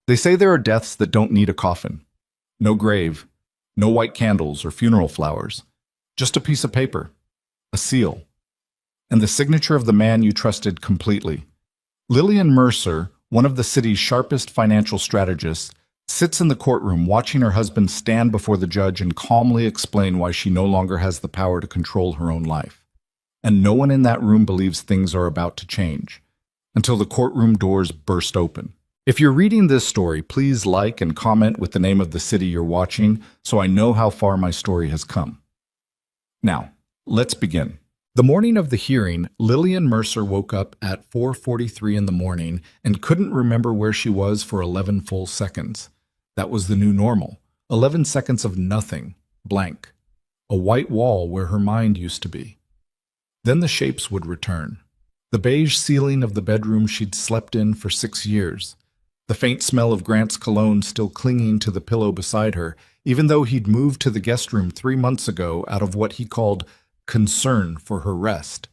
They say there are deaths that don't need a coffin. No grave, no white candles or funeral flowers. Just a piece of paper, a seal, and the signature of the man you trusted completely. Lillian Mercer, one of the city's sharpest financial strategists, sits in the courtroom watching her husband stand before the judge and calmly explain why she no longer has the power to control her own life. And no one in that room believes things are about to change, until the courtroom doors burst open. If you're reading this story, please like and comment with the name of the city you're watching so I know how far my story has come. Now, let's begin. The morning of the hearing, Lillian Mercer woke up at 4:43 in the morning and couldn't remember where she was for 11 full seconds. That was the new normal. 11 seconds of nothing, blank. A white wall where her mind used to be. Then the shapes would return. The beige ceiling of the bedroom she'd slept in for 6 years. The faint smell of Grant's cologne still clinging to the pillow beside her, even though he'd moved to the guest room 3 months ago out of what he called concern for her rest,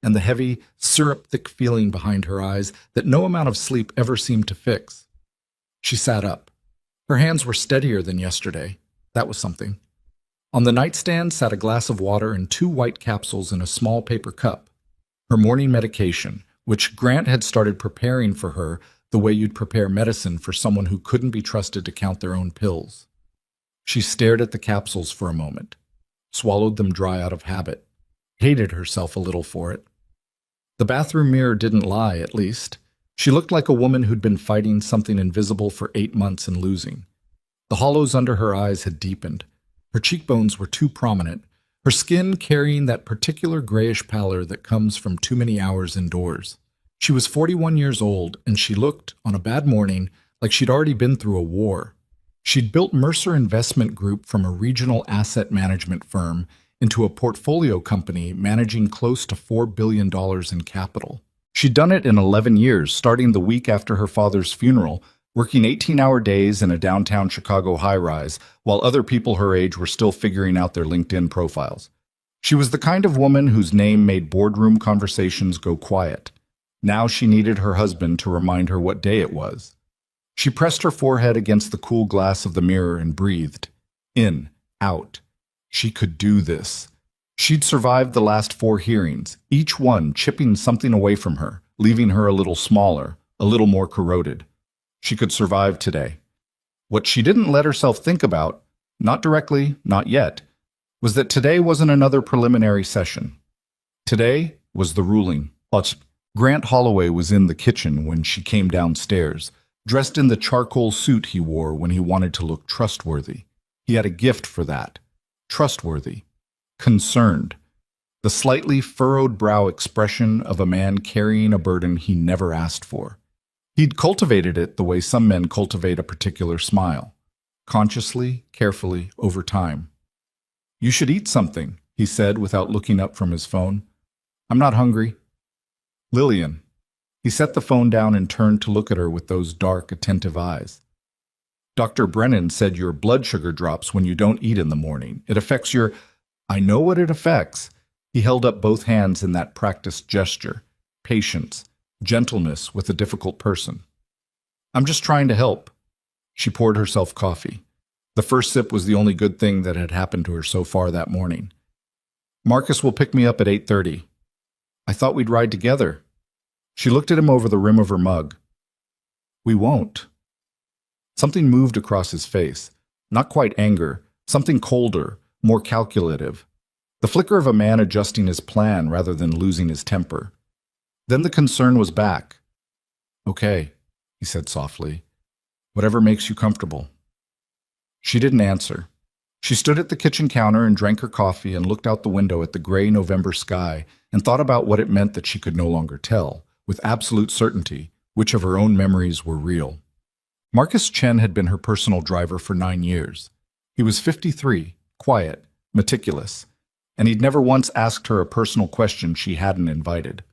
and the heavy, syrup-thick feeling behind her eyes that no amount of sleep ever seemed to fix. She sat up. Her hands were steadier than yesterday. That was something. On the nightstand sat a glass of water and 2 white capsules in a small paper cup. Her morning medication, which Grant had started preparing for her the way you'd prepare medicine for someone who couldn't be trusted to count their own pills. She stared at the capsules for a moment, swallowed them dry out of habit, hated herself a little for it. The bathroom mirror didn't lie, at least. She looked like a woman who'd been fighting something invisible for 8 months and losing. The hollows under her eyes had deepened. Her cheekbones were too prominent, her skin carrying that particular grayish pallor that comes from too many hours indoors. She was 41 years old, and she looked, on a bad morning, like she'd already been through a war. She'd built Mercer Investment Group from a regional asset management firm into a portfolio company managing close to $4 billion in capital. She'd done it in 11 years, starting the week after her father's funeral, working 18-hour days in a downtown Chicago high-rise, while other people her age were still figuring out their LinkedIn profiles. She was the kind of woman whose name made boardroom conversations go quiet. Now she needed her husband to remind her what day it was. She pressed her forehead against the cool glass of the mirror and breathed. In, out. She could do this. She'd survived the last 4 hearings, each one chipping something away from her, leaving her a little smaller, a little more corroded. She could survive today. What she didn't let herself think about, not directly, not yet, was that today wasn't another preliminary session. Today was the ruling. Grant Holloway was in the kitchen when she came downstairs, dressed in the charcoal suit he wore when he wanted to look trustworthy. He had a gift for that. Trustworthy. Concerned. The slightly furrowed brow expression of a man carrying a burden he never asked for. He'd cultivated it the way some men cultivate a particular smile. Consciously, carefully, over time. "You should eat something," he said without looking up from his phone. "I'm not hungry." "Lillian." He set the phone down and turned to look at her with those dark, attentive eyes. "Dr. Brennan said your blood sugar drops when you don't eat in the morning. It affects your—" "I know what it affects." He held up both hands in that practiced gesture. Patience, gentleness with a difficult person. "I'm just trying to help." She poured herself coffee. The first sip was the only good thing that had happened to her so far that morning. "Marcus will pick me up at 8:30. "I thought we'd ride together." She looked at him over the rim of her mug. "We won't." Something moved across his face. Not quite anger, something colder, more calculative. The flicker of a man adjusting his plan rather than losing his temper. Then the concern was back. "Okay," he said softly. "Whatever makes you comfortable." She didn't answer. She stood at the kitchen counter and drank her coffee and looked out the window at the gray November sky and thought about what it meant that she could no longer tell, with absolute certainty, which of her own memories were real. Marcus Chen had been her personal driver for 9 years. He was 53, quiet, meticulous, and he'd never once asked her a personal question she hadn't invited.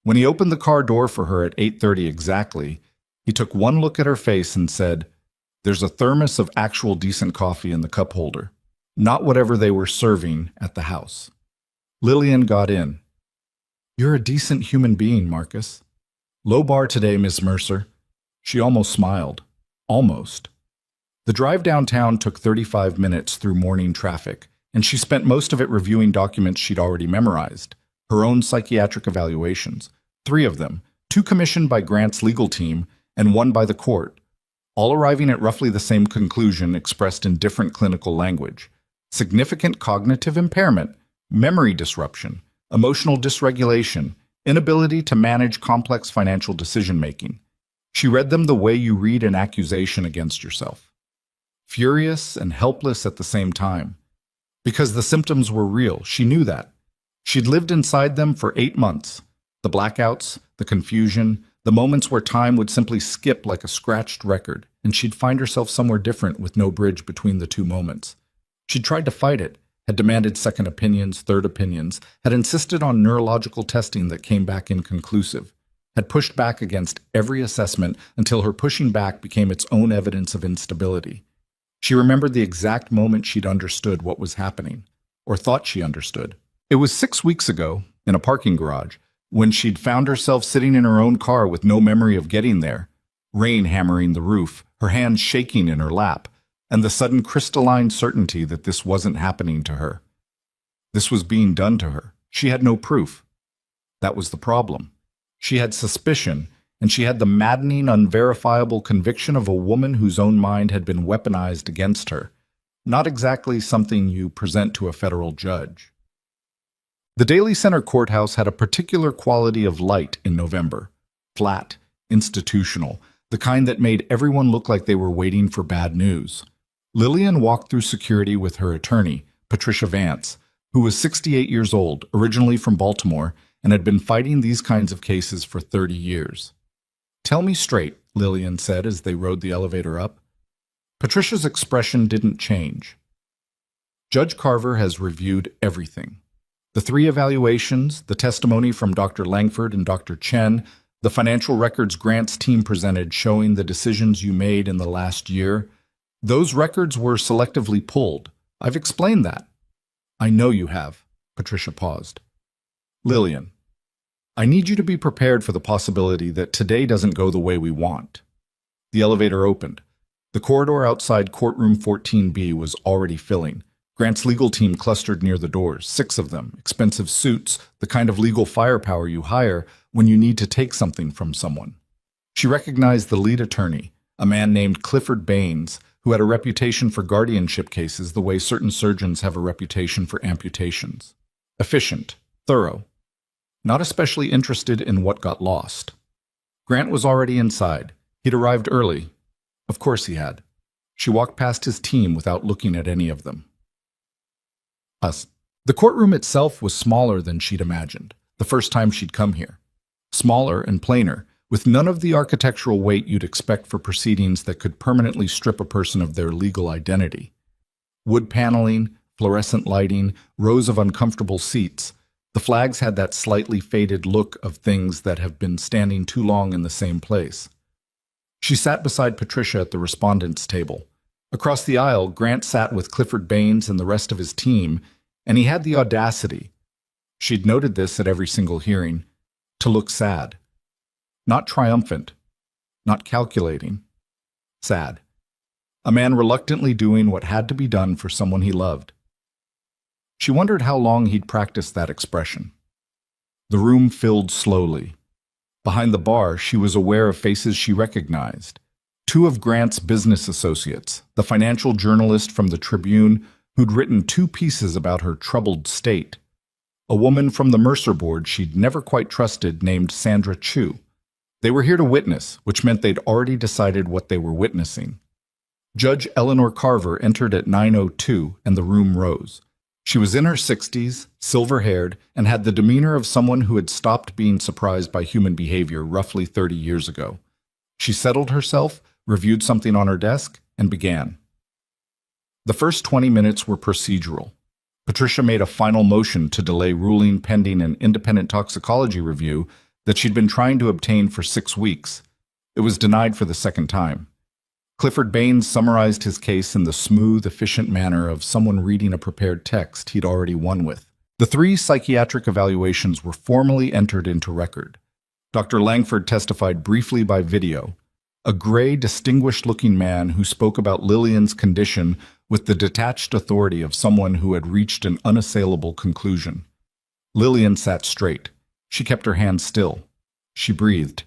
When he opened the car door for her at 8:30 exactly, he took one look at her face and said, "There's a thermos of actual decent coffee in the cup holder, not whatever they were serving at the house." Lillian got in. "You're a decent human being, Marcus." "Low bar today, Miss Mercer." She almost smiled. Almost. The drive downtown took 35 minutes through morning traffic, and she spent most of it reviewing documents she'd already memorized, her own psychiatric evaluations, 3 of them, 2 commissioned by Grant's legal team and 1 by the court, all arriving at roughly the same conclusion expressed in different clinical language: significant cognitive impairment, memory disruption, emotional dysregulation, inability to manage complex financial decision-making. She read them the way you read an accusation against yourself. Furious and helpless at the same time. Because the symptoms were real, she knew that. She'd lived inside them for 8 months. The blackouts, the confusion, the moments where time would simply skip like a scratched record, and she'd find herself somewhere different with no bridge between the 2 moments. She'd tried to fight it, had demanded second opinions, third opinions, had insisted on neurological testing that came back inconclusive, had pushed back against every assessment until her pushing back became its own evidence of instability. She remembered the exact moment she'd understood what was happening, or thought she understood. It was 6 weeks ago, in a parking garage, when she'd found herself sitting in her own car with no memory of getting there, rain hammering the roof, her hands shaking in her lap, and the sudden crystalline certainty that this wasn't happening to her. This was being done to her. She had no proof. That was the problem. She had suspicion, and she had the maddening, unverifiable conviction of a woman whose own mind had been weaponized against her. Not exactly something you present to a federal judge. The Daly Center courthouse had a particular quality of light in November. Flat, institutional, the kind that made everyone look like they were waiting for bad news. Lillian walked through security with her attorney, Patricia Vance, who was 68 years old, originally from Baltimore, and had been fighting these kinds of cases for 30 years. "Tell me straight," Lillian said as they rode the elevator up. Patricia's expression didn't change. "Judge Carver has reviewed everything. The 3 evaluations, the testimony from Dr. Langford and Dr. Chen, the financial records Grant's team presented showing the decisions you made in the last year, those records were selectively pulled. I've explained that." "I know you have." Patricia paused. "Lillian, I need you to be prepared for the possibility that today doesn't go the way we want." The elevator opened. The corridor outside Courtroom 14B was already filling. Grant's legal team clustered near the doors, 6 of them, expensive suits, the kind of legal firepower you hire when you need to take something from someone. She recognized the lead attorney, a man named Clifford Baines, who had a reputation for guardianship cases the way certain surgeons have a reputation for amputations. Efficient, thorough, not especially interested in what got lost. Grant was already inside. He'd arrived early. Of course he had. She walked past his team without looking at any of them. The courtroom itself was smaller than she'd imagined, the first time she'd come here. Smaller and plainer, with none of the architectural weight you'd expect for proceedings that could permanently strip a person of their legal identity. Wood paneling, fluorescent lighting, rows of uncomfortable seats. The flags had that slightly faded look of things that have been standing too long in the same place. She sat beside Patricia at the respondents' table. Across the aisle, Grant sat with Clifford Baines and the rest of his team, and he had the audacity, she'd noted this at every single hearing, to look sad. Not triumphant, not calculating. Sad. A man reluctantly doing what had to be done for someone he loved. She wondered how long he'd practiced that expression. The room filled slowly. Behind the bar, she was aware of faces she recognized. 2 of Grant's business associates, the financial journalist from the Tribune who'd written 2 pieces about her troubled state. A woman from the Mercer board she'd never quite trusted named Sandra Chu. They were here to witness, which meant they'd already decided what they were witnessing. Judge Eleanor Carver entered at 9:02 and the room rose. She was in her 60s, silver-haired, and had the demeanor of someone who had stopped being surprised by human behavior roughly 30 years ago. She settled herself, reviewed something on her desk, and began. The first 20 minutes were procedural. Patricia made a final motion to delay ruling pending an independent toxicology review that she'd been trying to obtain for 6 weeks. It was denied for the second time. Clifford Baines summarized his case in the smooth, efficient manner of someone reading a prepared text he'd already won with. The 3 psychiatric evaluations were formally entered into record. Dr. Langford testified briefly by video. a gray, distinguished-looking man who spoke about Lillian's condition with the detached authority of someone who had reached an unassailable conclusion. Lillian sat straight. She kept her hands still. She breathed.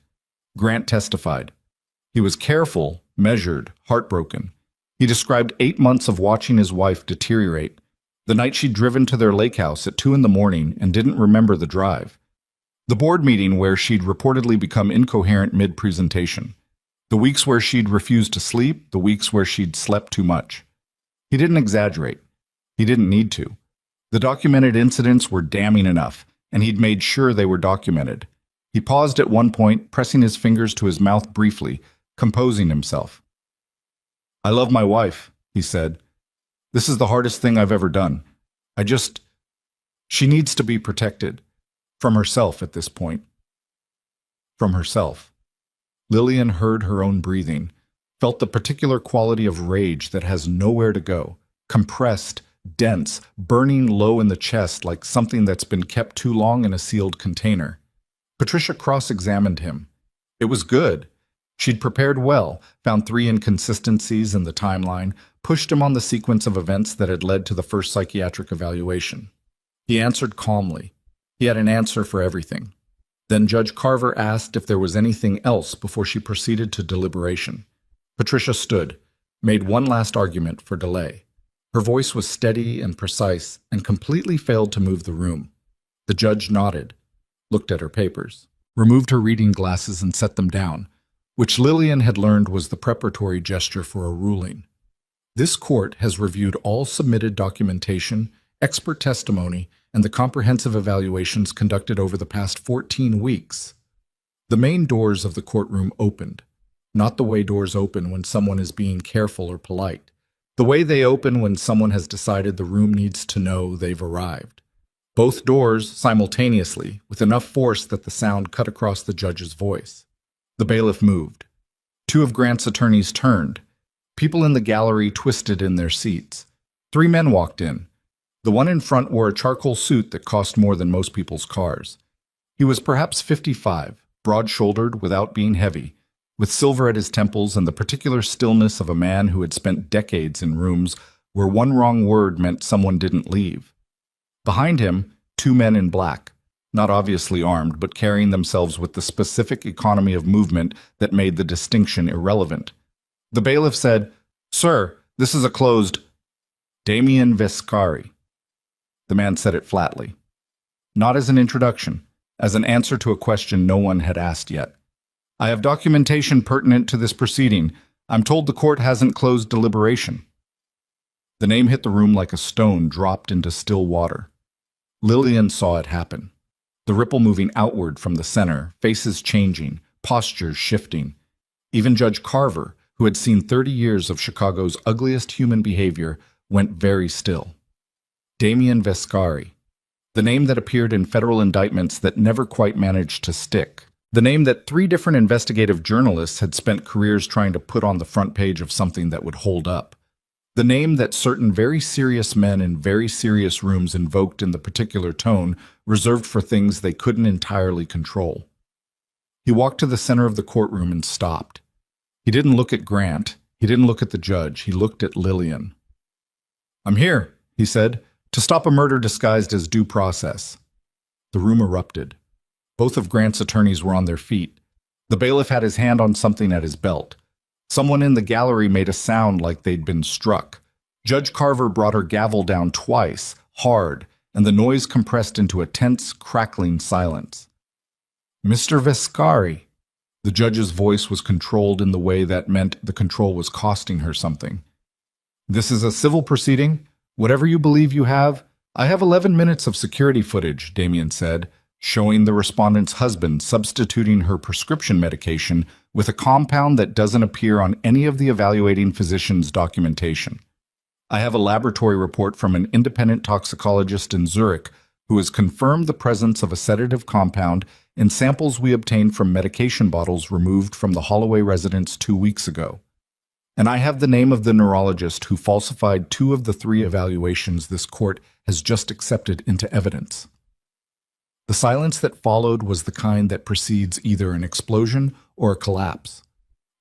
Grant testified. He was careful, measured, heartbroken. He described 8 months of watching his wife deteriorate, the night she'd driven to their lake house at 2 a.m. and didn't remember the drive, the board meeting where she'd reportedly become incoherent mid-presentation, the weeks where she'd refused to sleep, the weeks where she'd slept too much. He didn't exaggerate. He didn't need to. The documented incidents were damning enough, and he'd made sure they were documented. He paused at one point, pressing his fingers to his mouth briefly, composing himself. "I love my wife," he said. "This is the hardest thing I've ever done. She needs to be protected. From herself at this point. From herself." Lillian heard her own breathing, felt the particular quality of rage that has nowhere to go, compressed, dense, burning low in the chest like something that's been kept too long in a sealed container. Patricia cross-examined him. It was good. She'd prepared well, found 3 inconsistencies in the timeline, pushed him on the sequence of events that had led to the first psychiatric evaluation. He answered calmly. He had an answer for everything. Then Judge Carver asked if there was anything else before she proceeded to deliberation. Patricia stood, made one last argument for delay. Her voice was steady and precise and completely failed to move the room. The judge nodded, looked at her papers, removed her reading glasses and set them down, which Lillian had learned was the preparatory gesture for a ruling. This court has reviewed all submitted documentation, expert testimony, and the comprehensive evaluations conducted over the past 14 weeks. The main doors of the courtroom opened, not the way doors open when someone is being careful or polite, the way they open when someone has decided the room needs to know they've arrived. Both doors simultaneously, with enough force that the sound cut across the judge's voice. The bailiff moved. 2 of Grant's attorneys turned. People in the gallery twisted in their seats. 3 men walked in. The one in front wore a charcoal suit that cost more than most people's cars. He was perhaps 55, broad-shouldered without being heavy, with silver at his temples and the particular stillness of a man who had spent decades in rooms where one wrong word meant someone didn't leave. Behind him, 2 men in black, not obviously armed, but carrying themselves with the specific economy of movement that made the distinction irrelevant. The bailiff said, "Sir, this is a closed..." "Damien Vescari." The man said it flatly. Not as an introduction, as an answer to a question no one had asked yet. "I have documentation pertinent to this proceeding. I'm told the court hasn't closed deliberation." The name hit the room like a stone dropped into still water. Lillian saw it happen. The ripple moving outward from the center, faces changing, postures shifting. Even Judge Carver, who had seen 30 years of Chicago's ugliest human behavior, went very still. Damien Vescari, the name that appeared in federal indictments that never quite managed to stick. The name that 3 different investigative journalists had spent careers trying to put on the front page of something that would hold up. The name that certain very serious men in very serious rooms invoked in the particular tone reserved for things they couldn't entirely control. He walked to the center of the courtroom and stopped. He didn't look at Grant. He didn't look at the judge. He looked at Lillian. "I'm here," he said, "to stop a murder disguised as due process." The room erupted. Both of Grant's attorneys were on their feet. The bailiff had his hand on something at his belt. Someone in the gallery made a sound like they'd been struck. Judge Carver brought her gavel down twice, hard, and the noise compressed into a tense, crackling silence. "Mr. Vescari." The judge's voice was controlled in the way that meant the control was costing her something. "This is a civil proceeding. Whatever you believe you have, I have 11 minutes of security footage," Damien said, showing the respondent's husband substituting her prescription medication with a compound that doesn't appear on any of the evaluating physician's documentation. "I have a laboratory report from an independent toxicologist in Zurich who has confirmed the presence of a sedative compound in samples we obtained from medication bottles removed from the Holloway residence 2 weeks ago. And I have the name of the neurologist who falsified 2 of the 3 evaluations this court has just accepted into evidence." The silence that followed was the kind that precedes either an explosion or a collapse.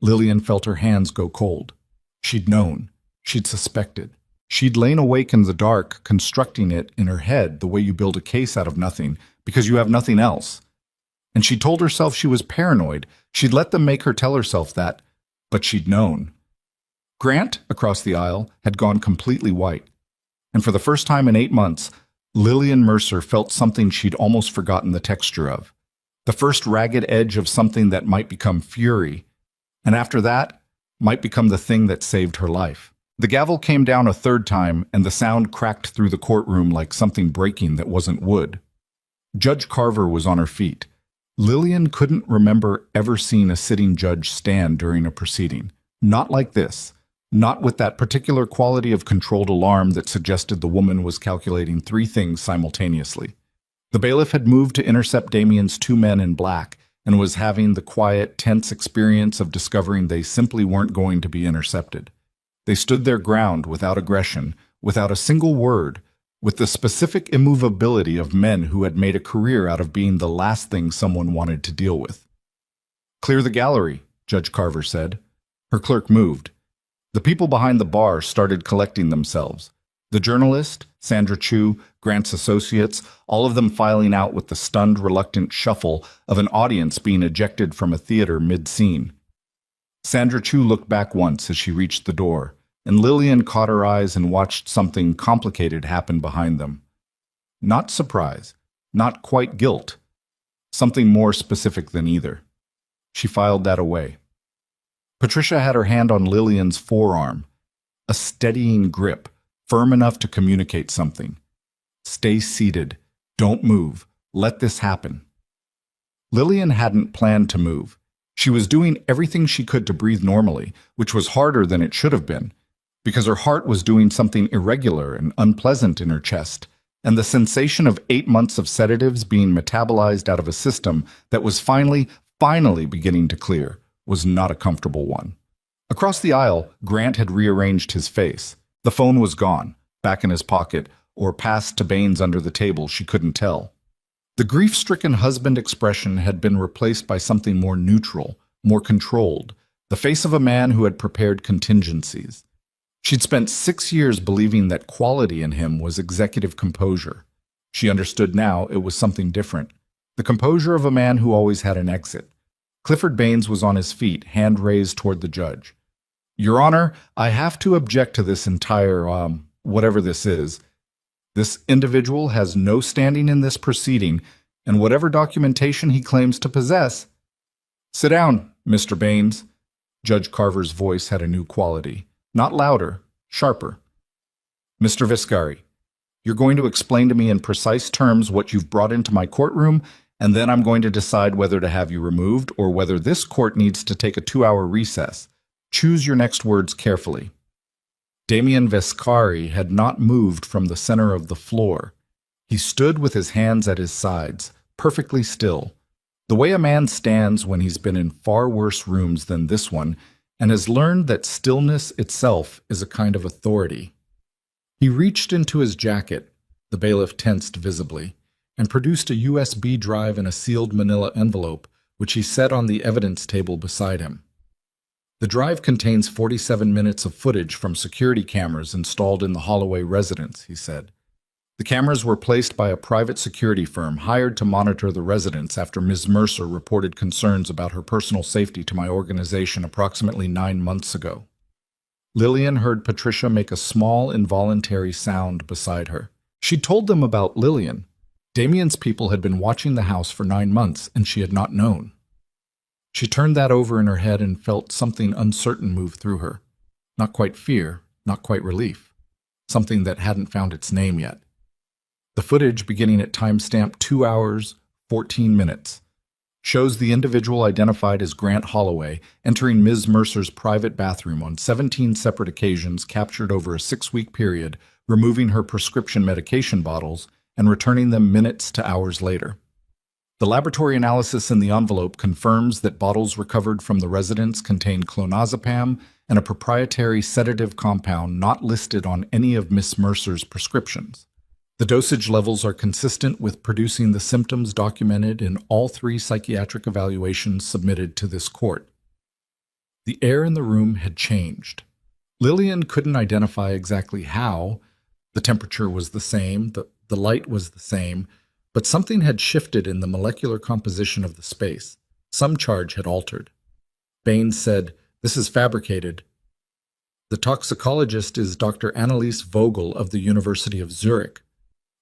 Lillian felt her hands go cold. She'd known. She'd suspected. She'd lain awake in the dark, constructing it in her head the way you build a case out of nothing, because you have nothing else. And she told herself she was paranoid. She'd let them make her tell herself that, but she'd known. Grant, across the aisle, had gone completely white. And for the first time in 8 months, Lillian Mercer felt something she'd almost forgotten the texture of. The first ragged edge of something that might become fury, and after that, might become the thing that saved her life. The gavel came down a third time, and the sound cracked through the courtroom like something breaking that wasn't wood. Judge Carver was on her feet. Lillian couldn't remember ever seeing a sitting judge stand during a proceeding. Not like this. Not with that particular quality of controlled alarm that suggested the woman was calculating 3 things simultaneously. The bailiff had moved to intercept Damien's 2 men in black and was having the quiet, tense experience of discovering they simply weren't going to be intercepted. They stood their ground without aggression, without a single word, with the specific immovability of men who had made a career out of being the last thing someone wanted to deal with. "Clear the gallery," Judge Carver said. Her clerk moved. The people behind the bar started collecting themselves. The journalist, Sandra Chu, Grant's associates, all of them filing out with the stunned, reluctant shuffle of an audience being ejected from a theater mid-scene. Sandra Chu looked back once as she reached the door, and Lillian caught her eyes and watched something complicated happen behind them. Not surprise, not quite guilt, something more specific than either. She filed that away. Patricia had her hand on Lillian's forearm, a steadying grip, firm enough to communicate something. "Stay seated. Don't move. Let this happen." Lillian hadn't planned to move. She was doing everything she could to breathe normally, which was harder than it should have been, because her heart was doing something irregular and unpleasant in her chest, and the sensation of 8 months of sedatives being metabolized out of a system that was finally beginning to clear was not a comfortable one. Across the aisle, Grant had rearranged his face. The phone was gone, back in his pocket, or passed to Baines under the table, she couldn't tell. The grief-stricken husband expression had been replaced by something more neutral, more controlled, the face of a man who had prepared contingencies. She'd spent 6 years believing that quality in him was executive composure. She understood now it was something different, the composure of a man who always had an exit. Clifford Baines was on his feet, hand raised toward the judge. "Your Honor, I have to object to this entire, whatever this is. This individual has no standing in this proceeding, and whatever documentation he claims to possess—" "Sit down, Mr. Baines." Judge Carver's voice had a new quality, not louder, sharper. "Mr. Viscari, you're going to explain to me in precise terms what you've brought into my courtroom, and then I'm going to decide whether to have you removed or whether this court needs to take a 2-hour recess. Choose your next words carefully." Damien Viscari had not moved from the center of the floor. He stood with his hands at his sides, perfectly still, the way a man stands when he's been in far worse rooms than this one and has learned that stillness itself is a kind of authority. He reached into his jacket, the bailiff tensed visibly, and produced a USB drive in a sealed manila envelope, which he set on the evidence table beside him. The drive contains 47 minutes of footage from security cameras installed in the Holloway residence, he said. The cameras were placed by a private security firm hired to monitor the residence after Ms. Mercer reported concerns about her personal safety to my organization approximately 9 months ago. Lillian heard Patricia make a small, involuntary sound beside her. She'd told them about Lillian. Damien's people had been watching the house for 9 months, and she had not known. She turned that over in her head and felt something uncertain move through her. Not quite fear, not quite relief. Something that hadn't found its name yet. The footage, beginning at timestamp 2 hours, 14 minutes, shows the individual identified as Grant Holloway entering Ms. Mercer's private bathroom on 17 separate occasions captured over a 6-week period, removing her prescription medication bottles and returning them minutes to hours later. The laboratory analysis in the envelope confirms that bottles recovered from the residence contain clonazepam and a proprietary sedative compound not listed on any of Miss Mercer's prescriptions. The dosage levels are consistent with producing the symptoms documented in all 3 psychiatric evaluations submitted to this court. The air in the room had changed. Lillian couldn't identify exactly how. The temperature was the same, the light was the same, but something had shifted in the molecular composition of the space. Some charge had altered. Baines said, "This is fabricated." The toxicologist is Dr. Anneliese Vogel of the University of Zurich.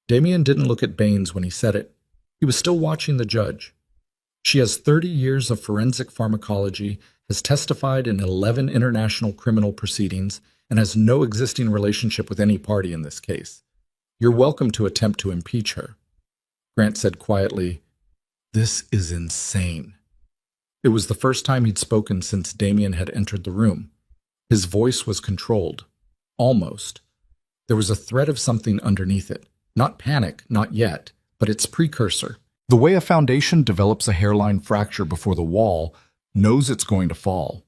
Damien didn't look at Baines when he said it. He was still watching the judge. She has 30 years of forensic pharmacology, has testified in 11 international criminal proceedings, and has no existing relationship with any party in this case. You're welcome to attempt to impeach her. Grant said quietly, "This is insane." It was the first time he'd spoken since Damien had entered the room. His voice was controlled. Almost. There was a threat of something underneath it. Not panic, not yet, but its precursor. The way a foundation develops a hairline fracture before the wall knows it's going to fall.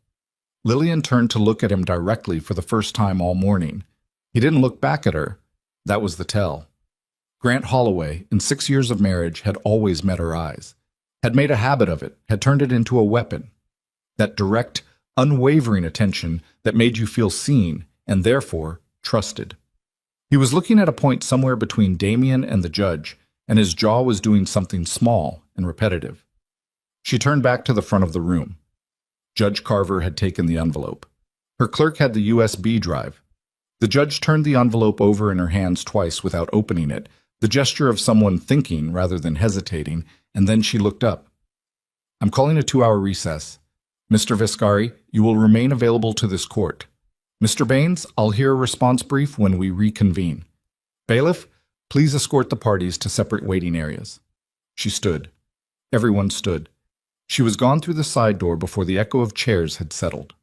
Lillian turned to look at him directly for the first time all morning. He didn't look back at her. That was the tell. Grant Holloway, in 6 years of marriage, had always met her eyes, had made a habit of it, had turned it into a weapon. That direct, unwavering attention that made you feel seen and therefore trusted. He was looking at a point somewhere between Damien and the judge, and his jaw was doing something small and repetitive. She turned back to the front of the room. Judge Carver had taken the envelope. Her clerk had the USB drive. The judge turned the envelope over in her hands twice without opening it, the gesture of someone thinking rather than hesitating, and then she looked up. "I'm calling a 2-hour recess. Mr. Viscari, you will remain available to this court. Mr. Baines, I'll hear a response brief when we reconvene. Bailiff, please escort the parties to separate waiting areas." She stood. Everyone stood. She was gone through the side door before the echo of chairs had settled.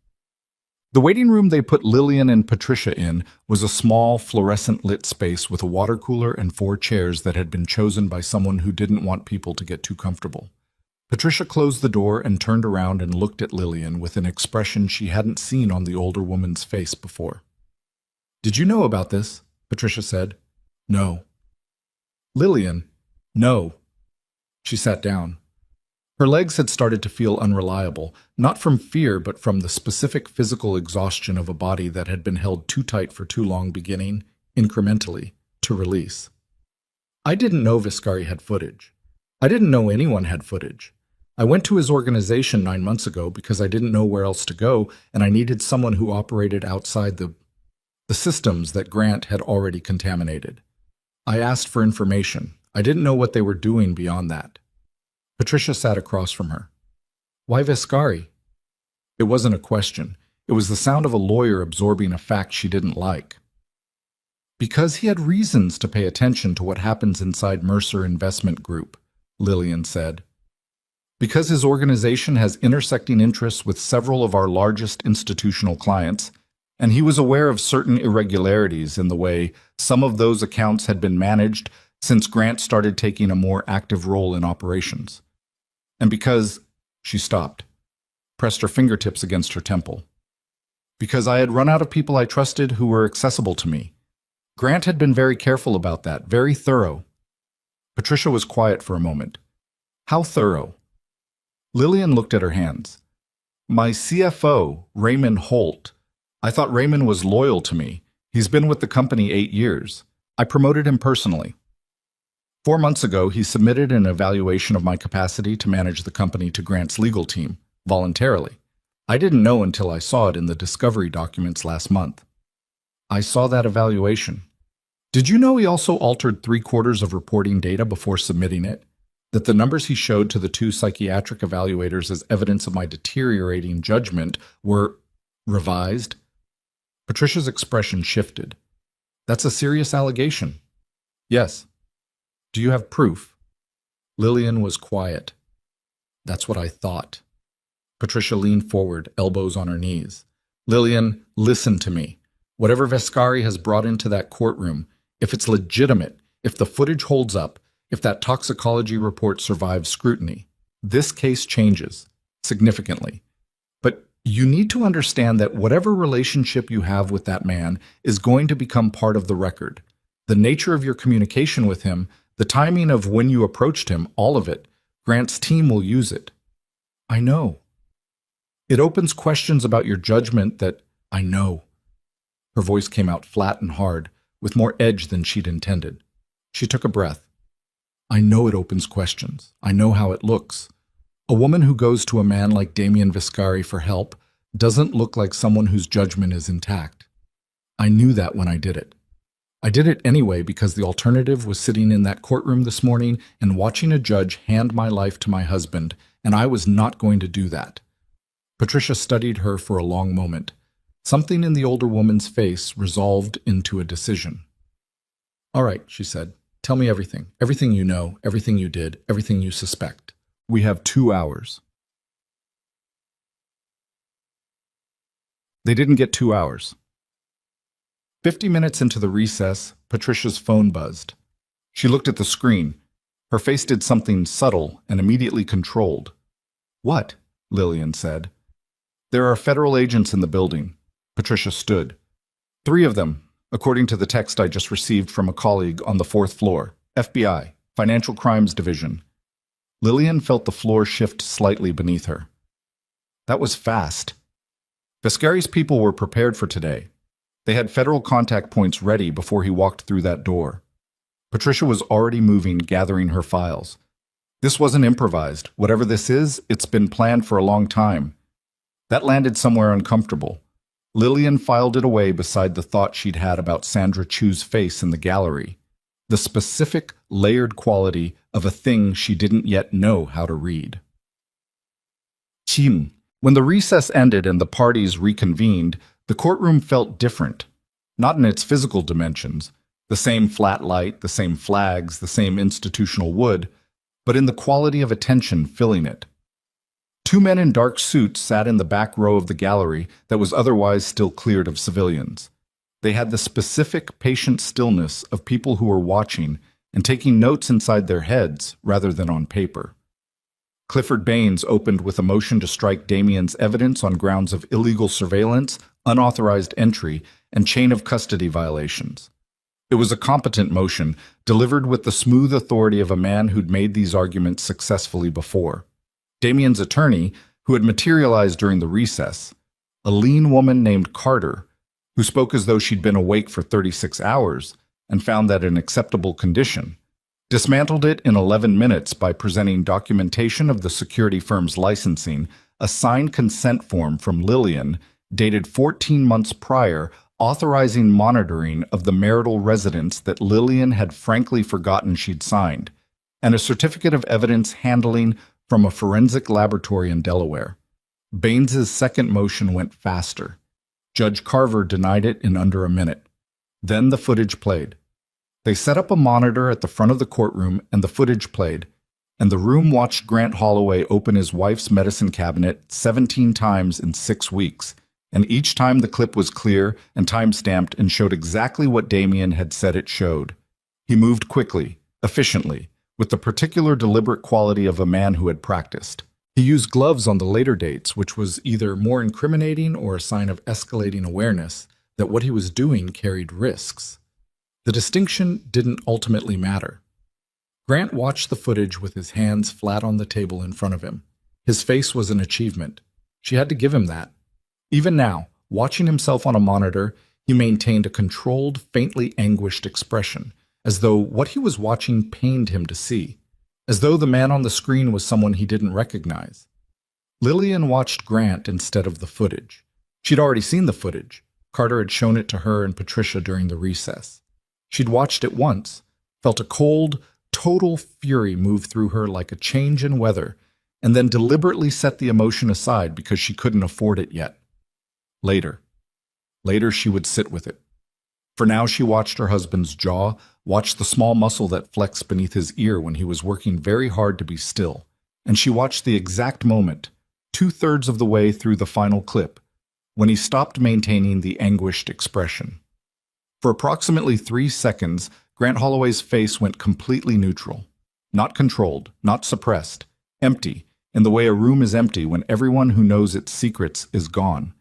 The waiting room they put Lillian and Patricia in was a small, fluorescent-lit space with a water cooler and 4 chairs that had been chosen by someone who didn't want people to get too comfortable. Patricia closed the door and turned around and looked at Lillian with an expression she hadn't seen on the older woman's face before. "Did you know about this?" Patricia said. "No." "Lillian, no." She sat down. Her legs had started to feel unreliable, not from fear but from the specific physical exhaustion of a body that had been held too tight for too long, beginning, incrementally, to release. "I didn't know Viscari had footage. I didn't know anyone had footage. I went to his organization 9 months ago because I didn't know where else to go, and I needed someone who operated outside the systems that Grant had already contaminated. I asked for information. I didn't know what they were doing beyond that." Patricia sat across from her. "Why Viscari?" It wasn't a question. It was the sound of a lawyer absorbing a fact she didn't like. "Because he had reasons to pay attention to what happens inside Mercer Investment Group," Lillian said. "Because his organization has intersecting interests with several of our largest institutional clients, and he was aware of certain irregularities in the way some of those accounts had been managed since Grant started taking a more active role in operations. And because," she stopped, pressed her fingertips against her temple, "because I had run out of people I trusted who were accessible to me. Grant had been very careful about that, very thorough." Patricia was quiet for a moment. "How thorough?" Lillian looked at her hands. "My CFO, Raymond Holt. I thought Raymond was loyal to me. He's been with the company 8 years. I promoted him personally. 4 months ago, he submitted an evaluation of my capacity to manage the company to Grant's legal team, voluntarily. I didn't know until I saw it in the discovery documents last month. I saw that evaluation. Did you know he also altered 3/4 of reporting data before submitting it? That the numbers he showed to the 2 psychiatric evaluators as evidence of my deteriorating judgment were revised?" Patricia's expression shifted. "That's a serious allegation." "Yes." "Do you have proof?" Lillian was quiet. "That's what I thought." Patricia leaned forward, elbows on her knees. "Lillian, listen to me. Whatever Viscari has brought into that courtroom, if it's legitimate, if the footage holds up, if that toxicology report survives scrutiny, this case changes significantly. But you need to understand that whatever relationship you have with that man is going to become part of the record. The nature of your communication with him, the timing of when you approached him, all of it, Grant's team will use it." "I know." It opens questions about your judgment that I know. Her voice came out flat and hard, with more edge than she'd intended. She took a breath. I know it opens questions. I know how it looks. A woman who goes to a man like Damien Viscari for help doesn't look like someone whose judgment is intact. I knew that when I did it. I did it anyway because the alternative was sitting in that courtroom this morning and watching a judge hand my life to my husband, and I was not going to do that. Patricia studied her for a long moment. Something in the older woman's face resolved into a decision. All right, she said. Tell me everything. Everything you know, everything you did, everything you suspect. We have 2 hours. They didn't get 2 hours. 50 minutes into the recess, Patricia's phone buzzed. She looked at the screen. Her face did something subtle and immediately controlled. What? Lillian said. There are federal agents in the building. Patricia stood. 3 of them, according to the text I just received from a colleague on the 4th floor. FBI, Financial Crimes Division. Lillian felt the floor shift slightly beneath her. That was fast. Viscari's people were prepared for today. They had federal contact points ready before he walked through that door. Patricia was already moving, gathering her files. This wasn't improvised. Whatever this is, it's been planned for a long time. That landed somewhere uncomfortable. Lillian filed it away beside the thought she'd had about Sandra Chu's face in the gallery, the specific, layered quality of a thing she didn't yet know how to read. Chin. When the recess ended and the parties reconvened, the courtroom felt different, not in its physical dimensions, the same flat light, the same flags, the same institutional wood, but in the quality of attention filling it. 2 men in dark suits sat in the back row of the gallery that was otherwise still cleared of civilians. They had the specific, patient stillness of people who were watching and taking notes inside their heads rather than on paper. Clifford Baines opened with a motion to strike Damien's evidence on grounds of illegal surveillance, unauthorized entry, and chain of custody violations. It was a competent motion, delivered with the smooth authority of a man who'd made these arguments successfully before. Damien's attorney, who had materialized during the recess, a lean woman named Carter, who spoke as though she'd been awake for 36 hours and found that in acceptable condition, dismantled it in 11 minutes by presenting documentation of the security firm's licensing, a signed consent form from Lillian, dated 14 months prior, authorizing monitoring of the marital residence that Lillian had frankly forgotten she'd signed, and a certificate of evidence handling from a forensic laboratory in Delaware. Baines's second motion went faster. Judge Carver denied it in under a minute. Then the footage played. They set up a monitor at the front of the courtroom and the footage played, and the room watched Grant Holloway open his wife's medicine cabinet 17 times in 6 weeks, and each time the clip was clear and time-stamped and showed exactly what Damien had said it showed. He moved quickly, efficiently, with the particular deliberate quality of a man who had practiced. He used gloves on the later dates, which was either more incriminating or a sign of escalating awareness that what he was doing carried risks. The distinction didn't ultimately matter. Grant watched the footage with his hands flat on the table in front of him. His face was an achievement. She had to give him that. Even now, watching himself on a monitor, he maintained a controlled, faintly anguished expression, as though what he was watching pained him to see, as though the man on the screen was someone he didn't recognize. Lillian watched Grant instead of the footage. She'd already seen the footage. Carter had shown it to her and Patricia during the recess. She'd watched it once, felt a cold, total fury move through her like a change in weather, and then deliberately set the emotion aside because she couldn't afford it yet. Later she would sit with it. For now she watched her husband's jaw, watched the small muscle that flexed beneath his ear when he was working very hard to be still, and she watched the exact moment, 2/3 of the way through the final clip, when he stopped maintaining the anguished expression. For approximately 3 seconds, Grant Holloway's face went completely neutral. Not controlled, not suppressed, empty, in the way a room is empty when everyone who knows its secrets is gone.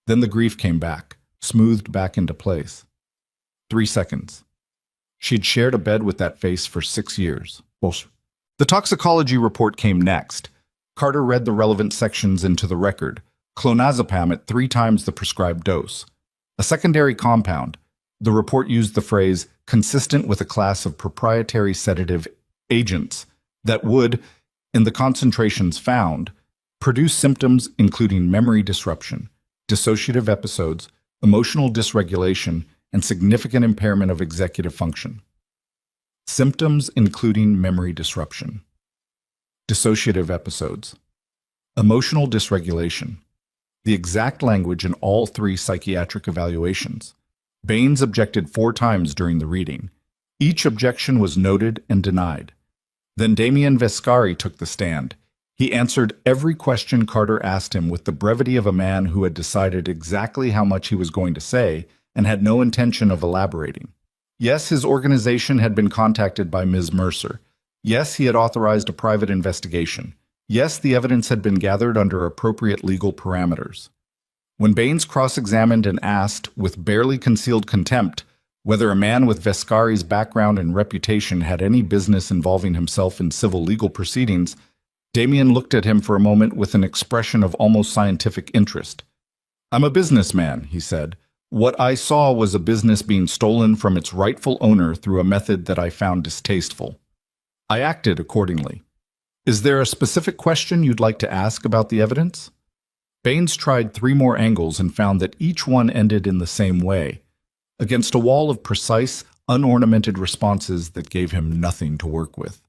Then the grief came back, smoothed back into place. 3 seconds. She'd shared a bed with that face for 6 years. The toxicology report came next. Carter read the relevant sections into the record, clonazepam at 3 times the prescribed dose. A secondary compound. The report used the phrase consistent with a class of proprietary sedative agents that would, in the concentrations found, produce symptoms including memory disruption, dissociative episodes, emotional dysregulation, and significant impairment of executive function. Symptoms including memory disruption, dissociative episodes, emotional dysregulation. The exact language in all 3 psychiatric evaluations. Baines objected 4 times during the reading. Each objection was noted and denied. Then Damien Vescari took the stand. He answered every question Carter asked him with the brevity of a man who had decided exactly how much he was going to say and had no intention of elaborating. Yes, his organization had been contacted by Ms. Mercer. Yes, he had authorized a private investigation. Yes, the evidence had been gathered under appropriate legal parameters. When Baines cross-examined and asked, with barely concealed contempt, whether a man with Vescari's background and reputation had any business involving himself in civil legal proceedings, Damien looked at him for a moment with an expression of almost scientific interest. "I'm a businessman," he said. "What I saw was a business being stolen from its rightful owner through a method that I found distasteful. I acted accordingly. Is there a specific question you'd like to ask about the evidence?" Baines tried 3 more angles and found that each one ended in the same way, against a wall of precise, unornamented responses that gave him nothing to work with.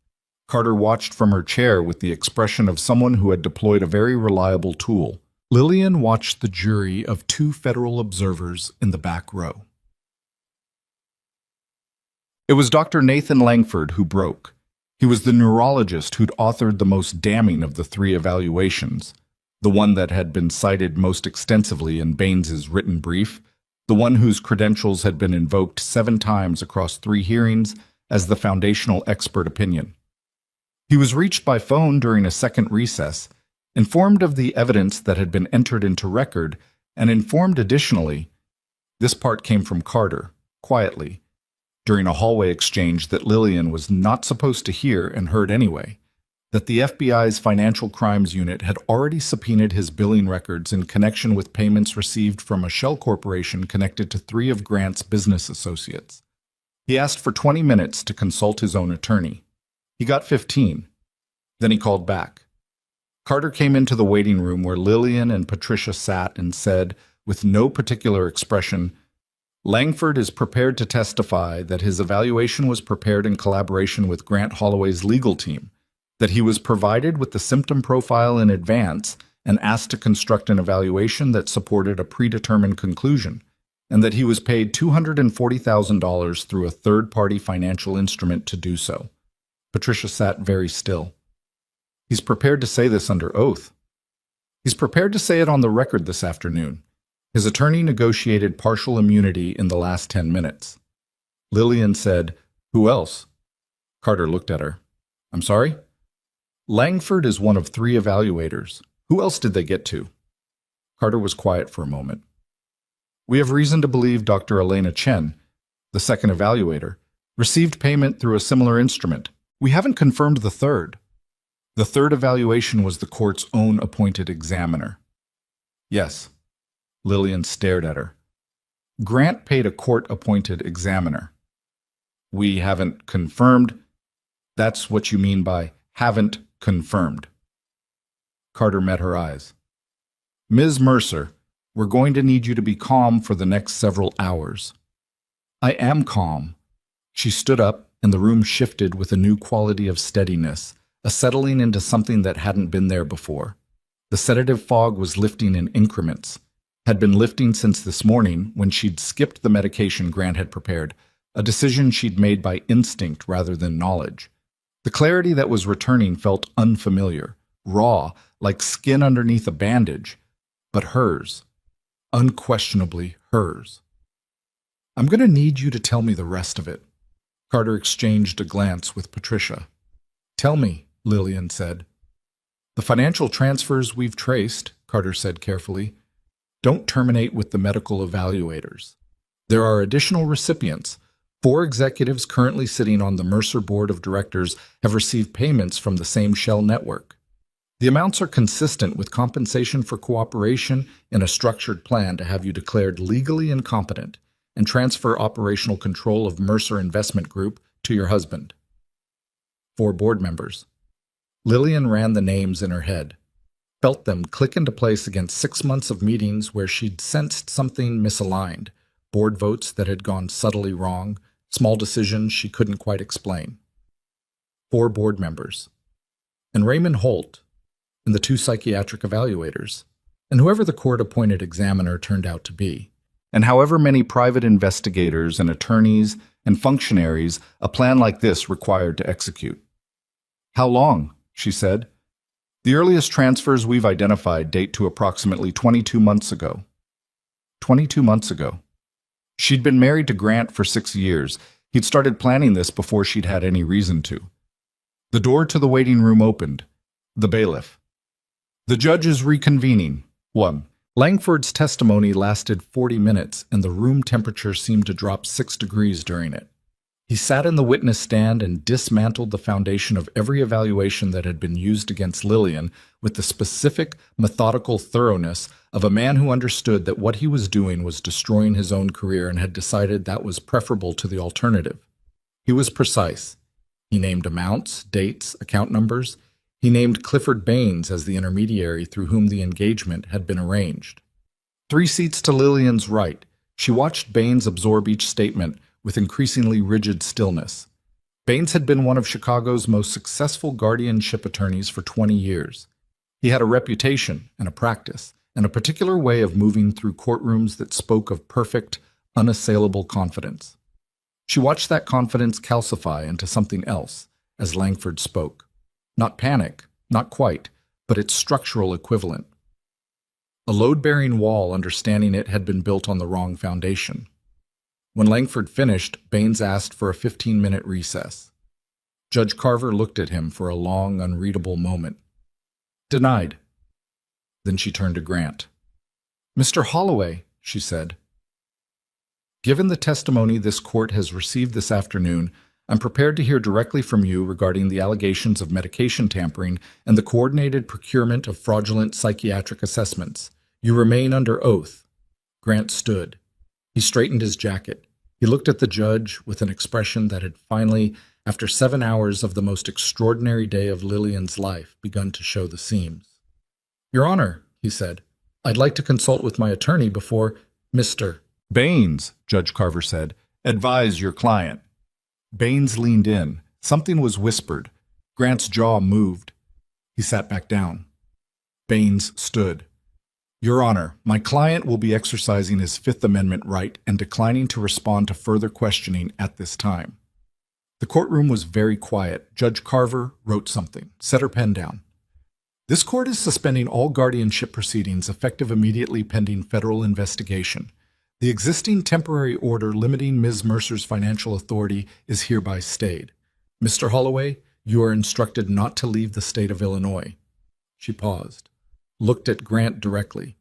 Carter watched from her chair with the expression of someone who had deployed a very reliable tool. Lillian watched the jury of 2 federal observers in the back row. It was Dr. Nathan Langford who broke. He was the neurologist who'd authored the most damning of the 3 evaluations, the one that had been cited most extensively in Baines's written brief, the one whose credentials had been invoked 7 times across 3 hearings as the foundational expert opinion. He was reached by phone during a second recess, informed of the evidence that had been entered into record, and informed additionally, this part came from Carter, quietly, during a hallway exchange that Lillian was not supposed to hear and heard anyway, that the FBI's Financial Crimes Unit had already subpoenaed his billing records in connection with payments received from a shell corporation connected to 3 of Grant's business associates. He asked for 20 minutes to consult his own attorney. He got 15. Then he called back. Carter came into the waiting room where Lillian and Patricia sat and said, with no particular expression, "Langford is prepared to testify that his evaluation was prepared in collaboration with Grant Holloway's legal team, that he was provided with the symptom profile in advance and asked to construct an evaluation that supported a predetermined conclusion, and that he was paid $240,000 through a third-party financial instrument to do so." Patricia sat very still. "He's prepared to say this under oath. He's prepared to say it on the record this afternoon. His attorney negotiated partial immunity in the last 10 minutes. Lillian said, "Who else?" Carter looked at her. "I'm sorry?" "Langford is one of 3 evaluators. Who else did they get to?" Carter was quiet for a moment. "We have reason to believe Dr. Elena Chen, the second evaluator, received payment through a similar instrument. We haven't confirmed the third." The third evaluation was the court's own appointed examiner. "Yes." Lillian stared at her. "Grant paid a court-appointed examiner." "We haven't confirmed." "That's what you mean by haven't confirmed." Carter met her eyes. "Ms. Mercer, we're going to need you to be calm for the next several hours." "I am calm." She stood up, and the room shifted with a new quality of steadiness, a settling into something that hadn't been there before. The sedative fog was lifting in increments, had been lifting since this morning when she'd skipped the medication Grant had prepared, a decision she'd made by instinct rather than knowledge. The clarity that was returning felt unfamiliar, raw, like skin underneath a bandage, but hers, unquestionably hers. "I'm going to need you to tell me the rest of it." Carter exchanged a glance with Patricia. "Tell me," Lillian said. "The financial transfers we've traced," Carter said carefully, "don't terminate with the medical evaluators. There are additional recipients. 4 executives currently sitting on the Mercer Board of Directors have received payments from the same shell network." The amounts are consistent with compensation for cooperation in a structured plan to have you declared legally incompetent and transfer operational control of Mercer Investment Group to your husband. 4 board members. Lillian ran the names in her head, felt them click into place against 6 months of meetings where she'd sensed something misaligned, board votes that had gone subtly wrong, small decisions she couldn't quite explain. 4 board members. And Raymond Holt, and the 2 psychiatric evaluators, and whoever the court-appointed examiner turned out to be, and however many private investigators and attorneys and functionaries a plan like this required to execute. "How long?" she said. "The earliest transfers we've identified date to approximately 22 months ago." 22 months ago. She'd been married to Grant for 6 years. He'd started planning this before she'd had any reason to. The door to the waiting room opened. The bailiff. "The judge is reconvening." 1. Langford's testimony lasted 40 minutes, and the room temperature seemed to drop 6 degrees during it. He sat in the witness stand and dismantled the foundation of every evaluation that had been used against Lillian with the specific, methodical thoroughness of a man who understood that what he was doing was destroying his own career and had decided that was preferable to the alternative. He was precise. He named amounts, dates, account numbers. He named Clifford Baines as the intermediary through whom the engagement had been arranged. 3 seats to Lillian's right, she watched Baines absorb each statement with increasingly rigid stillness. Baines had been one of Chicago's most successful guardianship attorneys for 20 years. He had a reputation and a practice, and a particular way of moving through courtrooms that spoke of perfect, unassailable confidence. She watched that confidence calcify into something else as Langford spoke. Not panic, not quite, but its structural equivalent. A load-bearing wall understanding it had been built on the wrong foundation. When Langford finished, Baines asked for a 15-minute recess. Judge Carver looked at him for a long, unreadable moment. "Denied." Then she turned to Grant. "Mr. Holloway," she said, "given the testimony this court has received this afternoon, I'm prepared to hear directly from you regarding the allegations of medication tampering and the coordinated procurement of fraudulent psychiatric assessments. You remain under oath." Grant stood. He straightened his jacket. He looked at the judge with an expression that had finally, after 7 hours of the most extraordinary day of Lillian's life, begun to show the seams. "Your Honor," he said, "I'd like to consult with my attorney before Mr. "Baines," Judge Carver said, "advise your client." Baines leaned in. Something was whispered. Grant's jaw moved. He sat back down. Baines stood. "Your Honor, my client will be exercising his Fifth Amendment right and declining to respond to further questioning at this time." The courtroom was very quiet. Judge Carver wrote something, set her pen down. "This court is suspending all guardianship proceedings effective immediately pending federal investigation. The existing temporary order limiting Ms. Mercer's financial authority is hereby stayed. Mr. Holloway, you are instructed not to leave the state of Illinois." She paused, looked at Grant directly.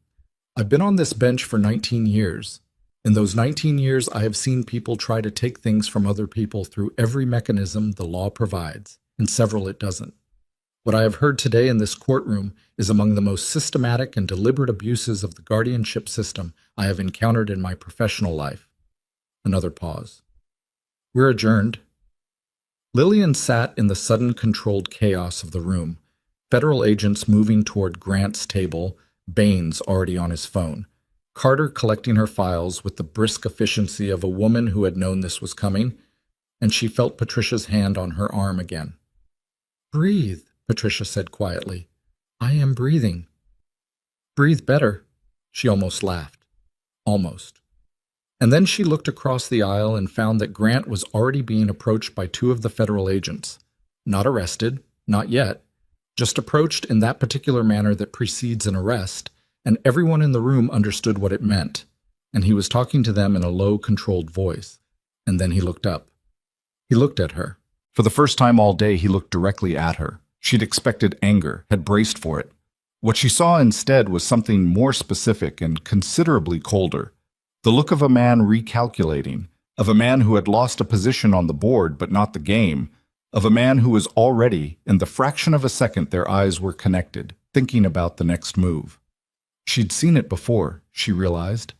"I've been on this bench for 19 years. In those 19 years, I have seen people try to take things from other people through every mechanism the law provides, and several it doesn't. What I have heard today in this courtroom is among the most systematic and deliberate abuses of the guardianship system I have encountered in my professional life." Another pause. "We're adjourned." Lillian sat in the sudden controlled chaos of the room, federal agents moving toward Grant's table, Baines already on his phone, Carter collecting her files with the brisk efficiency of a woman who had known this was coming, and she felt Patricia's hand on her arm again. "Breathe," Patricia said quietly. "I am breathing." "Breathe better," she almost laughed. Almost. And then she looked across the aisle and found that Grant was already being approached by 2 of the federal agents. Not arrested, not yet, just approached in that particular manner that precedes an arrest, and everyone in the room understood what it meant, and he was talking to them in a low, controlled voice. And then he looked up. He looked at her. For the first time all day, he looked directly at her. She'd expected anger, had braced for it. What she saw instead was something more specific and considerably colder. The look of a man recalculating, of a man who had lost a position on the board but not the game, of a man who was already, in the fraction of a second their eyes were connected, thinking about the next move. She'd seen it before, she realized.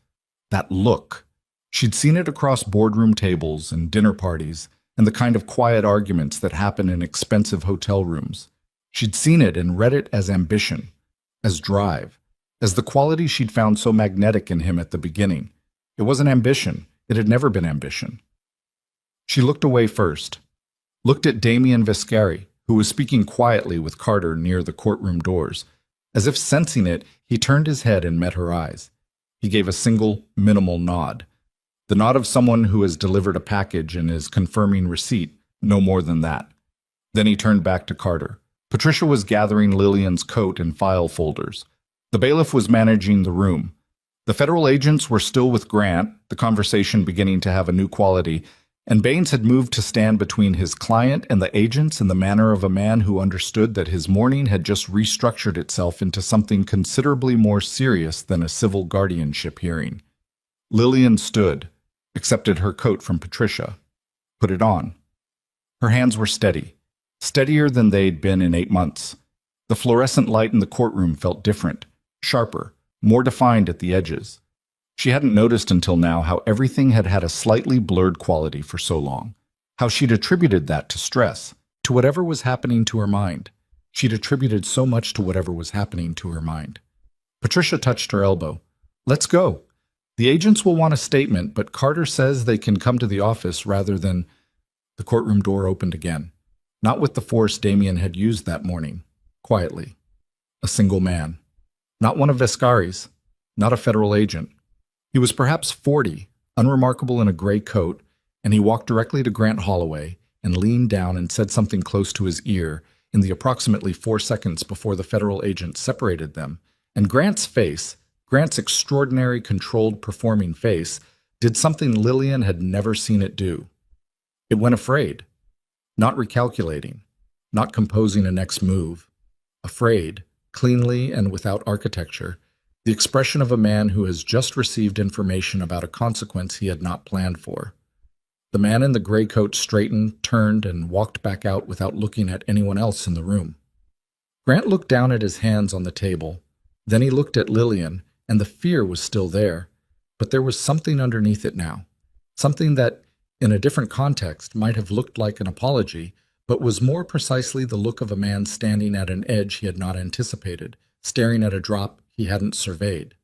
That look. She'd seen it across boardroom tables and dinner parties and the kind of quiet arguments that happen in expensive hotel rooms. She'd seen it and read it as ambition, as drive, as the quality she'd found so magnetic in him at the beginning. It wasn't ambition. It had never been ambition. She looked away first, looked at Damien Viscari, who was speaking quietly with Carter near the courtroom doors. As if sensing it, he turned his head and met her eyes. He gave a single, minimal nod. The nod of someone who has delivered a package and is confirming receipt, no more than that. Then he turned back to Carter. Patricia was gathering Lillian's coat and file folders. The bailiff was managing the room. The federal agents were still with Grant, the conversation beginning to have a new quality, and Baines had moved to stand between his client and the agents in the manner of a man who understood that his morning had just restructured itself into something considerably more serious than a civil guardianship hearing. Lillian stood, accepted her coat from Patricia, put it on. Her hands were steady, steadier than they'd been in 8 months. The fluorescent light in the courtroom felt different, sharper, more defined at the edges. She hadn't noticed until now how everything had had a slightly blurred quality for so long, how she'd attributed that to stress, to whatever was happening to her mind. She'd attributed so much to whatever was happening to her mind. Patricia touched her elbow. "Let's go. The agents will want a statement, but Carter says they can come to the office rather than—" The courtroom door opened again, not with the force Damien had used that morning, quietly. A single man. Not one of Viscari's, not a federal agent. He was perhaps 40, unremarkable in a gray coat, and he walked directly to Grant Holloway and leaned down and said something close to his ear in the approximately 4 seconds before the federal agent separated them, and Grant's face, Grant's extraordinary, controlled, performing face, did something Lillian had never seen it do. It went afraid, not recalculating, not composing a next move. Afraid, cleanly and without architecture, the expression of a man who has just received information about a consequence he had not planned for. The man in the gray coat straightened, turned, and walked back out without looking at anyone else in the room. Grant looked down at his hands on the table. Then he looked at Lillian, and the fear was still there, but there was something underneath it now, something that, in a different context, might have looked like an apology, but was more precisely the look of a man standing at an edge he had not anticipated, staring at a drop he hadn't surveyed.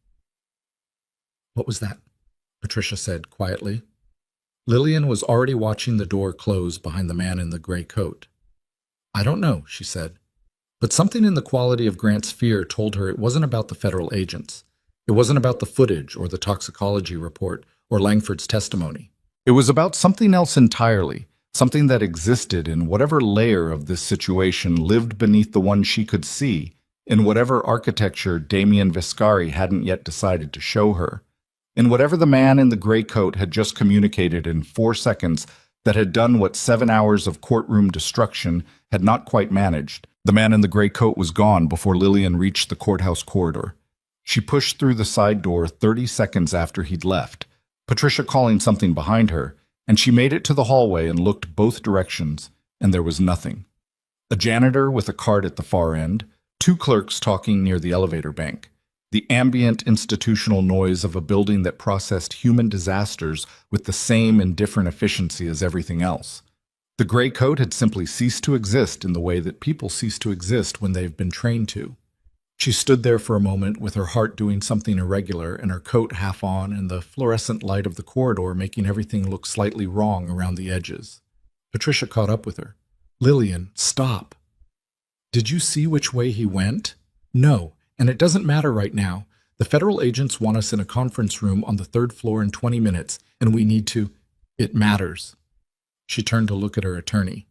"What was that?" Patricia said quietly. Lillian was already watching the door close behind the man in the gray coat. "I don't know," she said. But something in the quality of Grant's fear told her it wasn't about the federal agents. It wasn't about the footage or the toxicology report or Langford's testimony. It was about something else entirely, something that existed in whatever layer of this situation lived beneath the one she could see, in whatever architecture Damien Viscari hadn't yet decided to show her, in whatever the man in the gray coat had just communicated in 4 seconds that had done what 7 hours of courtroom destruction had not quite managed. The man in the gray coat was gone before Lillian reached the courthouse corridor. She pushed through the side door 30 seconds after he'd left, Patricia calling something behind her, and she made it to the hallway and looked both directions, and there was nothing. A janitor with a cart at the far end, 2 clerks talking near the elevator bank, the ambient institutional noise of a building that processed human disasters with the same indifferent efficiency as everything else. The gray coat had simply ceased to exist in the way that people cease to exist when they've been trained to. She stood there for a moment with her heart doing something irregular and her coat half on and the fluorescent light of the corridor making everything look slightly wrong around the edges. Patricia caught up with her. "Lillian, stop. Did you see which way he went?" "No, and it doesn't matter right now. The federal agents want us in a conference room on the 3rd floor in 20 minutes, and we need to—" "It matters." She turned to look at her attorney.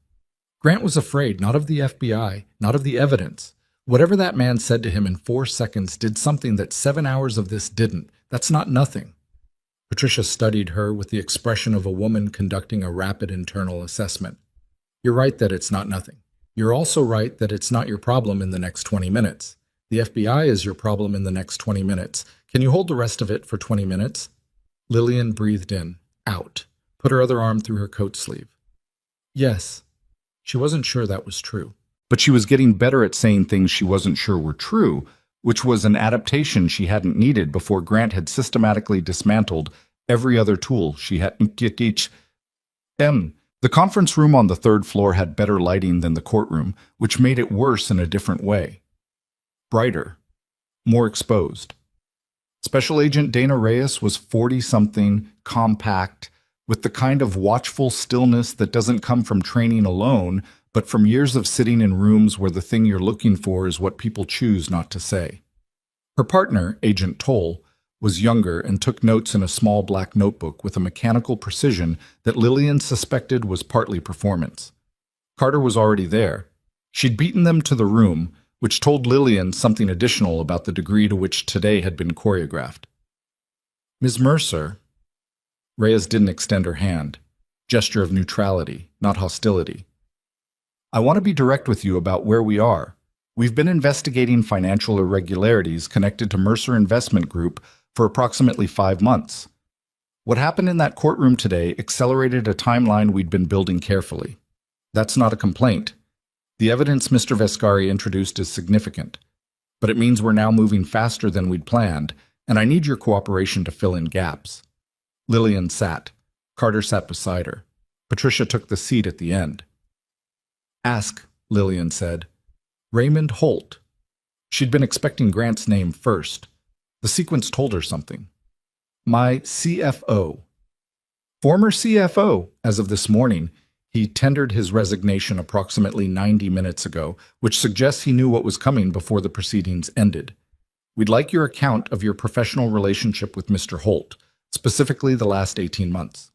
Grant was afraid not of the FBI, not of the evidence. Whatever that man said to him in 4 seconds did something that 7 hours of this didn't. That's not nothing. Patricia studied her with the expression of a woman conducting a rapid internal assessment. "You're right that it's not nothing. You're also right that it's not your problem in the next 20 minutes. The FBI is your problem in the next 20 minutes. Can you hold the rest of it for 20 minutes? Lillian breathed in, out, put her other arm through her coat sleeve. "Yes." She wasn't sure that was true. But she was getting better at saying things she wasn't sure were true, which was an adaptation she hadn't needed before Grant had systematically dismantled every other tool she had. The conference room on the third floor had better lighting than the courtroom, which made it worse in a different way. Brighter, more exposed. Special Agent Dana Reyes was 40-something, compact, with the kind of watchful stillness that doesn't come from training alone, but from years of sitting in rooms where the thing you're looking for is what people choose not to say. Her partner, Agent Toll, was younger and took notes in a small black notebook with a mechanical precision that Lillian suspected was partly performance. Carter was already there. She'd beaten them to the room, which told Lillian something additional about the degree to which today had been choreographed. Ms. Mercer. Reyes didn't extend her hand. Gesture of neutrality, not hostility. I want to be direct with you about where we are. We've been investigating financial irregularities connected to Mercer Investment Group for approximately 5 months. What happened in that courtroom today accelerated a timeline we'd been building carefully. That's not a complaint. The evidence Mr. Vescari introduced is significant, but it means we're now moving faster than we'd planned, and I need your cooperation to fill in gaps. Lillian sat. Carter sat beside her. Patricia took the seat at the end. Ask, Lillian said. Raymond Holt. She'd been expecting Grant's name first. The sequence told her something. My CFO. Former CFO, as of this morning. He tendered his resignation approximately 90 minutes ago, which suggests he knew what was coming before the proceedings ended. We'd like your account of your professional relationship with Mr. Holt, specifically the last 18 months.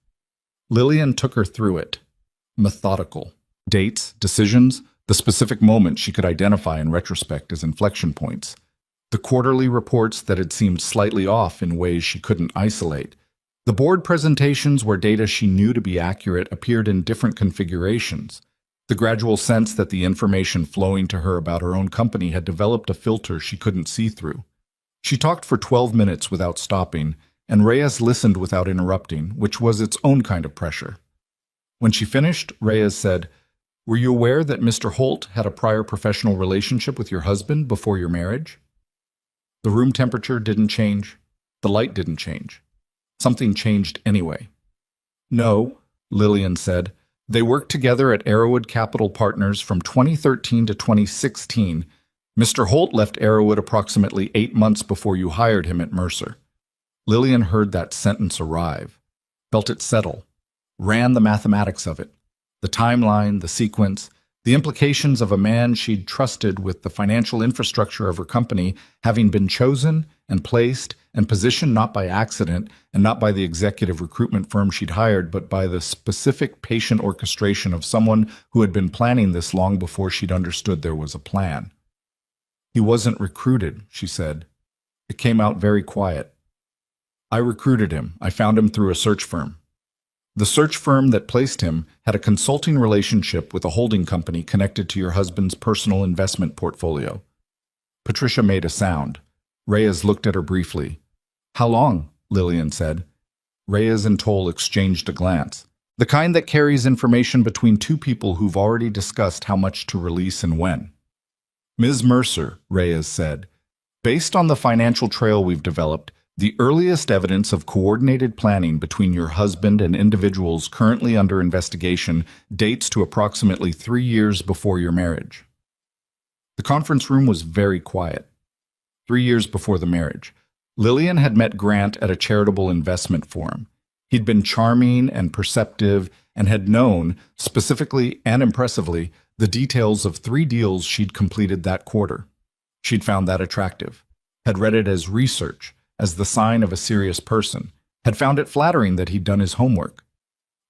Lillian took her through it. Methodical. Dates, decisions, the specific moments she could identify in retrospect as inflection points. The quarterly reports that had seemed slightly off in ways she couldn't isolate. The board presentations where data she knew to be accurate appeared in different configurations. The gradual sense that the information flowing to her about her own company had developed a filter she couldn't see through. She talked for 12 minutes without stopping, and Reyes listened without interrupting, which was its own kind of pressure. When she finished, Reyes said, Were you aware that Mr. Holt had a prior professional relationship with your husband before your marriage? The room temperature didn't change. The light didn't change. Something changed anyway. No, Lillian said. They worked together at Arrowwood Capital Partners from 2013 to 2016. Mr. Holt left Arrowwood approximately 8 months before you hired him at Mercer. Lillian heard that sentence arrive, felt it settle, ran the mathematics of it, the timeline, the sequence, the implications of a man she'd trusted with the financial infrastructure of her company having been chosen and placed and positioned not by accident and not by the executive recruitment firm she'd hired, but by the specific patient orchestration of someone who had been planning this long before she'd understood there was a plan. He wasn't recruited, she said. It came out very quiet. I recruited him. I found him through a search firm. The search firm that placed him had a consulting relationship with a holding company connected to your husband's personal investment portfolio. Patricia made a sound. Reyes looked at her briefly. How long? Lillian said. Reyes and Toll exchanged a glance. The kind that carries information between two people who've already discussed how much to release and when. Ms. Mercer, Reyes said, based on the financial trail we've developed, the earliest evidence of coordinated planning between your husband and individuals currently under investigation dates to approximately 3 years before your marriage. The conference room was very quiet. 3 years before the marriage. Lillian had met Grant at a charitable investment forum. He'd been charming and perceptive and had known, specifically and impressively, the details of 3 deals she'd completed that quarter. She'd found that attractive, had read it as research, as the sign of a serious person, had found it flattering that he'd done his homework.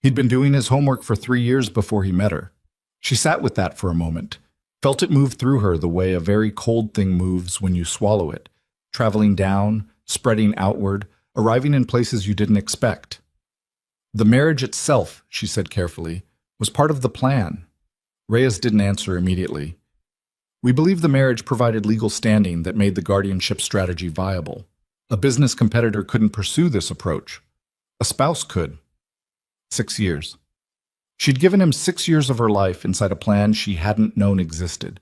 He'd been doing his homework for 3 years before he met her. She sat with that for a moment, felt it move through her the way a very cold thing moves when you swallow it, traveling down, spreading outward, arriving in places you didn't expect. The marriage itself, she said carefully, was part of the plan. Reyes didn't answer immediately. We believe the marriage provided legal standing that made the guardianship strategy viable. A business competitor couldn't pursue this approach. A spouse could. 6 years. She'd given him 6 years of her life inside a plan she hadn't known existed.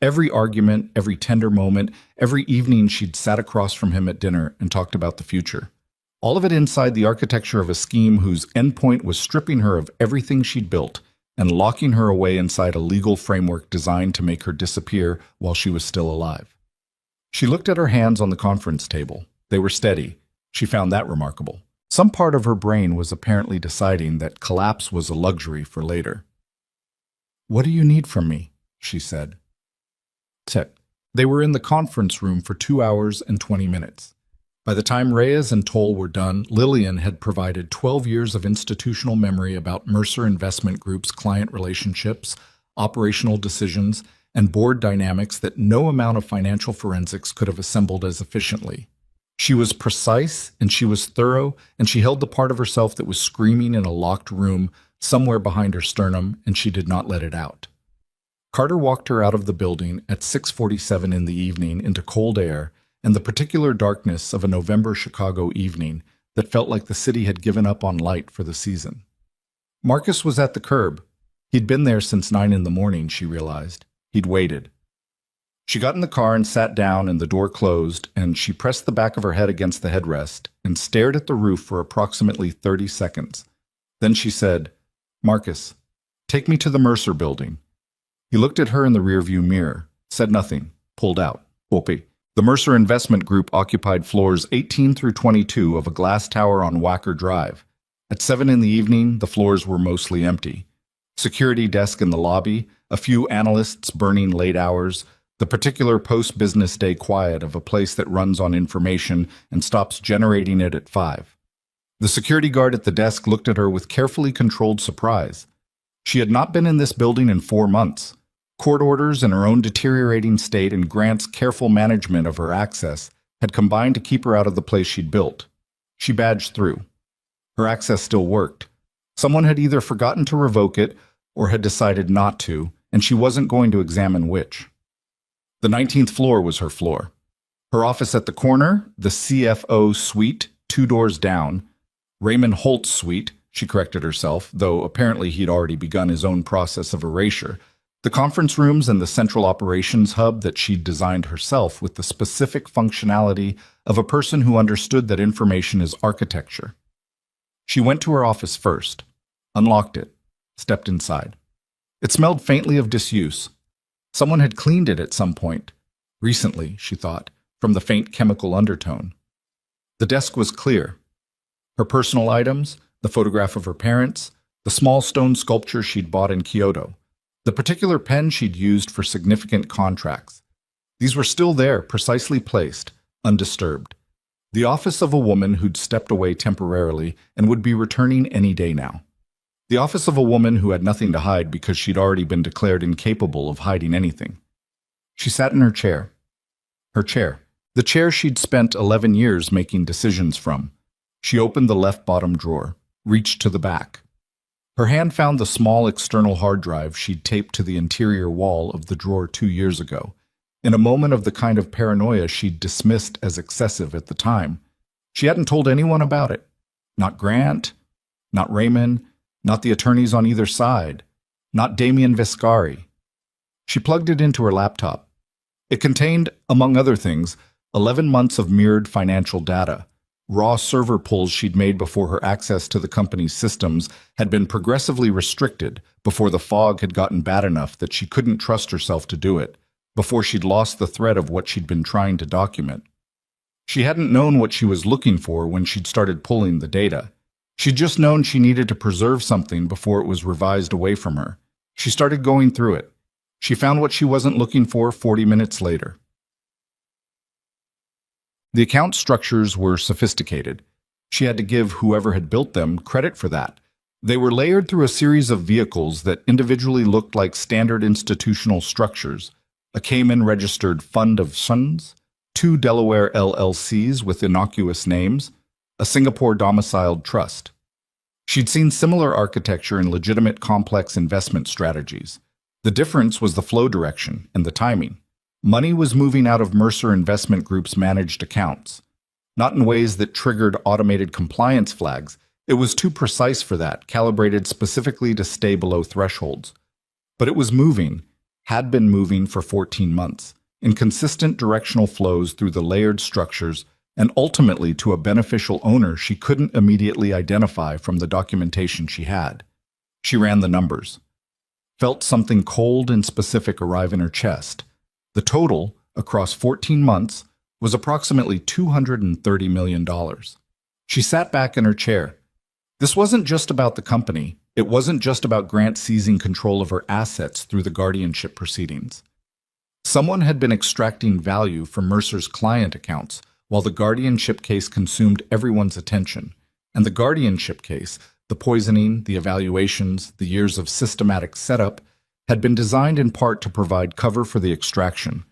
Every argument, every tender moment, every evening she'd sat across from him at dinner and talked about the future. All of it inside the architecture of a scheme whose endpoint was stripping her of everything she'd built and locking her away inside a legal framework designed to make her disappear while she was still alive. She looked at her hands on the conference table. They were steady. She found that remarkable. Some part of her brain was apparently deciding that collapse was a luxury for later. "What do you need from me?" she said. Tick. They were in the conference room for 2 hours and 20 minutes. By the time Reyes and Toll were done, Lillian had provided 12 years of institutional memory about Mercer Investment Group's client relationships, operational decisions, and board dynamics that no amount of financial forensics could have assembled as efficiently. She was precise, and she was thorough, and she held the part of herself that was screaming in a locked room somewhere behind her sternum, and she did not let it out. Carter walked her out of the building at 6:47 in the evening into cold air and the particular darkness of a November Chicago evening that felt like the city had given up on light for the season. Marcus was at the curb. He'd been there since 9 in the morning, she realized. He'd waited. She got in the car and sat down, and the door closed, and she pressed the back of her head against the headrest and stared at the roof for approximately 30 seconds. Then she said, "Marcus, take me to the Mercer building." He looked at her in the rearview mirror, said nothing, pulled out. Whoopee. The Mercer Investment Group occupied floors 18 through 22 of a glass tower on Wacker Drive. At 7 in the evening, the floors were mostly empty. Security desk in the lobby, a few analysts burning late hours, the particular post-business day quiet of a place that runs on information and stops generating it at 5. The security guard at the desk looked at her with carefully controlled surprise. She had not been in this building in 4 months. Court orders and her own deteriorating state and Grant's careful management of her access had combined to keep her out of the place she'd built. She badged through. Her access still worked. Someone had either forgotten to revoke it or had decided not to, and she wasn't going to examine which. The 19th floor was her floor. Her office at the corner, the CFO suite, 2 doors down. Raymond Holt's suite, she corrected herself, though apparently he'd already begun his own process of erasure. The conference rooms and the central operations hub that she'd designed herself with the specific functionality of a person who understood that information is architecture. She went to her office first, unlocked it, stepped inside. It smelled faintly of disuse. Someone had cleaned it at some point. Recently, she thought, from the faint chemical undertone. The desk was clear. Her personal items, the photograph of her parents, the small stone sculpture she'd bought in Kyoto, the particular pen she'd used for significant contracts. These were still there, precisely placed, undisturbed. The office of a woman who'd stepped away temporarily and would be returning any day now. The office of a woman who had nothing to hide because she'd already been declared incapable of hiding anything. She sat in her chair. Her chair. The chair she'd spent 11 years making decisions from. She opened the left bottom drawer, reached to the back. Her hand found the small external hard drive she'd taped to the interior wall of the drawer 2 years ago, in a moment of the kind of paranoia she'd dismissed as excessive at the time. She hadn't told anyone about it. Not Grant, not Raymond, not the attorneys on either side, not Damien Viscari. She plugged it into her laptop. It contained, among other things, 11 months of mirrored financial data. Raw server pulls she'd made before her access to the company's systems had been progressively restricted, before the fog had gotten bad enough that she couldn't trust herself to do it, before she'd lost the thread of what she'd been trying to document. She hadn't known what she was looking for when she'd started pulling the data. She'd just known she needed to preserve something before it was revised away from her. She started going through it. She found what she wasn't looking for 40 minutes later. The account structures were sophisticated. She had to give whoever had built them credit for that. They were layered through a series of vehicles that individually looked like standard institutional structures: a Cayman-registered fund of funds, 2 Delaware LLCs with innocuous names, a Singapore-domiciled trust. She'd seen similar architecture in legitimate complex investment strategies. The difference was the flow direction and the timing. Money was moving out of Mercer Investment Group's managed accounts. Not in ways that triggered automated compliance flags. It was too precise for that, calibrated specifically to stay below thresholds. But it was moving, had been moving for 14 months, in consistent directional flows through the layered structures, and ultimately to a beneficial owner she couldn't immediately identify from the documentation she had. She ran the numbers. Felt something cold and specific arrive in her chest. The total, across 14 months, was approximately $230 million. She sat back in her chair. This wasn't just about the company. It wasn't just about Grant seizing control of her assets through the guardianship proceedings. Someone had been extracting value from Mercer's client accounts while the guardianship case consumed everyone's attention. And the guardianship case, the poisoning, the evaluations, the years of systematic setup, had been designed in part to provide cover for the extraction.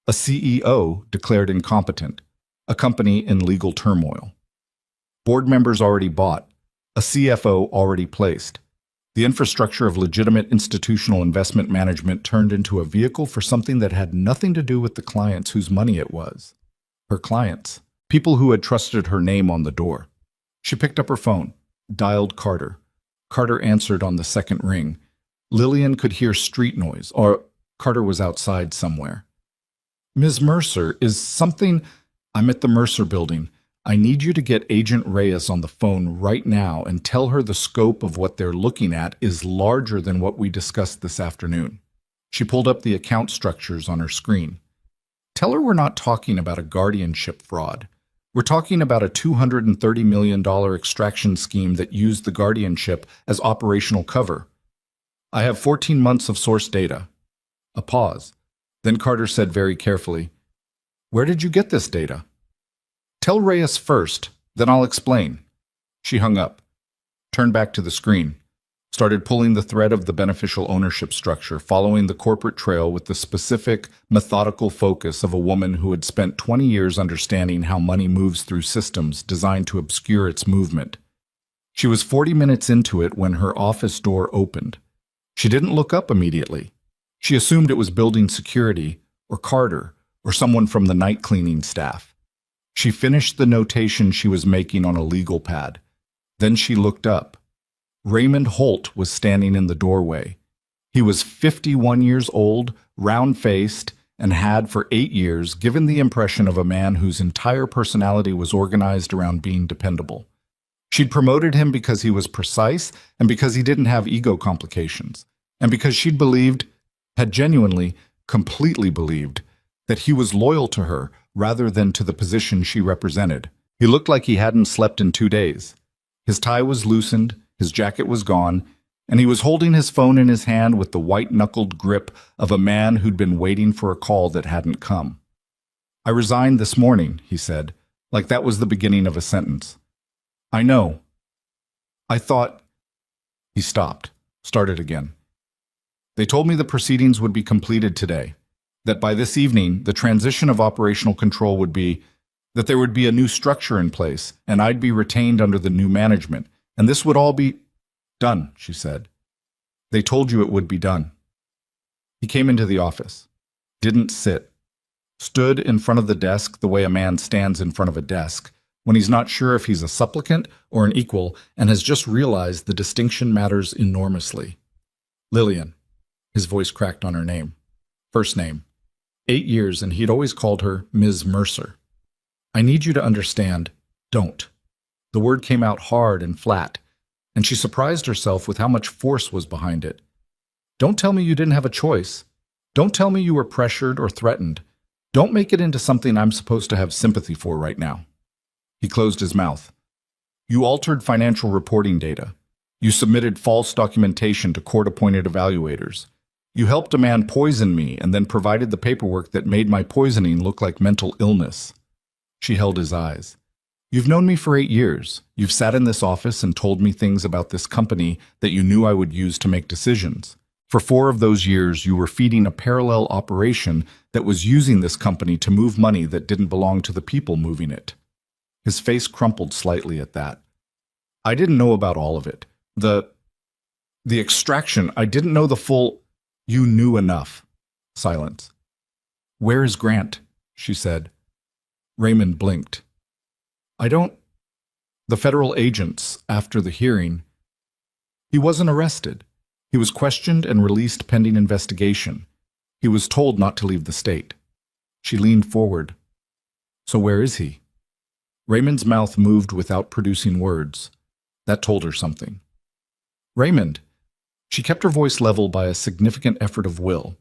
A CEO declared incompetent, a company in legal turmoil. Board members already bought, a CFO already placed. The infrastructure of legitimate institutional investment management turned into a vehicle for something that had nothing to do with the clients whose money it was. Her clients, people who had trusted her name on the door. She picked up her phone, dialed Carter. Carter answered on the second ring. Lillian could hear street noise, or Carter was outside somewhere. Ms. Mercer, is something... I'm at the Mercer building. I need you to get Agent Reyes on the phone right now and tell her the scope of what they're looking at is larger than what we discussed this afternoon. She pulled up the account structures on her screen. Tell her we're not talking about a guardianship fraud. We're talking about a $230 million extraction scheme that used the guardianship as operational cover. I have 14 months of source data. A pause. Then Carter said very carefully, "Where did you get this data?" "Tell Reyes first, then I'll explain." She hung up, turned back to the screen, started pulling the thread of the beneficial ownership structure, following the corporate trail with the specific, methodical focus of a woman who had spent 20 years understanding how money moves through systems designed to obscure its movement. She was 40 minutes into it when her office door opened. She didn't look up immediately. She assumed it was building security, or Carter, or someone from the night cleaning staff. She finished the notation she was making on a legal pad. Then she looked up. Raymond Holt was standing in the doorway. He was 51 years old, round-faced, and had for 8 years given the impression of a man whose entire personality was organized around being dependable. She'd promoted him because he was precise and because he didn't have ego complications, and because she'd believed, had genuinely, completely believed, that he was loyal to her rather than to the position she represented. He looked like he hadn't slept in 2 days. His tie was loosened, his jacket was gone, and he was holding his phone in his hand with the white-knuckled grip of a man who'd been waiting for a call that hadn't come. "I resigned this morning," he said, like that was the beginning of a sentence. "I know. I thought..." He stopped, started again. "They told me the proceedings would be completed today, that by this evening the transition of operational control would be, that there would be a new structure in place, and I'd be retained under the new management, and this would all be..." "Done," she said. "They told you it would be done." He came into the office. Didn't sit. Stood in front of the desk the way a man stands in front of a desk, when he's not sure if he's a supplicant or an equal and has just realized the distinction matters enormously. "Lillian." His voice cracked on her name. First name. 8 years, and he'd always called her Ms. Mercer. "I need you to understand, don't." The word came out hard and flat, and she surprised herself with how much force was behind it. "Don't tell me you didn't have a choice. Don't tell me you were pressured or threatened. Don't make it into something I'm supposed to have sympathy for right now." He closed his mouth. "You altered financial reporting data. You submitted false documentation to court-appointed evaluators. You helped a man poison me and then provided the paperwork that made my poisoning look like mental illness." She held his eyes. "You've known me for 8 years. You've sat in this office and told me things about this company that you knew I would use to make decisions. For 4 of those years, you were feeding a parallel operation that was using this company to move money that didn't belong to the people moving it." His face crumpled slightly at that. "I didn't know about all of it. The extraction, I didn't know the full..." "You knew enough." Silence. "Where is Grant?" she said. Raymond blinked. I don't..." The federal agents, after the hearing, he wasn't arrested. He was questioned and released pending investigation. He was told not to leave the state. She leaned forward. So where is he? Raymond's mouth moved without producing words. That told her something. Raymond. She kept her voice level by a significant effort of will.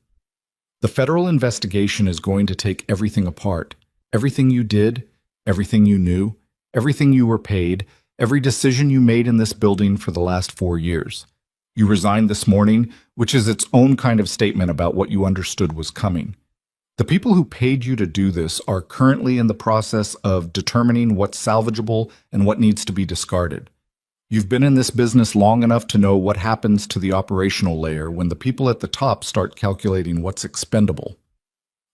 The federal investigation is going to take everything apart. Everything you did, everything you knew, everything you were paid, every decision you made in this building for the last 4 years. You resigned this morning, which is its own kind of statement about what you understood was coming. The people who paid you to do this are currently in the process of determining what's salvageable and what needs to be discarded. You've been in this business long enough to know what happens to the operational layer when the people at the top start calculating what's expendable.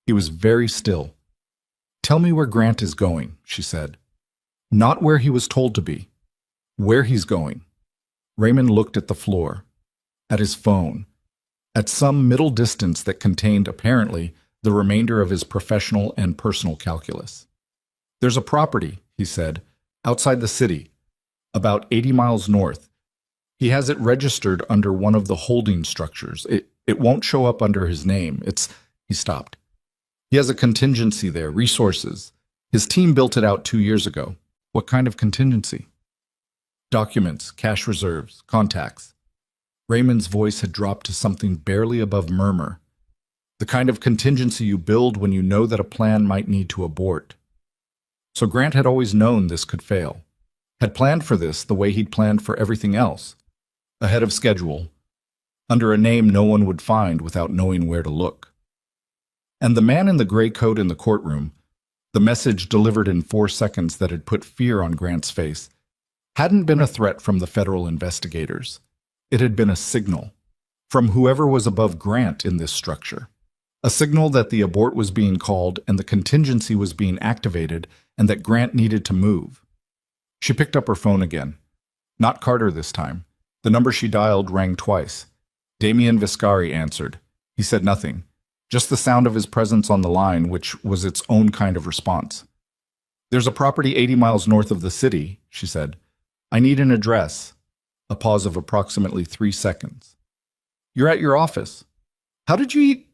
He was very still. Tell me where Grant is going, she said. Not where he was told to be. Where he's going. Raymond looked at the floor, at his phone, at some middle distance that contained, apparently, the remainder of his professional and personal calculus. There's a property, he said, outside the city, about 80 miles north. He has it registered under one of the holding structures. It won't show up under his name. He stopped. He has a contingency there, resources. His team built it out 2 years ago. What kind of contingency? Documents, cash reserves, contacts. Raymond's voice had dropped to something barely above murmur. The kind of contingency you build when you know that a plan might need to abort. So Grant had always known this could fail. Had planned for this the way he'd planned for everything else. Ahead of schedule. Under a name no one would find without knowing where to look. And the man in the gray coat in the courtroom, the message delivered in 4 seconds that had put fear on Grant's face, hadn't been a threat from the federal investigators. It had been a signal from whoever was above Grant in this structure. A signal that the abort was being called and the contingency was being activated and that Grant needed to move. She picked up her phone again. Not Carter this time. The number she dialed rang twice. Damian Viscari answered. He said nothing, just the sound of his presence on the line, which was its own kind of response. There's a property 80 miles north of the city, she said. I need an address. A pause of approximately 3 seconds. You're at your office. How did you eat?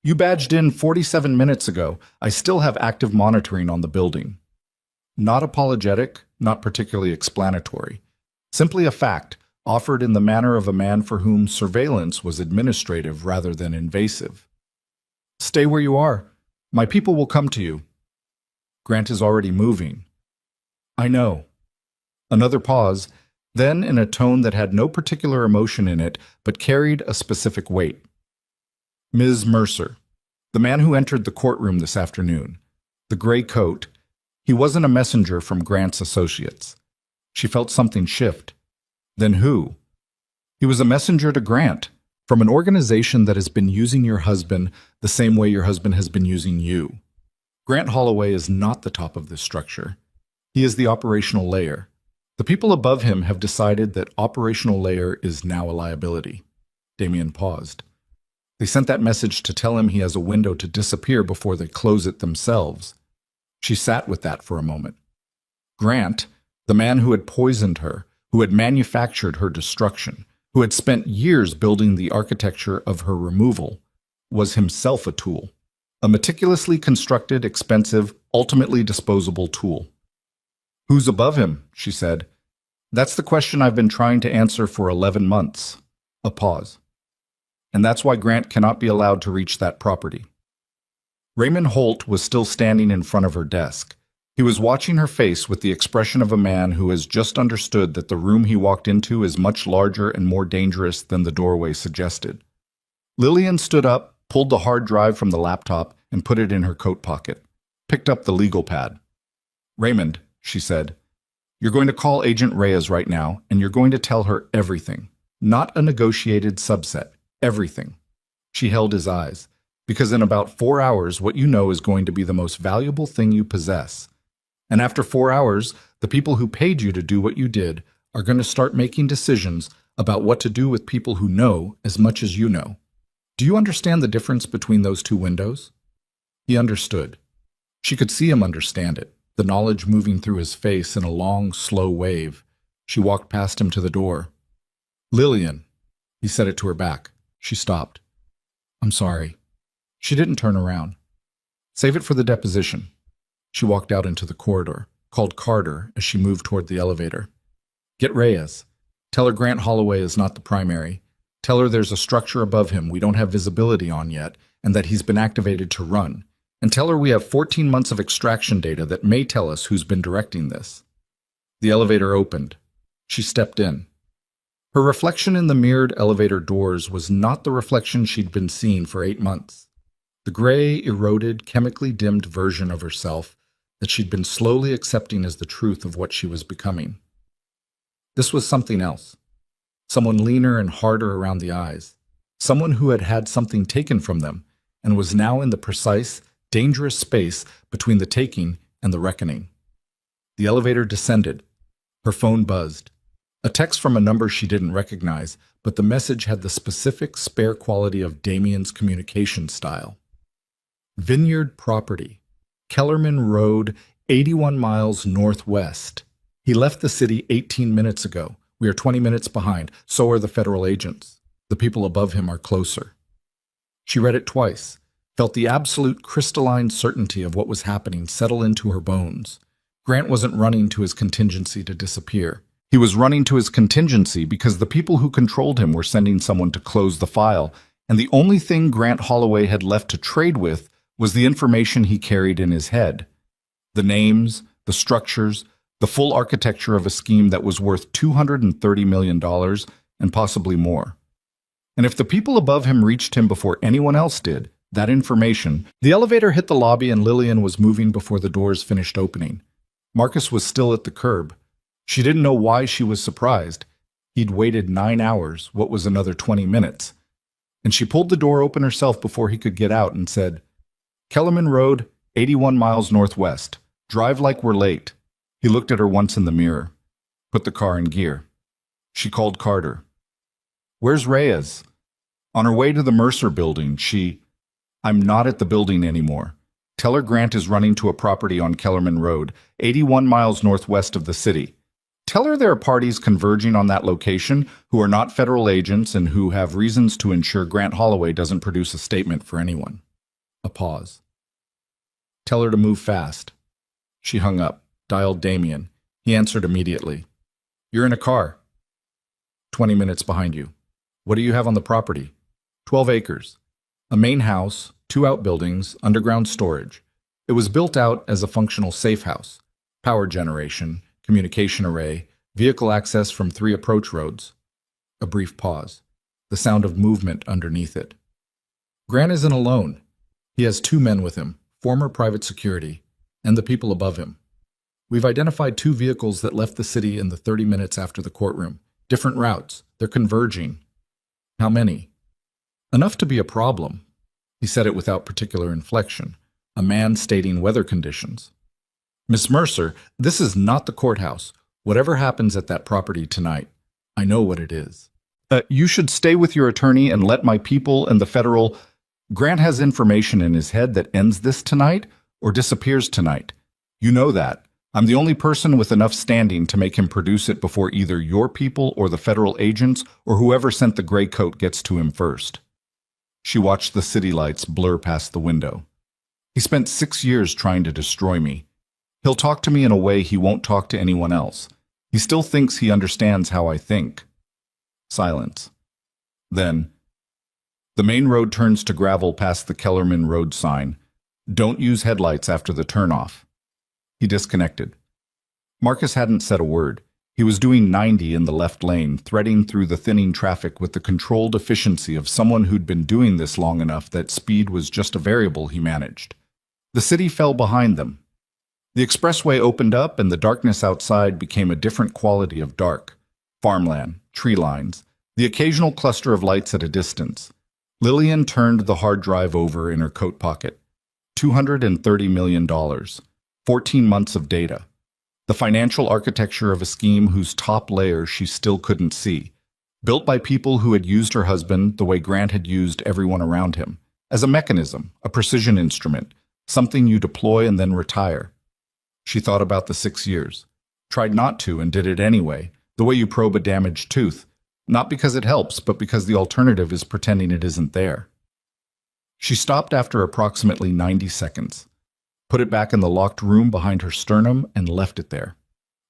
You badged in 47 minutes ago. I still have active monitoring on the building. Not apologetic, not particularly explanatory. Simply a fact, offered in the manner of a man for whom surveillance was administrative rather than invasive. Stay where you are. My people will come to you. Grant is already moving. I know. Another pause, then in a tone that had no particular emotion in it, but carried a specific weight. Ms. Mercer, the man who entered the courtroom this afternoon, the gray coat, he wasn't a messenger from Grant's associates. She felt something shift. Then who? He was a messenger to Grant, from an organization that has been using your husband the same way your husband has been using you. Grant Holloway is not the top of this structure. He is the operational layer. The people above him have decided that operational layer is now a liability. Damien paused. They sent that message to tell him he has a window to disappear before they close it themselves. She sat with that for a moment. Grant, the man who had poisoned her, who had manufactured her destruction, who had spent years building the architecture of her removal, was himself a tool. A meticulously constructed, expensive, ultimately disposable tool. Who's above him? She said. That's the question I've been trying to answer for 11 months. A pause. And that's why Grant cannot be allowed to reach that property. Raymond Holt was still standing in front of her desk. He was watching her face with the expression of a man who has just understood that the room he walked into is much larger and more dangerous than the doorway suggested. Lillian stood up, pulled the hard drive from the laptop, and put it in her coat pocket. Picked up the legal pad. Raymond, she said, you're going to call Agent Reyes right now, and you're going to tell her everything. Not a negotiated subset. Everything. She held his eyes. Because in about 4 hours, what you know is going to be the most valuable thing you possess. And after 4 hours, the people who paid you to do what you did are going to start making decisions about what to do with people who know as much as you know. Do you understand the difference between those two windows? He understood. She could see him understand it. the knowledge moving through his face in a long, slow wave. She walked past him to the door. "Lillian." He said it to her back. She stopped. "I'm sorry." She didn't turn around. "Save it for the deposition." She walked out into the corridor, called Carter as she moved toward the elevator. "Get Reyes. Tell her Grant Holloway is not the primary. Tell her there's a structure above him we don't have visibility on yet, and that he's been activated to run. And tell her we have 14 months of extraction data that may tell us who's been directing this." The elevator opened. She stepped in. Her reflection in the mirrored elevator doors was not the reflection she'd been seeing for 8 months. The gray, eroded, chemically dimmed version of herself that she'd been slowly accepting as the truth of what she was becoming. This was something else. Someone leaner and harder around the eyes. Someone who had had something taken from them and was now in the precise, dangerous space between the taking and the reckoning. The elevator descended. Her phone buzzed. A text from a number she didn't recognize, but the message had the specific, spare quality of Damien's communication style. "Vineyard property. Kellerman Road, 81 miles northwest. He left the city 18 minutes ago. We are 20 minutes behind. So are the federal agents. The people above him are closer." She read it twice, felt the absolute crystalline certainty of what was happening settle into her bones. Grant wasn't running to his contingency to disappear. He was running to his contingency because the people who controlled him were sending someone to close the file, and the only thing Grant Holloway had left to trade with was the information he carried in his head. The names, the structures, the full architecture of a scheme that was worth $230 million and possibly more. And if the people above him reached him before anyone else did, that information— The elevator hit the lobby and Lillian was moving before the doors finished opening. Marcus was still at the curb. She didn't know why she was surprised. He'd waited 9 hours, what was another 20 minutes. And she pulled the door open herself before he could get out and said, "Kellerman Road, 81 miles northwest. Drive like we're late." He looked at her once in the mirror. Put the car in gear. She called Carter. "Where's Reyes?" "On her way to the Mercer building. I'm not at the building anymore. Tell her Grant is running to a property on Kellerman Road, 81 miles northwest of the city. Tell her there are parties converging on that location who are not federal agents and who have reasons to ensure Grant Holloway doesn't produce a statement for anyone." A pause. "Tell her to move fast." She hung up, dialed Damien. He answered immediately. "You're in a car." 20 minutes behind you. "What do you have on the property?" 12 acres. A main house, 2 outbuildings, underground storage. It was built out as a functional safe house. Power generation, communication array, vehicle access from 3 approach roads. A brief pause. The sound of movement underneath it. "Grant isn't alone. He has 2 men with him, former private security, and the people above him. We've identified 2 vehicles that left the city in the 30 minutes after the courtroom. Different routes. They're converging." "How many?" "Enough to be a problem." He said it without particular inflection. A man stating weather conditions. "Miss Mercer, this is not the courthouse. Whatever happens at that property tonight, I know what it is. You should stay with your attorney and let my people and the federal— Grant has information in his head that ends this tonight or disappears tonight. You know that. I'm the only person with enough standing to make him produce it before either your people or the federal agents or whoever sent the gray coat gets to him first." She watched the city lights blur past the window. "He spent 6 years trying to destroy me. He'll talk to me in a way he won't talk to anyone else. He still thinks he understands how I think." Silence. Then, "The main road turns to gravel past the Kellerman Road sign. Don't use headlights after the turnoff." He disconnected. Marcus hadn't said a word. He was doing 90 in the left lane, threading through the thinning traffic with the controlled efficiency of someone who'd been doing this long enough that speed was just a variable he managed. The city fell behind them. The expressway opened up and the darkness outside became a different quality of dark. Farmland, tree lines, the occasional cluster of lights at a distance. Lillian turned the hard drive over in her coat pocket. $230 million. 14 months of data. The financial architecture of a scheme whose top layer she still couldn't see. Built by people who had used her husband the way Grant had used everyone around him. As a mechanism, a precision instrument, something you deploy and then retire. She thought about the 6 years. Tried not to and did it anyway, the way you probe a damaged tooth. Not because it helps, but because the alternative is pretending it isn't there. She stopped after approximately 90 seconds, put it back in the locked room behind her sternum, and left it there.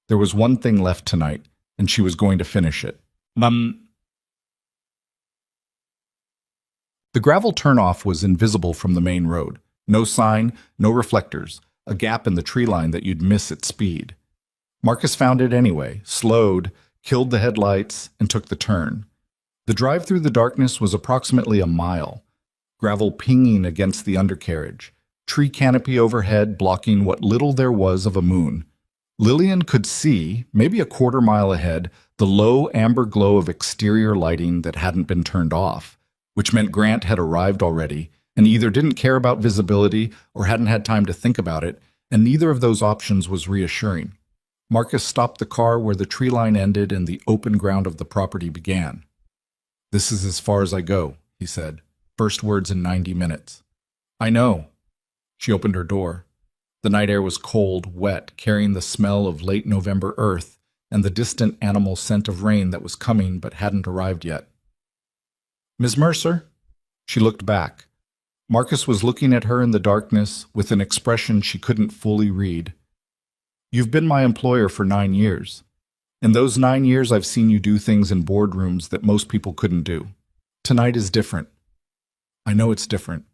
There was one thing left tonight, and she was going to finish it. The gravel turnoff was invisible from the main road. No sign, no reflectors, a gap in the tree line that you'd miss at speed. Marcus found it anyway, slowed, killed the headlights, and took the turn. The drive through the darkness was approximately a mile, gravel pinging against the undercarriage, tree canopy overhead blocking what little there was of a moon. Lillian could see, maybe a quarter-mile ahead, the low amber glow of exterior lighting that hadn't been turned off, which meant Grant had arrived already and either didn't care about visibility or hadn't had time to think about it, and neither of those options was reassuring. Marcus stopped the car where the tree line ended and the open ground of the property began. "This is as far as I go," he said. First words in 90 minutes. "I know." She opened her door. The night air was cold, wet, carrying the smell of late November earth and the distant animal scent of rain that was coming but hadn't arrived yet. "Miss Mercer?" She looked back. Marcus was looking at her in the darkness with an expression she couldn't fully read. "You've been my employer for 9 years. In those 9 years, I've seen you do things in boardrooms that most people couldn't do. Tonight is different. I know it's different.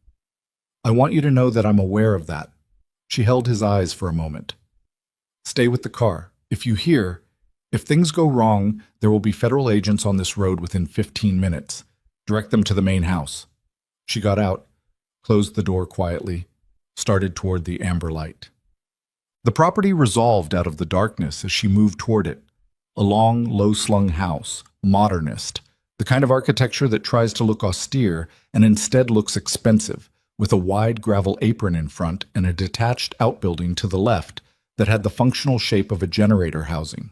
I want you to know that I'm aware of that." She held his eyes for a moment. "Stay with the car. If things go wrong, there will be federal agents on this road within 15 minutes. Direct them to the main house." She got out, closed the door quietly, started toward the amber light. The property resolved out of the darkness as she moved toward it. A long, low-slung house, modernist, the kind of architecture that tries to look austere and instead looks expensive, with a wide gravel apron in front and a detached outbuilding to the left that had the functional shape of a generator housing.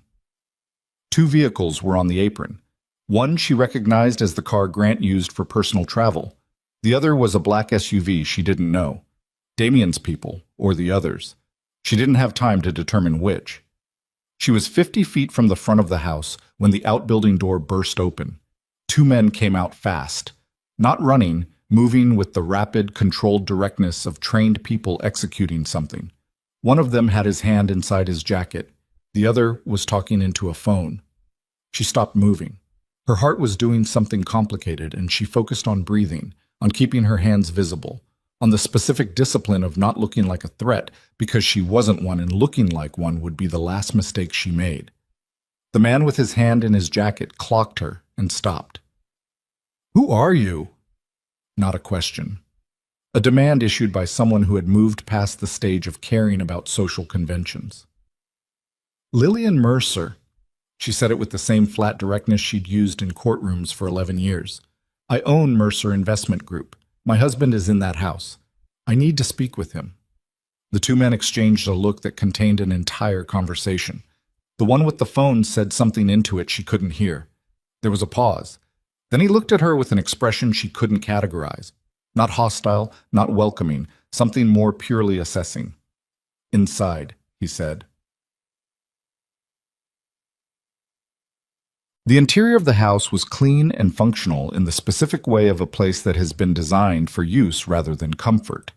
2 vehicles were on the apron. One she recognized as the car Grant used for personal travel. The other was a black SUV she didn't know. Damien's people, or the others. She didn't have time to determine which. She was 50 feet from the front of the house when the outbuilding door burst open. 2 men came out fast, not running, moving with the rapid, controlled directness of trained people executing something. One of them had his hand inside his jacket. The other was talking into a phone. She stopped moving. Her heart was doing something complicated, and she focused on breathing, on keeping her hands visible, on the specific discipline of not looking like a threat because she wasn't one and looking like one would be the last mistake she made. The man with his hand in his jacket clocked her and stopped. "Who are you?" Not a question. A demand issued by someone who had moved past the stage of caring about social conventions. "Lillian Mercer." She said it with the same flat directness she'd used in courtrooms for 11 years. "I own Mercer Investment Group. My husband is in that house. I need to speak with him." The 2 men exchanged a look that contained an entire conversation. The one with the phone said something into it she couldn't hear. There was a pause. Then he looked at her with an expression she couldn't categorize. Not hostile, not welcoming, something more purely assessing. "Inside," he said. The interior of the house was clean and functional in the specific way of a place that has been designed for use rather than comfort.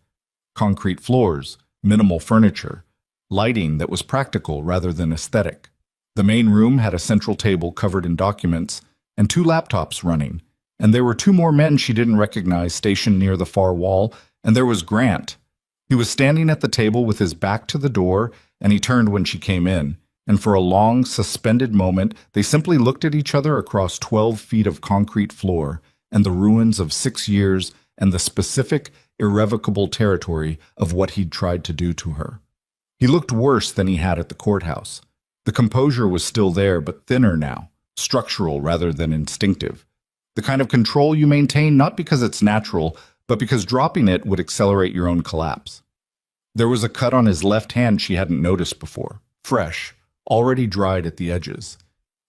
Concrete floors, minimal furniture, lighting that was practical rather than aesthetic. The main room had a central table covered in documents and 2 laptops running, and there were 2 more men she didn't recognize stationed near the far wall, and there was Grant. He was standing at the table with his back to the door, and he turned when she came in, and for a long, suspended moment, they simply looked at each other across 12 feet of concrete floor and the ruins of 6 years and the specific, irrevocable territory of what he'd tried to do to her. He looked worse than he had at the courthouse. The composure was still there, but thinner now. Structural rather than instinctive. The kind of control you maintain not because it's natural, but because dropping it would accelerate your own collapse. There was a cut on his left hand she hadn't noticed before, fresh, already dried at the edges.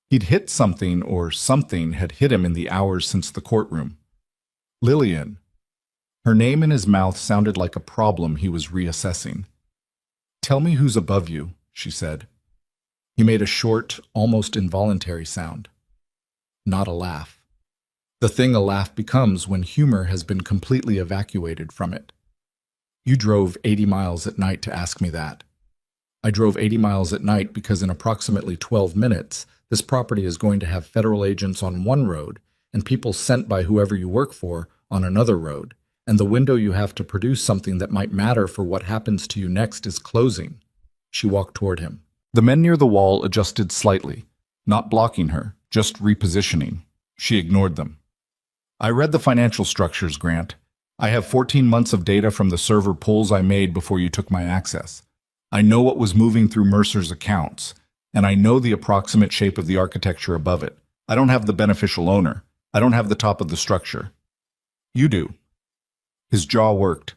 He'd hit something, or something had hit him in the hours since the courtroom. Lillian. Her name in his mouth sounded like a problem he was reassessing. Tell me who's above you, she said. He made a short, almost involuntary sound. Not a laugh. The thing a laugh becomes when humor has been completely evacuated from it. You drove 80 miles at night to ask me that. I drove 80 miles at night because in approximately 12 minutes, this property is going to have federal agents on one road and people sent by whoever you work for on another road, and the window you have to produce something that might matter for what happens to you next is closing. She walked toward him. The men near the wall adjusted slightly, not blocking her, just repositioning. She ignored them. I read the financial structures, Grant. I have 14 months of data from the server pulls I made before you took my access. I know what was moving through Mercer's accounts, and I know the approximate shape of the architecture above it. I don't have the beneficial owner. I don't have the top of the structure. You do. His jaw worked.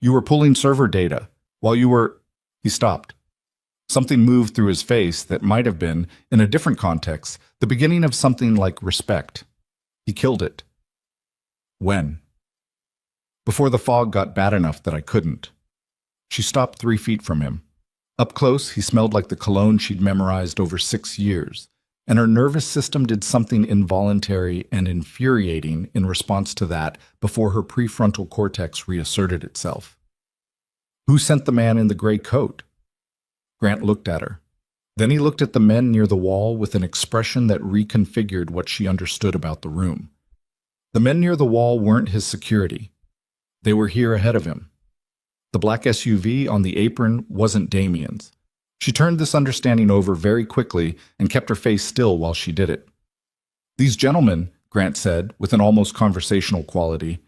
You were pulling server data. While you were... He stopped. Something moved through his face that might have been, in a different context, the beginning of something like respect. He killed it. When? Before the fog got bad enough that I couldn't. She stopped 3 feet from him. Up close, he smelled like the cologne she'd memorized over 6 years, and her nervous system did something involuntary and infuriating in response to that before her prefrontal cortex reasserted itself. Who sent the man in the gray coat? Grant looked at her. Then he looked at the men near the wall with an expression that reconfigured what she understood about the room. The men near the wall weren't his security. They were here ahead of him. The black SUV on the apron wasn't Damien's. She turned this understanding over very quickly and kept her face still while she did it. These gentlemen, Grant said, with an almost conversational quality,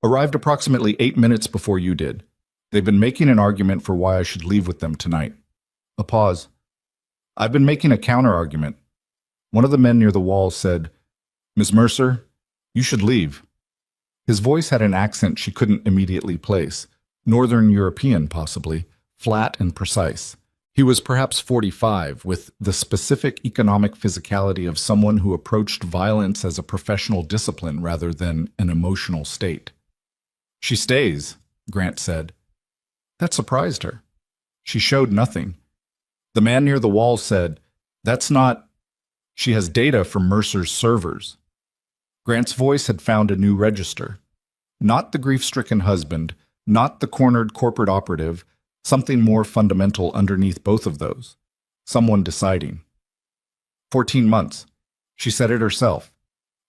arrived approximately 8 minutes before you did. They've been making an argument for why I should leave with them tonight. A pause. I've been making a counter-argument. One of the men near the wall said, Miss Mercer, you should leave. His voice had an accent she couldn't immediately place. Northern European, possibly, flat and precise. He was perhaps 45, with the specific economic physicality of someone who approached violence as a professional discipline rather than an emotional state. She stays, Grant said. That surprised her. She showed nothing. The man near the wall said, That's not... She has data from Mercer's servers. Grant's voice had found a new register. Not the grief-stricken husband, not the cornered corporate operative, something more fundamental underneath both of those. Someone deciding. 14 months. She said it herself.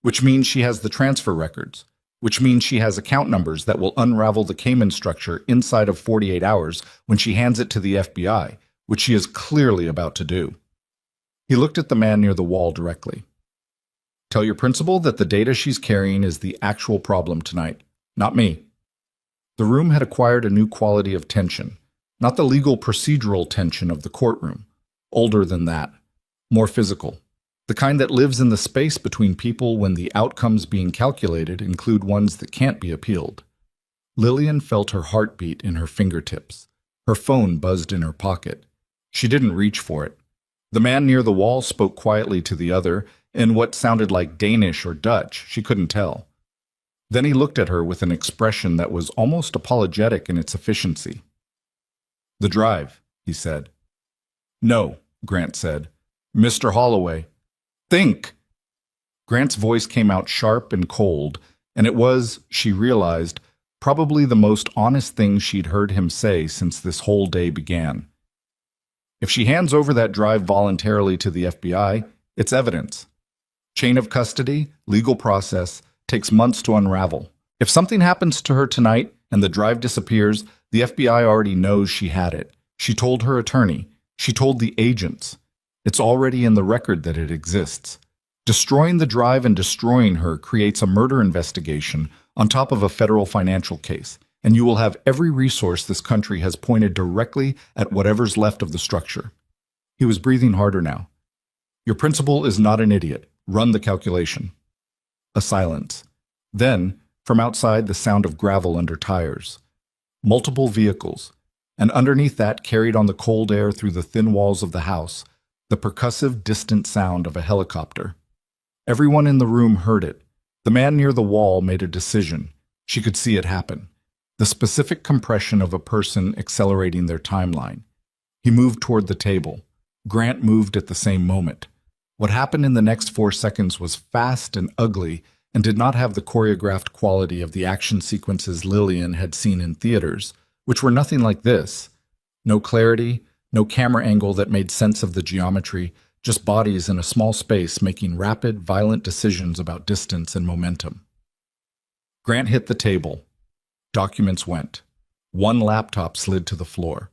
Which means she has the transfer records. Which means she has account numbers that will unravel the Cayman structure inside of 48 hours when she hands it to the FBI, which she is clearly about to do. He looked at the man near the wall directly. Tell your principal that the data she's carrying is the actual problem tonight, not me. The room had acquired a new quality of tension, not the legal procedural tension of the courtroom, older than that, more physical, the kind that lives in the space between people when the outcomes being calculated include ones that can't be appealed. Lillian felt her heartbeat in her fingertips. Her phone buzzed in her pocket. She didn't reach for it. The man near the wall spoke quietly to the other in what sounded like Danish or Dutch, she couldn't tell. Then he looked at her with an expression that was almost apologetic in its efficiency. The drive, he said. No, Grant said. Mr. Holloway. Think! Grant's voice came out sharp and cold, and it was, she realized, probably the most honest thing she'd heard him say since this whole day began. If she hands over that drive voluntarily to the FBI, it's evidence. Chain of custody, legal process, takes months to unravel. If something happens to her tonight and the drive disappears, the FBI already knows she had it. She told her attorney. She told the agents. It's already in the record that it exists. Destroying the drive and destroying her creates a murder investigation on top of a federal financial case, and you will have every resource this country has pointed directly at whatever's left of the structure. He was breathing harder now. Your principal is not an idiot. Run the calculation. A silence. Then, from outside, the sound of gravel under tires. Multiple vehicles, and underneath that, carried on the cold air through the thin walls of the house, the percussive, distant sound of a helicopter. Everyone in the room heard it. The man near the wall made a decision. She could see it happen. the specific compression of a person accelerating their timeline. He moved toward the table. Grant moved at the same moment. What happened in the next 4 seconds was fast and ugly and did not have the choreographed quality of the action sequences Lillian had seen in theaters, which were nothing like this. No clarity, no camera angle that made sense of the geometry, just bodies in a small space making rapid, violent decisions about distance and momentum. Grant hit the table. Documents went. One laptop slid to the floor.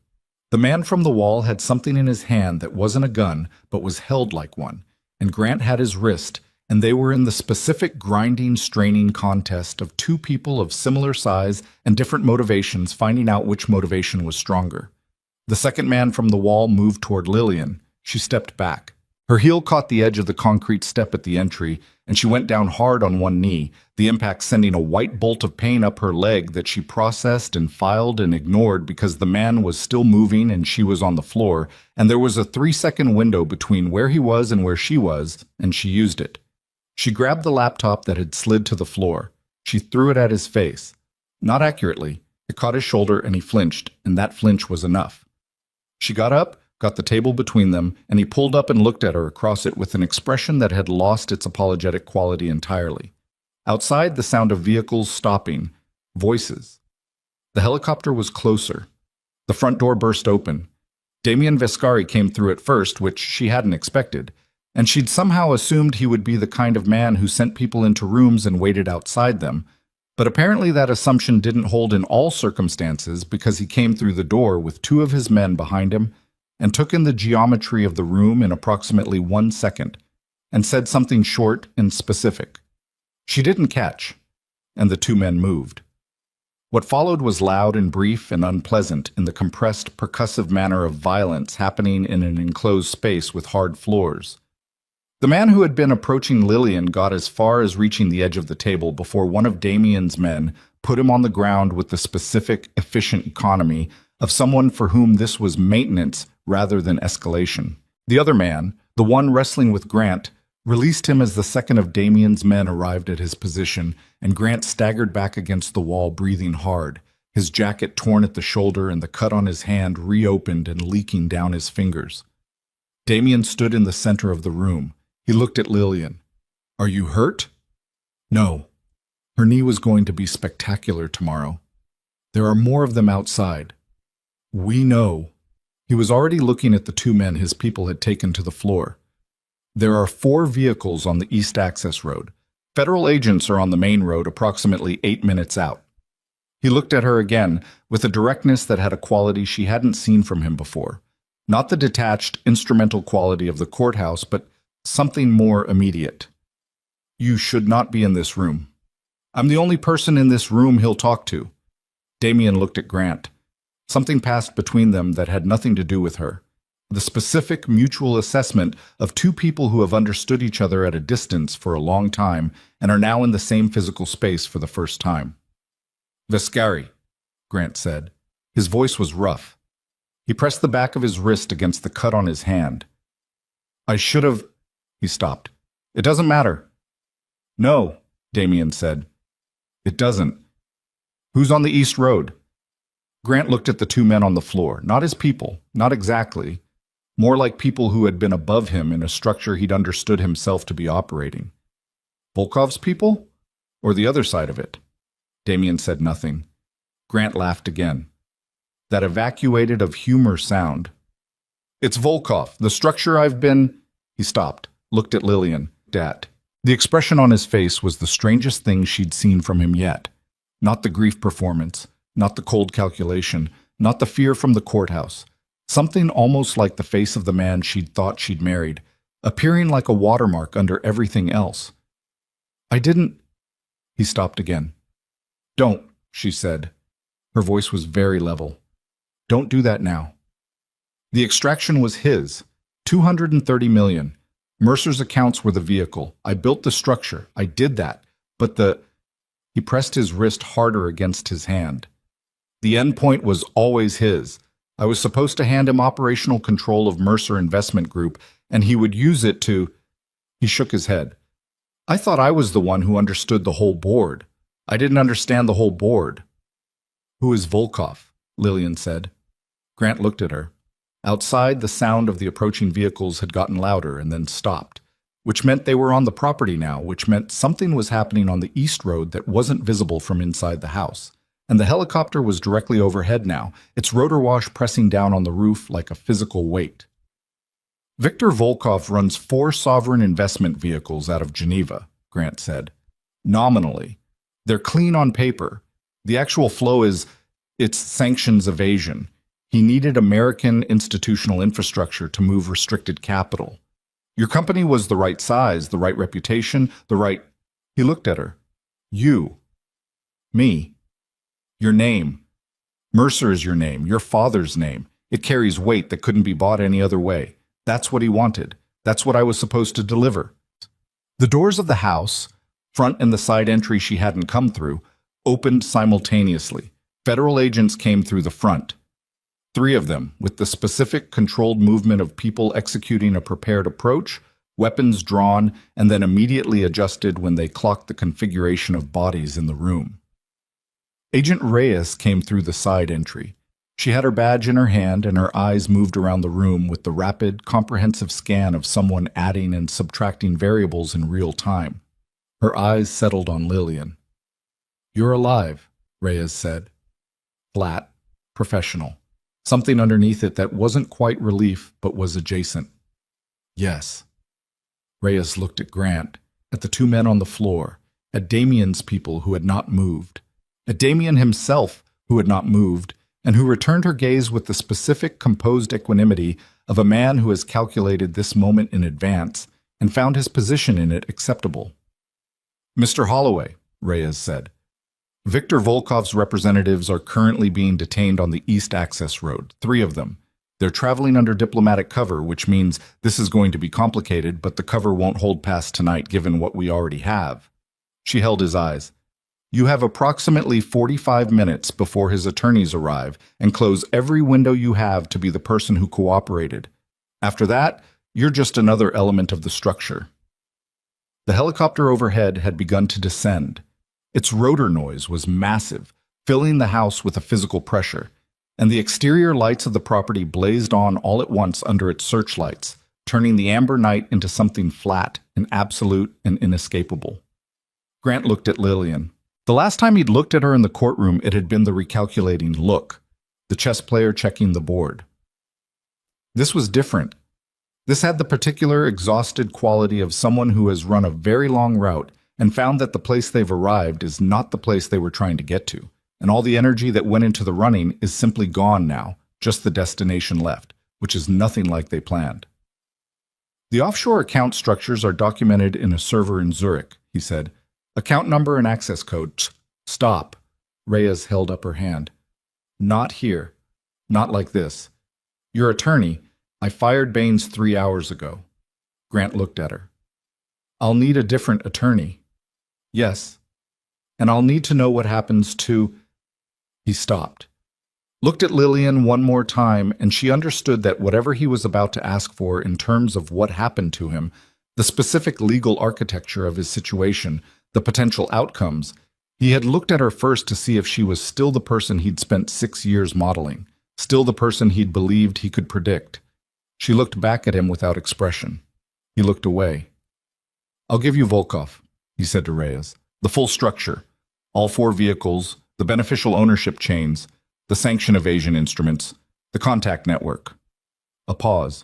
The man from the wall had something in his hand that wasn't a gun, but was held like one, and Grant had his wrist, and they were in the specific grinding, straining contest of two people of similar size and different motivations finding out which motivation was stronger. The second man from the wall moved toward Lillian. She stepped back. Her heel caught the edge of the concrete step at the entry, and she went down hard on one knee, the impact sending a white bolt of pain up her leg that she processed and filed and ignored because the man was still moving and she was on the floor, and there was a 3-second window between where he was and where she was, and she used it. She grabbed the laptop that had slid to the floor. She threw it at his face. Not accurately. It caught his shoulder and he flinched, and that flinch was enough. She got up, got the table between them, and he pulled up and looked at her across it with an expression that had lost its apologetic quality entirely. Outside, the sound of vehicles stopping, voices. The helicopter was closer. The front door burst open. Damien Vescari came through it first, which she hadn't expected, and she'd somehow assumed he would be the kind of man who sent people into rooms and waited outside them. But apparently that assumption didn't hold in all circumstances because he came through the door with 2 of his men behind him and took in the geometry of the room in approximately 1 second, and said something short and specific. She didn't catch, and the 2 men moved. What followed was loud and brief and unpleasant in the compressed, percussive manner of violence happening in an enclosed space with hard floors. The man who had been approaching Lillian got as far as reaching the edge of the table before one of Damien's men put him on the ground with the specific, efficient economy of someone for whom this was maintenance rather than escalation. The other man, the one wrestling with Grant, released him as the second of Damien's men arrived at his position, and Grant staggered back against the wall, breathing hard, his jacket torn at the shoulder and the cut on his hand reopened and leaking down his fingers. Damien stood in the center of the room. He looked at Lillian. "Are you hurt?" "No. Her knee was going to be spectacular tomorrow. There are more of them outside." "We know." He was already looking at the 2 men his people had taken to the floor. "There are 4 vehicles on the East Access Road. Federal agents are on the main road approximately 8 minutes out." He looked at her again with a directness that had a quality she hadn't seen from him before. Not the detached, instrumental quality of the courthouse, but something more immediate. "You should not be in this room. I'm the only person in this room he'll talk to." Damien looked at Grant. Something passed between them that had nothing to do with her. The specific mutual assessment of 2 people who have understood each other at a distance for a long time and are now in the same physical space for the first time. "Vescari," Grant said. His voice was rough. He pressed the back of his wrist against the cut on his hand. "I should have—" He stopped. "It doesn't matter." "No," Damien said. "It doesn't. Who's on the East Road?" Grant looked at the 2 men on the floor, not his people, not exactly, more like people who had been above him in a structure he'd understood himself to be operating. "Volkov's people? Or the other side of it?" Damien said nothing. Grant laughed again. That evacuated of humor sound. "It's Volkov, the structure I've been—" He stopped, looked at Lillian, "Dat." The expression on his face was the strangest thing she'd seen from him yet. Not the grief performance, not the cold calculation, not the fear from the courthouse. Something almost like the face of the man she'd thought she'd married, appearing like a watermark under everything else. "I didn't—" He stopped again. "Don't," she said. Her voice was very level. "Don't do that now." The extraction was his. 230 million. Mercer's accounts were the vehicle. I built the structure. I did that. But He pressed his wrist harder against his hand. The end point was always his. I was supposed to hand him operational control of Mercer Investment Group, and he would use it to— He shook his head. "I thought I was the one who understood the whole board. I didn't understand the whole board." Who is Volkov? Lillian said. Grant looked at her. Outside, the sound of the approaching vehicles had gotten louder and then stopped, which meant they were on the property now, which meant something was happening on the east road that wasn't visible from inside the house. And the helicopter was directly overhead now, its rotor wash pressing down on the roof like a physical weight. Viktor Volkov runs 4 sovereign investment vehicles out of Geneva, Grant said. Nominally. They're clean on paper. The actual flow it's sanctions evasion. He needed American institutional infrastructure to move restricted capital. Your company was the right size, the right reputation, the right... He looked at her. You. Me. Your name. Mercer is your name, your father's name. It carries weight that couldn't be bought any other way. That's what he wanted. That's what I was supposed to deliver. The doors of the house, front and the side entry she hadn't come through, opened simultaneously. Federal agents came through the front. 3 of them, with the specific controlled movement of people executing a prepared approach, weapons drawn, and then immediately adjusted when they clocked the configuration of bodies in the room. Agent Reyes came through the side entry. She had her badge in her hand and her eyes moved around the room with the rapid, comprehensive scan of someone adding and subtracting variables in real time. Her eyes settled on Lillian. "You're alive," Reyes said. Flat, professional. Something underneath it that wasn't quite relief but was adjacent. "Yes." Reyes looked at Grant, at the 2 men on the floor, at Damien's people who had not moved, at Damien himself who had not moved, and who returned her gaze with the specific, composed equanimity of a man who has calculated this moment in advance and found his position in it acceptable. "Mr. Holloway," Reyes said, "Viktor Volkov's representatives are currently being detained on the East Access Road, 3 of them. They're traveling under diplomatic cover, which means this is going to be complicated, but the cover won't hold past tonight given what we already have." She held his eyes. "You have approximately 45 minutes before his attorneys arrive and close every window you have to be the person who cooperated. After that, you're just another element of the structure." The helicopter overhead had begun to descend. Its rotor noise was massive, filling the house with a physical pressure, and the exterior lights of the property blazed on all at once under its searchlights, turning the amber night into something flat and absolute and inescapable. Grant looked at Lillian. The last time he'd looked at her in the courtroom, it had been the recalculating look, the chess player checking the board. This was different. This had the particular exhausted quality of someone who has run a very long route and found that the place they've arrived is not the place they were trying to get to, and all the energy that went into the running is simply gone now, just the destination left, which is nothing like they planned. "The offshore account structures are documented in a server in Zurich," he said. "Account number and access code." "Stop." Reyes held up her hand. "Not here. Not like this. Your attorney, I fired Baines 3 hours ago." Grant looked at her. "I'll need a different attorney." "Yes. And I'll need to know what happens to..." He stopped. Looked at Lillian one more time, and she understood that whatever he was about to ask for in terms of what happened to him, the specific legal architecture of his situation, the potential outcomes, he had looked at her first to see if she was still the person he'd spent 6 years modeling, still the person he'd believed he could predict. She looked back at him without expression. He looked away. "I'll give you Volkov," he said to Reyes. "The full structure, all 4 vehicles, the beneficial ownership chains, the sanction evasion instruments, the contact network." A pause.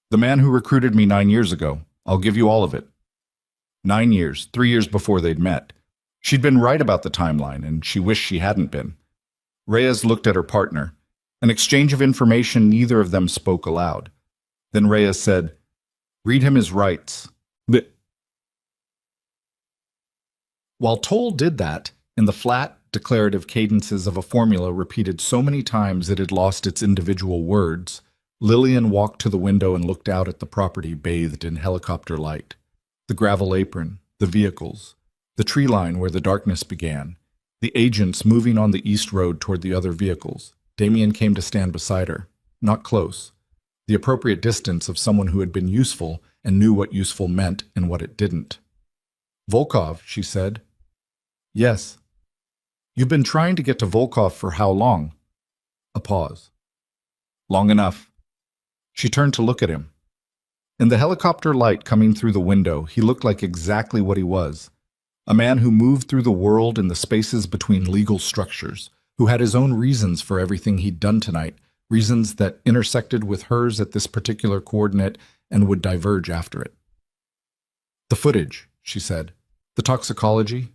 "The man who recruited me 9 years ago, I'll give you all of it." 9 years, 3 years before they'd met. She'd been right about the timeline, and she wished she hadn't been. Reyes looked at her partner. An exchange of information neither of them spoke aloud. Then Reyes said, "Read him his rights." While Toll did that, in the flat, declarative cadences of a formula repeated so many times it had lost its individual words, Lillian walked to the window and looked out at the property bathed in helicopter light. The gravel apron, the vehicles, the tree line where the darkness began, the agents moving on the east road toward the other vehicles. Damien came to stand beside her, not close, the appropriate distance of someone who had been useful and knew what useful meant and what it didn't. "Volkov," she said. "Yes." You've been trying to get to Volkov for how long? A pause. Long enough. She turned to look at him. In the helicopter light coming through the window, he looked like exactly what he was. A man who moved through the world in the spaces between legal structures, who had his own reasons for everything he'd done tonight, reasons that intersected with hers at this particular coordinate and would diverge after it. The footage, she said. The toxicology.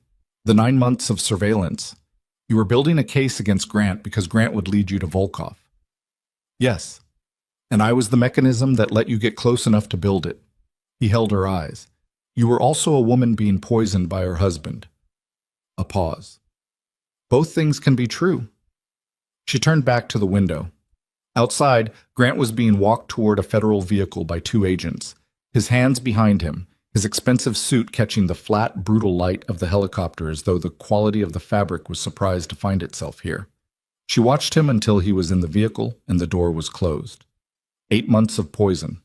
The 9 months of surveillance. You were building a case against Grant because Grant would lead you to Volkov. Yes. And I was the mechanism that let you get close enough to build it. He held her eyes. You were also a woman being poisoned by her husband. A pause. Both things can be true. She turned back to the window. Outside, Grant was being walked toward a federal vehicle by 2 agents, his hands behind him, his expensive suit catching the flat, brutal light of the helicopter as though the quality of the fabric was surprised to find itself here. She watched him until he was in the vehicle and the door was closed. 8 months of poison.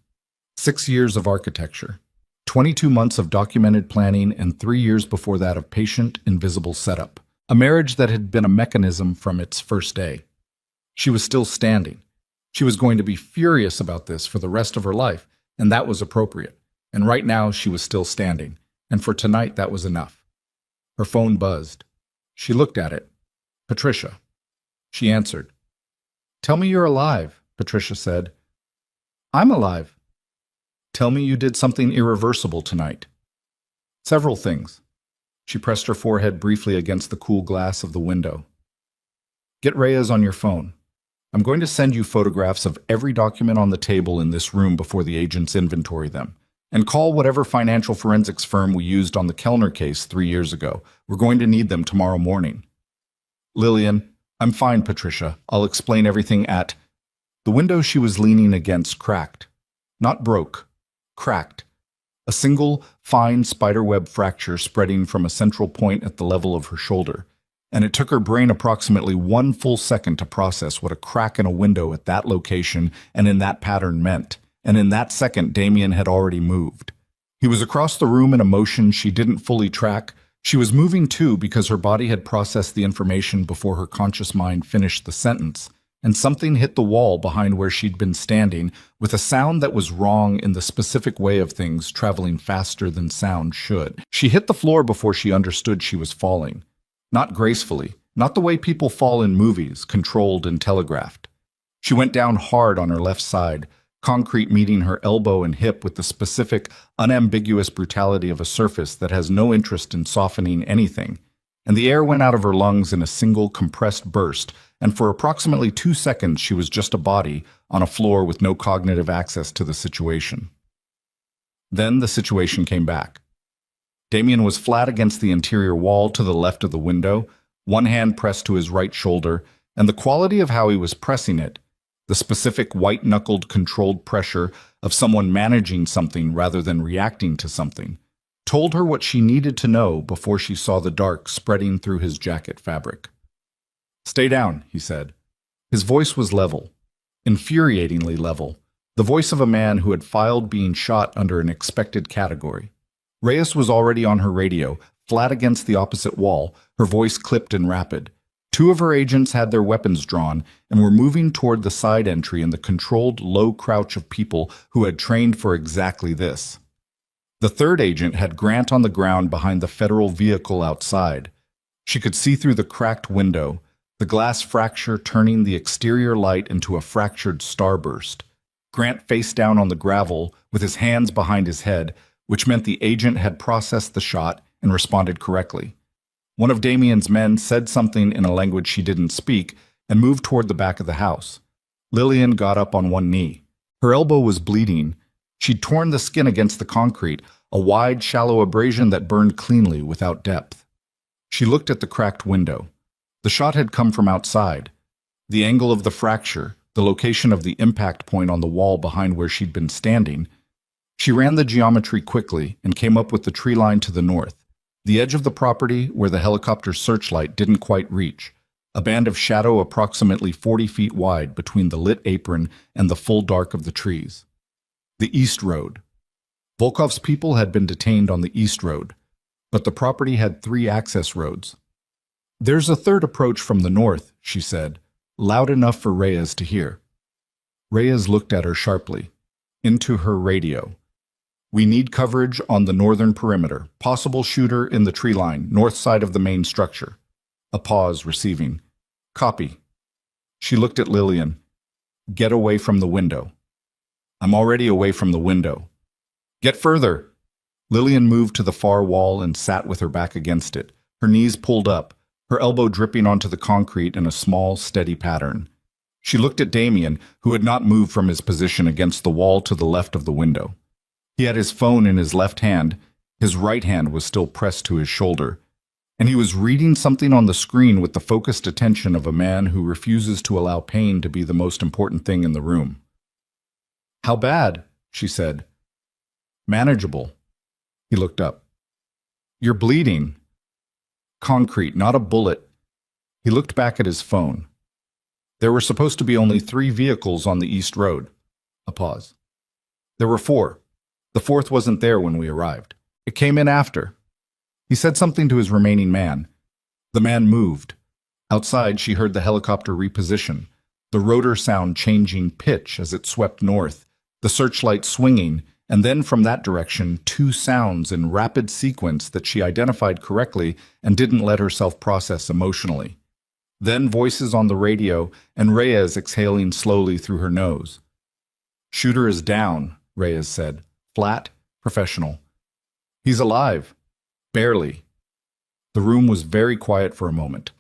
6 years of architecture. 22 months of documented planning and 3 years before that of patient, invisible setup. A marriage that had been a mechanism from its first day. She was still standing. She was going to be furious about this for the rest of her life, and that was appropriate. And right now she was still standing, and for tonight that was enough. Her phone buzzed. She looked at it. Patricia. She answered. Tell me you're alive, Patricia said. I'm alive. Tell me you did something irreversible tonight. Several things. She pressed her forehead briefly against the cool glass of the window. Get Reyes on your phone. I'm going to send you photographs of every document on the table in this room before the agents inventory them. And call whatever financial forensics firm we used on the Kellner case 3 years ago. We're going to need them tomorrow morning. Lillian, I'm fine, Patricia. I'll explain everything at... The window she was leaning against cracked. Not broke. Cracked. A single, fine spiderweb fracture spreading from a central point at the level of her shoulder. And it took her brain approximately 1 full second to process what a crack in a window at that location and in that pattern meant. And in that second, Damien had already moved. He was across the room in a motion she didn't fully track. She was moving too because her body had processed the information before her conscious mind finished the sentence, and something hit the wall behind where she'd been standing with a sound that was wrong in the specific way of things traveling faster than sound should. She hit the floor before she understood she was falling. Not gracefully, not the way people fall in movies, controlled and telegraphed. She went down hard on her left side, concrete meeting her elbow and hip with the specific, unambiguous brutality of a surface that has no interest in softening anything, and the air went out of her lungs in a single compressed burst, and for approximately 2 seconds she was just a body on a floor with no cognitive access to the situation. Then the situation came back. Damien was flat against the interior wall to the left of the window, one hand pressed to his right shoulder, and the quality of how he was pressing it, the specific white-knuckled controlled pressure of someone managing something rather than reacting to something, told her what she needed to know before she saw the dark spreading through his jacket fabric. Stay down, he said. His voice was level, infuriatingly level, the voice of a man who had filed being shot under an expected category. Reyes was already on her radio, flat against the opposite wall, her voice clipped and rapid. 2 of her agents had their weapons drawn and were moving toward the side entry in the controlled low crouch of people who had trained for exactly this. The 3rd agent had Grant on the ground behind the federal vehicle outside. She could see through the cracked window, the glass fracture turning the exterior light into a fractured starburst. Grant face down on the gravel with his hands behind his head, which meant the agent had processed the shot and responded correctly. One of Damien's men said something in a language she didn't speak and moved toward the back of the house. Lillian got up on one knee. Her elbow was bleeding. She'd torn the skin against the concrete, a wide, shallow abrasion that burned cleanly without depth. She looked at the cracked window. The shot had come from outside. The angle of the fracture, the location of the impact point on the wall behind where she'd been standing. She ran the geometry quickly and came up with the tree line to the north. The edge of the property where the helicopter's searchlight didn't quite reach, a band of shadow approximately 40 feet wide between the lit apron and the full dark of the trees. The East Road. Volkov's people had been detained on the East Road, but the property had 3 access roads. There's a third approach from the north, she said, loud enough for Reyes to hear. Reyes looked at her sharply, into her radio. We need coverage on the northern perimeter. Possible shooter in the tree line, north side of the main structure. A pause, receiving. Copy. She looked at Lillian. Get away from the window. I'm already away from the window. Get further. Lillian moved to the far wall and sat with her back against it, her knees pulled up, her elbow dripping onto the concrete in a small, steady pattern. She looked at Damien, who had not moved from his position against the wall to the left of the window. He had his phone in his left hand, his right hand was still pressed to his shoulder, and he was reading something on the screen with the focused attention of a man who refuses to allow pain to be the most important thing in the room. How bad? She said. Manageable. He looked up. You're bleeding. Concrete, not a bullet. He looked back at his phone. There were supposed to be only 3 vehicles on the East Road. A pause. There were 4. The 4th wasn't there when we arrived. It came in after. He said something to his remaining man. The man moved. Outside, she heard the helicopter reposition, the rotor sound changing pitch as it swept north, the searchlight swinging, and then from that direction, 2 sounds in rapid sequence that she identified correctly and didn't let herself process emotionally. Then voices on the radio and Reyes exhaling slowly through her nose. Shooter is down, Reyes said. Flat, professional. He's alive. Barely. The room was very quiet for a moment.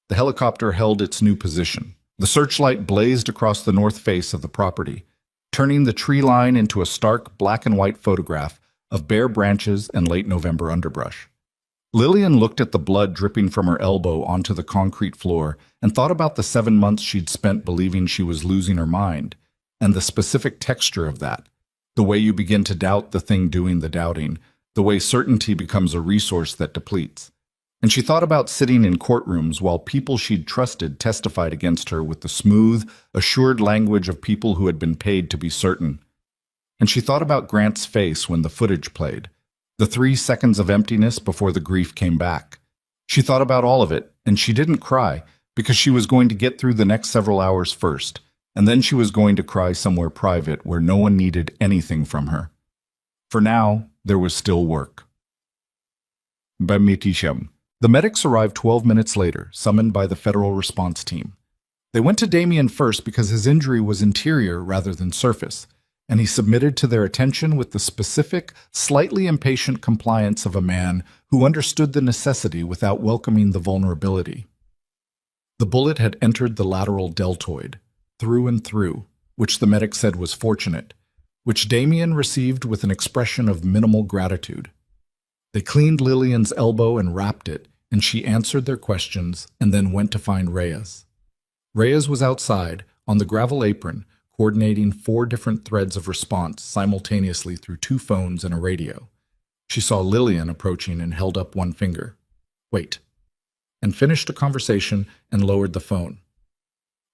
The helicopter held its new position. The searchlight blazed across the north face of the property, turning the tree line into a stark black and white photograph of bare branches and late November underbrush. Lillian looked at the blood dripping from her elbow onto the concrete floor and thought about the 7 months she'd spent believing she was losing her mind, and the specific texture of that, the way you begin to doubt the thing doing the doubting, the way certainty becomes a resource that depletes. And she thought about sitting in courtrooms while people she'd trusted testified against her with the smooth, assured language of people who had been paid to be certain. And she thought about Grant's face when the footage played, the 3 seconds of emptiness before the grief came back. She thought about all of it, and she didn't cry, because she was going to get through the next several hours first, and then she was going to cry somewhere private where no one needed anything from her. For now, there was still work. Bamitisham. The medics arrived 12 minutes later, summoned by the federal response team. They went to Damien first because his injury was interior rather than surface, and he submitted to their attention with the specific, slightly impatient compliance of a man who understood the necessity without welcoming the vulnerability. The bullet had entered the lateral deltoid, through and through, which the medic said was fortunate, which Damien received with an expression of minimal gratitude. They cleaned Lillian's elbow and wrapped it, and she answered their questions and then went to find Reyes. Reyes was outside, on the gravel apron, coordinating 4 different threads of response simultaneously through 2 phones and a radio. She saw Lillian approaching and held up one finger. Wait. And finished a conversation and lowered the phone.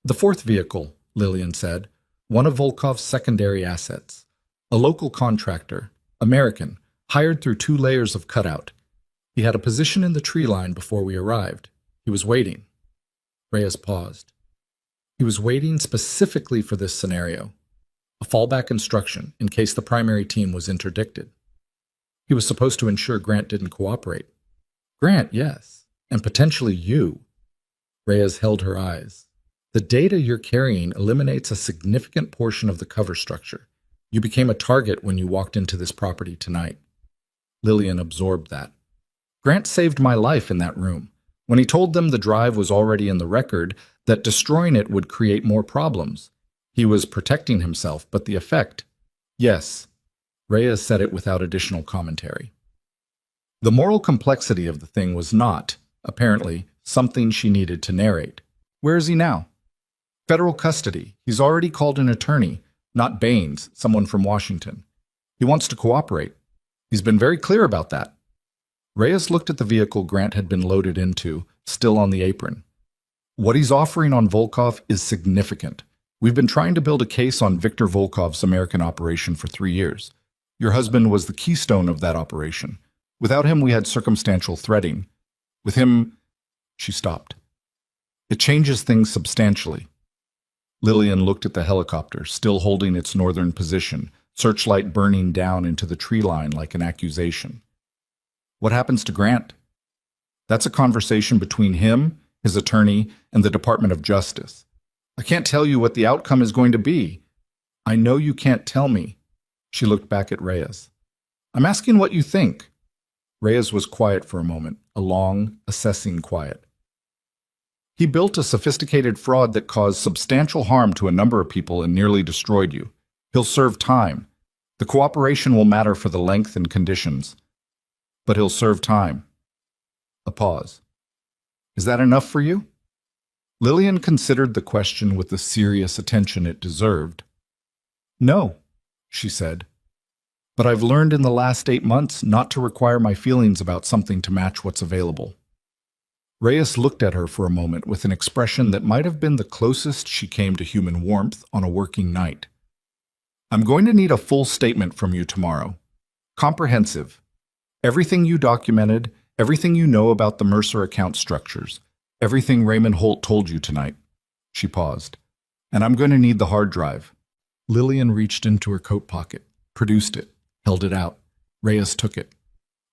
The 4th vehicle, Lillian said, one of Volkov's secondary assets. A local contractor, American, hired through 2 layers of cutout. He had a position in the tree line before we arrived. He was waiting. Reyes paused. He was waiting specifically for this scenario, a fallback instruction in case the primary team was interdicted. He was supposed to ensure Grant didn't cooperate. Grant, yes, and potentially you. Reyes held her eyes. The data you're carrying eliminates a significant portion of the cover structure. You became a target when you walked into this property tonight. Lillian absorbed that. Grant saved my life in that room. When he told them the drive was already in the record, that destroying it would create more problems. He was protecting himself, but the effect... Yes. Reyes said it without additional commentary. The moral complexity of the thing was not, apparently, something she needed to narrate. Where is he now? Federal custody. He's already called an attorney, not Baines, someone from Washington. He wants to cooperate. He's been very clear about that. Reyes looked at the vehicle Grant had been loaded into, still on the apron. What he's offering on Volkov is significant. We've been trying to build a case on Viktor Volkov's American operation for 3 years. Your husband was the keystone of that operation. Without him, we had circumstantial threading. With him, She stopped. It changes things substantially. Lillian looked at the helicopter, still holding its northern position, searchlight burning down into the tree line like an accusation. What happens to Grant? That's a conversation between him, his attorney, and the Department of Justice. I can't tell you what the outcome is going to be. I know you can't tell me. She looked back at Reyes. I'm asking what you think. Reyes was quiet for a moment, a long, assessing quiet. He built a sophisticated fraud that caused substantial harm to a number of people and nearly destroyed you. He'll serve time. The cooperation will matter for the length and conditions. But he'll serve time. A pause. Is that enough for you? Lillian considered the question with the serious attention it deserved. No, she said. But I've learned in the last 8 months not to require my feelings about something to match what's available. Reyes looked at her for a moment with an expression that might have been the closest she came to human warmth on a working night. I'm going to need a full statement from you tomorrow. Comprehensive. Everything you documented, everything you know about the Mercer account structures, everything Raymond Holt told you tonight. She paused. And I'm going to need the hard drive. Lillian reached into her coat pocket, produced it, held it out. Reyes took it.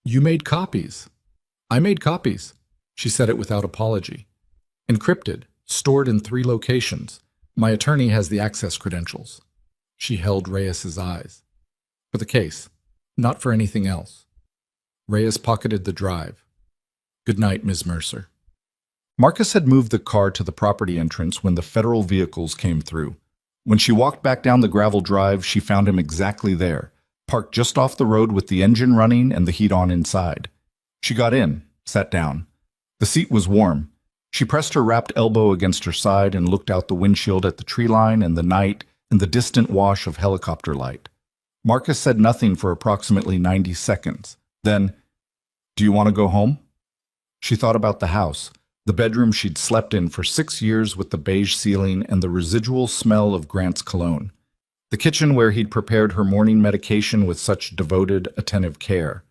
You made copies. I made copies. She said it without apology. Encrypted, stored in 3 locations. My attorney has the access credentials. She held Reyes's eyes. For the case, not for anything else. Reyes pocketed the drive. Good night, Ms. Mercer. Marcus had moved the car to the property entrance when the federal vehicles came through. When she walked back down the gravel drive, she found him exactly there, parked just off the road with the engine running and the heat on inside. She got in, sat down. The seat was warm. She pressed her wrapped elbow against her side and looked out the windshield at the tree line and the night and the distant wash of helicopter light. Marcus said nothing for approximately 90 seconds. Then, do you want to go home? She thought about the house, the bedroom she'd slept in for 6 years with the beige ceiling and the residual smell of Grant's cologne. The kitchen where he'd prepared her morning medication with such devoted, attentive care.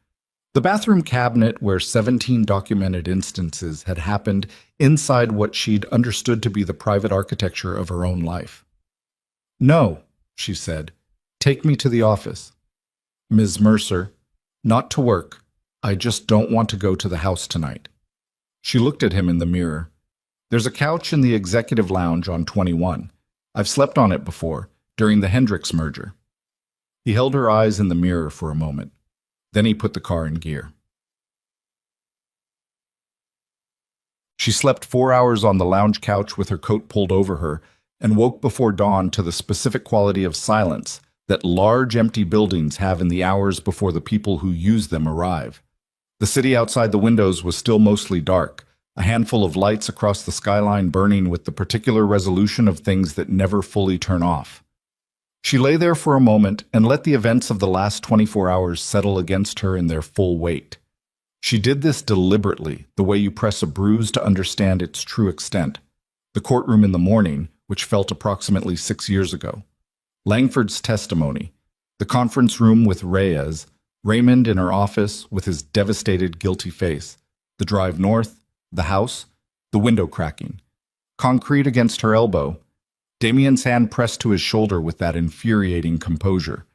The bathroom cabinet where 17 documented instances had happened inside what she'd understood to be the private architecture of her own life. No, she said. Take me to the office. Ms. Mercer, not to work. I just don't want to go to the house tonight. She looked at him in the mirror. There's a couch in the executive lounge on 21. I've slept on it before, during the Hendricks merger. He held her eyes in the mirror for a moment. Then he put the car in gear. She slept 4 hours on the lounge couch with her coat pulled over her and woke before dawn to the specific quality of silence that large empty buildings have in the hours before the people who use them arrive. The city outside the windows was still mostly dark, a handful of lights across the skyline burning with the particular resolution of things that never fully turn off. She lay there for a moment and let the events of the last 24 hours settle against her in their full weight. She did this deliberately, the way you press a bruise to understand its true extent. The courtroom in the morning, which felt approximately 6 years ago. Langford's testimony. The conference room with Reyes. Raymond in her office with his devastated, guilty face. The drive north. The house. The window cracking. Concrete against her elbow. Damien's hand pressed to his shoulder with that infuriating composure.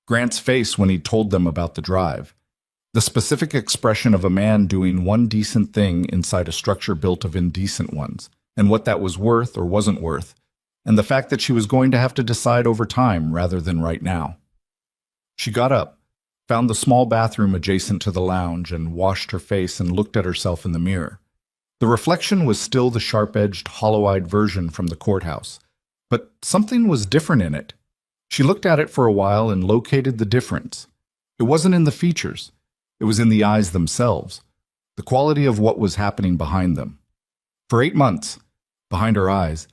Grant's face when he told them about the drive. The specific expression of a man doing one decent thing inside a structure built of indecent ones, and what that was worth or wasn't worth, and the fact that she was going to have to decide over time rather than right now. She got up, found the small bathroom adjacent to the lounge, and washed her face and looked at herself in the mirror. The reflection was still the sharp-edged, hollow-eyed version from the courthouse. But something was different in it. She looked at it for a while and located the difference. It wasn't in the features. It was in the eyes themselves, the quality of what was happening behind them. For 8 months, behind her eyes,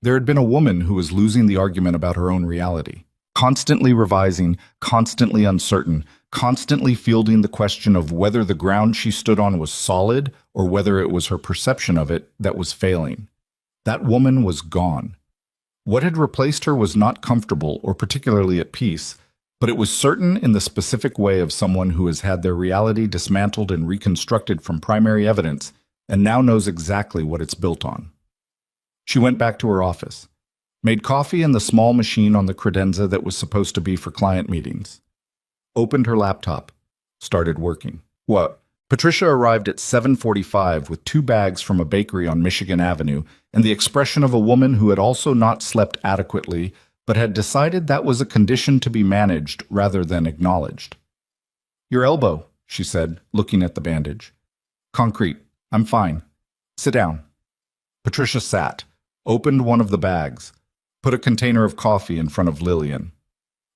there had been a woman who was losing the argument about her own reality, constantly revising, constantly uncertain, constantly fielding the question of whether the ground she stood on was solid or whether it was her perception of it that was failing. That woman was gone. What had replaced her was not comfortable or particularly at peace, but it was certain in the specific way of someone who has had their reality dismantled and reconstructed from primary evidence and now knows exactly what it's built on. She went back to her office, made coffee in the small machine on the credenza that was supposed to be for client meetings, opened her laptop, started working. What? Patricia arrived at 7:45 with 2 bags from a bakery on Michigan Avenue and the expression of a woman who had also not slept adequately but had decided that was a condition to be managed rather than acknowledged. "Your elbow," she said, looking at the bandage. "Concrete. I'm fine. Sit down." Patricia sat, opened one of the bags, put a container of coffee in front of Lillian.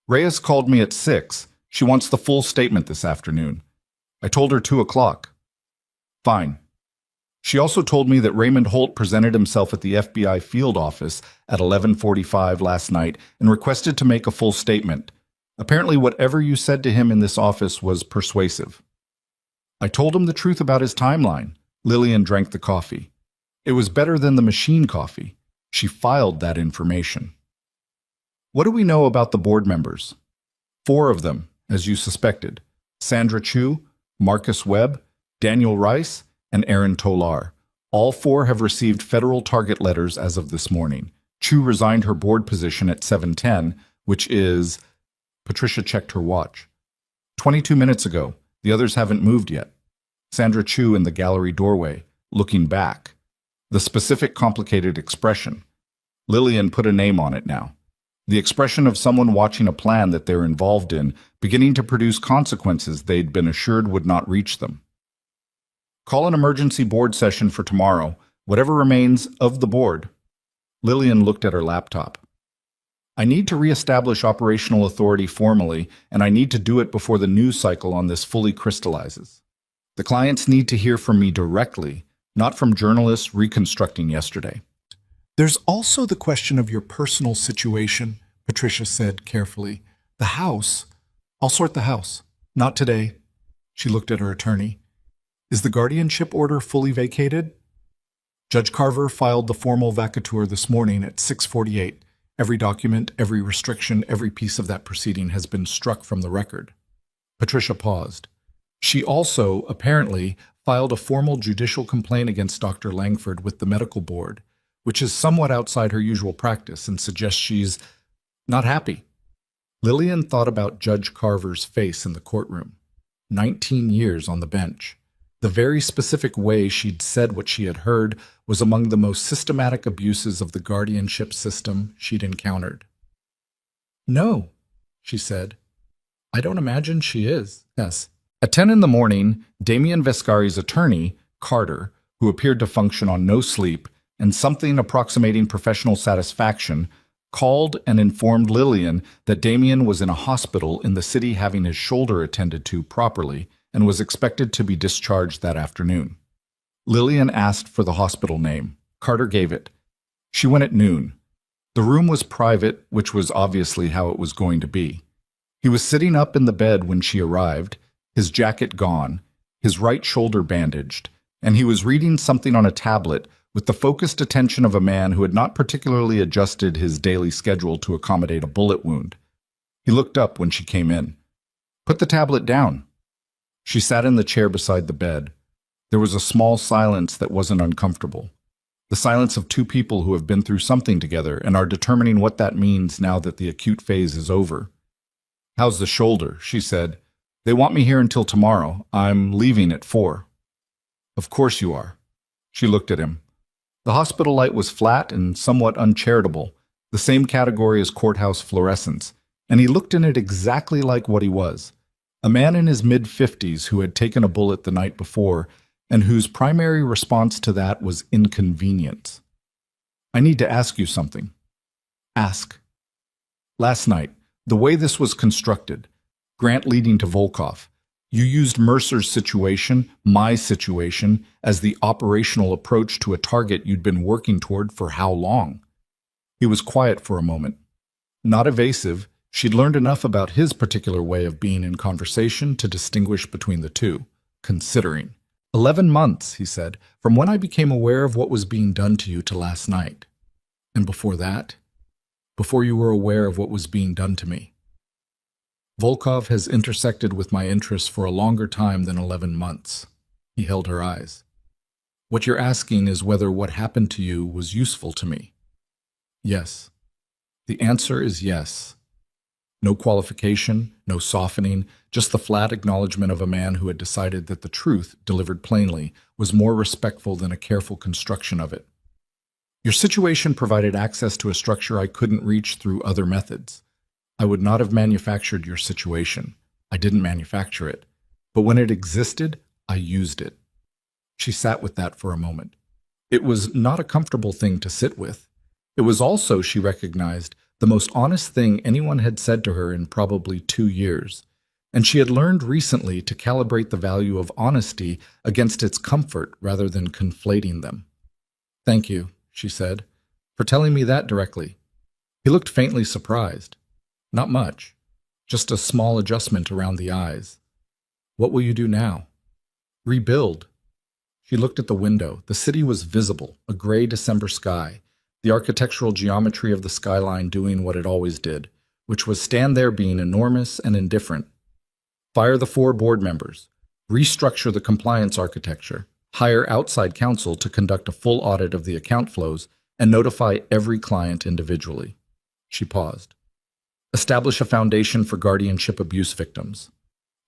"Reyes called me at 6. She wants the full statement this afternoon. I told her 2 o'clock. Fine. She also told me that Raymond Holt presented himself at the FBI field office at 11:45 last night and requested to make a full statement. Apparently whatever you said to him in this office was persuasive. I told him the truth about his timeline." Lillian drank the coffee. It was better than the machine coffee. She filed that information. "What do we know about the board members?" 4 of them, as you suspected. Sandra Chu, Marcus Webb, Daniel Rice, and Aaron Tolar. All 4 have received federal target letters as of this morning. Chu resigned her board position at 7:10, which is... Patricia checked her watch. 22 minutes ago. The others haven't moved yet. Sandra Chu in the gallery doorway, looking back. The specific complicated expression. Lillian put a name on it now. The expression of someone watching a plan that they're involved in, beginning to produce consequences they'd been assured would not reach them. "Call an emergency board session for tomorrow, whatever remains of the board." Lillian looked at her laptop. "I need to reestablish operational authority formally, and I need to do it before the news cycle on this fully crystallizes. The clients need to hear from me directly, not from journalists reconstructing yesterday." "There's also the question of your personal situation," Patricia said carefully. "The house. I'll sort the house. Not today." She looked at her attorney. "Is the guardianship order fully vacated?" Judge Carver filed the formal vacatur this morning at 6:48. Every document, every restriction, every piece of that proceeding has been struck from the record. Patricia paused. She also, apparently, filed a formal judicial complaint against Dr. Langford with the medical board, which is somewhat outside her usual practice and suggests she's not happy. Lillian thought about Judge Carver's face in the courtroom. 19 years on the bench. The very specific way she'd said what she had heard was among the most systematic abuses of the guardianship system she'd encountered. "No," she said. "I don't imagine she is." Yes. At 10 in the morning, Damien Vescari's attorney, Carter, who appeared to function on no sleep and something approximating professional satisfaction, called and informed Lillian that Damien was in a hospital in the city having his shoulder attended to properly and was expected to be discharged that afternoon. Lillian asked for the hospital name. Carter gave it. She went at noon. The room was private, which was obviously how it was going to be. He was sitting up in the bed when she arrived, his jacket gone, his right shoulder bandaged, and he was reading something on a tablet with the focused attention of a man who had not particularly adjusted his daily schedule to accommodate a bullet wound. He looked up when she came in. "Put the tablet down." She sat in the chair beside the bed. There was a small silence that wasn't uncomfortable. The silence of 2 people who have been through something together and are determining what that means now that the acute phase is over. "How's the shoulder?" she said. "They want me here until tomorrow. I'm leaving at 4. "Of course you are." She looked at him. The hospital light was flat and somewhat uncharitable, the same category as courthouse fluorescence, and he looked in it exactly like what he was, a man in his mid-50s who had taken a bullet the night before and whose primary response to that was inconvenience. "I need to ask you something." "Ask." "Last night, the way this was constructed, Grant leading to Volkov, you used Mercer's situation, my situation, as the operational approach to a target you'd been working toward for how long?" He was quiet for a moment. Not evasive, she'd learned enough about his particular way of being in conversation to distinguish between the two, considering. 11 months, he said, from when I became aware of what was being done to you to last night. And before that? Before you were aware of what was being done to me. Volkov has intersected with my interests for a longer time than 11 months. He held her eyes. What you're asking is whether what happened to you was useful to me. Yes. The answer is yes. No qualification, no softening, just the flat acknowledgement of a man who had decided that the truth, delivered plainly, was more respectful than a careful construction of it. Your situation provided access to a structure I couldn't reach through other methods. I would not have manufactured your situation. I didn't manufacture it. But when it existed, I used it. She sat with that for a moment. It was not a comfortable thing to sit with. It was also, she recognized, the most honest thing anyone had said to her in probably 2 years. And she had learned recently to calibrate the value of honesty against its comfort rather than conflating them. "Thank you," she said, "for telling me that directly." He looked faintly surprised. "Not much. Just a small adjustment around the eyes. What will you do now?" "Rebuild." She looked at the window. The city was visible, a gray December sky, the architectural geometry of the skyline doing what it always did, which was stand there being enormous and indifferent. Fire the 4 board members, restructure the compliance architecture, hire outside counsel to conduct a full audit of the account flows, and notify every client individually. She paused. Establish a foundation for guardianship abuse victims.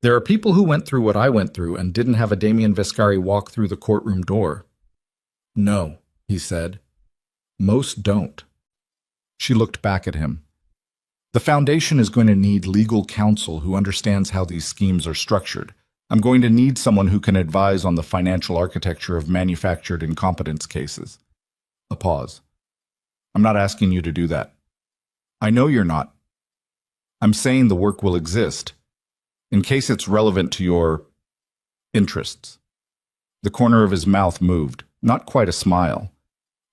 There are people who went through what I went through and didn't have a Damien Vescari walk through the courtroom door. "No," he said. "Most don't." She looked back at him. "The foundation is going to need legal counsel who understands how these schemes are structured. I'm going to need someone who can advise on the financial architecture of manufactured incompetence cases." A pause. "I'm not asking you to do that." "I know you're not. I'm saying the work will exist, in case it's relevant to your interests." The corner of his mouth moved, not quite a smile.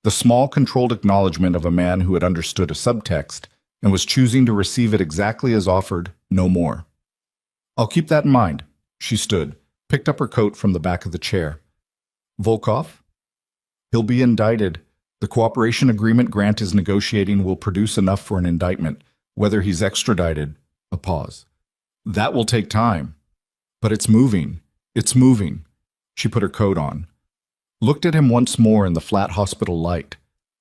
The small, controlled acknowledgement of a man who had understood a subtext and was choosing to receive it exactly as offered, no more. "I'll keep that in mind." She stood, picked up her coat from the back of the chair. "Volkov? He'll be indicted. The cooperation agreement Grant is negotiating will produce enough for an indictment, whether he's extradited." A pause. "That will take time. But it's moving. It's moving." She put her coat on. Looked at him once more in the flat hospital light.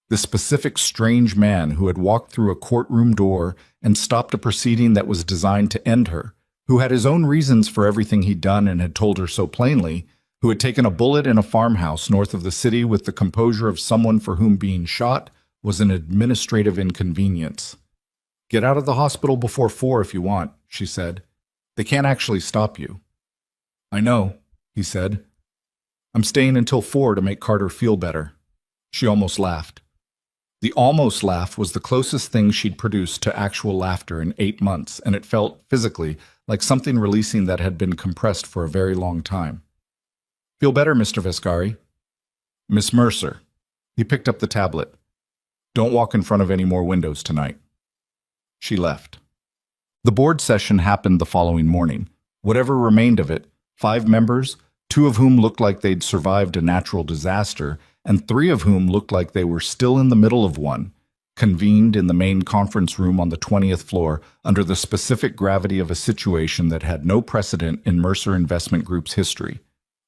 The specific strange man who had walked through a courtroom door and stopped a proceeding that was designed to end her, who had his own reasons for everything he'd done and had told her so plainly, who had taken a bullet in a farmhouse north of the city with the composure of someone for whom being shot was an administrative inconvenience. "Get out of the hospital before 4 if you want," she said. "They can't actually stop you." "I know," he said. "I'm staying until 4 to make Carter feel better." She almost laughed. The almost laugh was the closest thing she'd produced to actual laughter in 8 months, and it felt, physically, like something releasing that had been compressed for a very long time. "Feel better, Mr. Vescari?" "Miss Mercer." He picked up the tablet. "Don't walk in front of any more windows tonight." She left. The board session happened the following morning. Whatever remained of it, 5 members, 2 of whom looked like they'd survived a natural disaster, and 3 of whom looked like they were still in the middle of one, convened in the main conference room on the 20th floor under the specific gravity of a situation that had no precedent in Mercer Investment Group's history.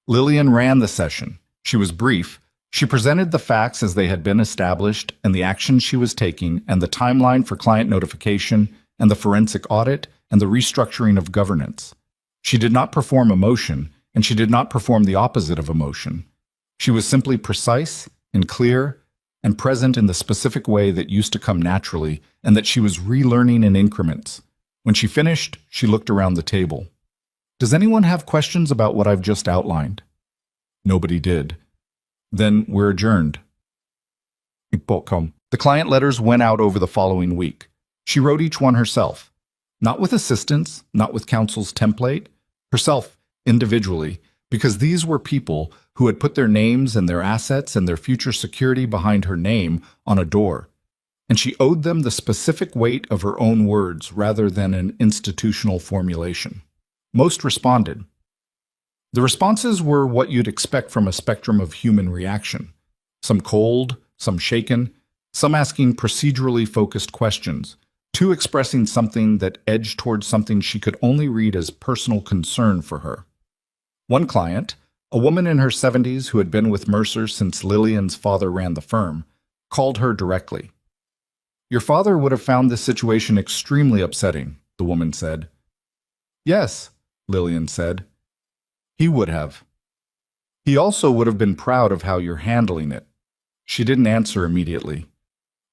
Lillian ran the session. She was brief. She presented the facts as they had been established and the actions she was taking and the timeline for client notification and the forensic audit and the restructuring of governance. She did not perform emotion, and she did not perform the opposite of emotion. She was simply precise and clear and present in the specific way that used to come naturally and that she was relearning in increments. When she finished, she looked around the table. "Does anyone have questions about what I've just outlined?" Nobody did. "Then we're adjourned." The client letters went out over the following week. She wrote each one herself. Not with assistance, not with counsel's template, herself individually, because these were people who had put their names and their assets and their future security behind her name on a door. And she owed them the specific weight of her own words rather than an institutional formulation. Most responded. The responses were what you'd expect from a spectrum of human reaction. Some cold, some shaken, some asking procedurally focused questions, 2 expressing something that edged towards something she could only read as personal concern for her. One client, A woman in her 70s who had been with Mercer since Lillian's father ran the firm called her directly. "Your father would have found this situation extremely upsetting," the woman said. "Yes," Lillian said. "He would have. He also would have been proud of how you're handling it." She didn't answer immediately.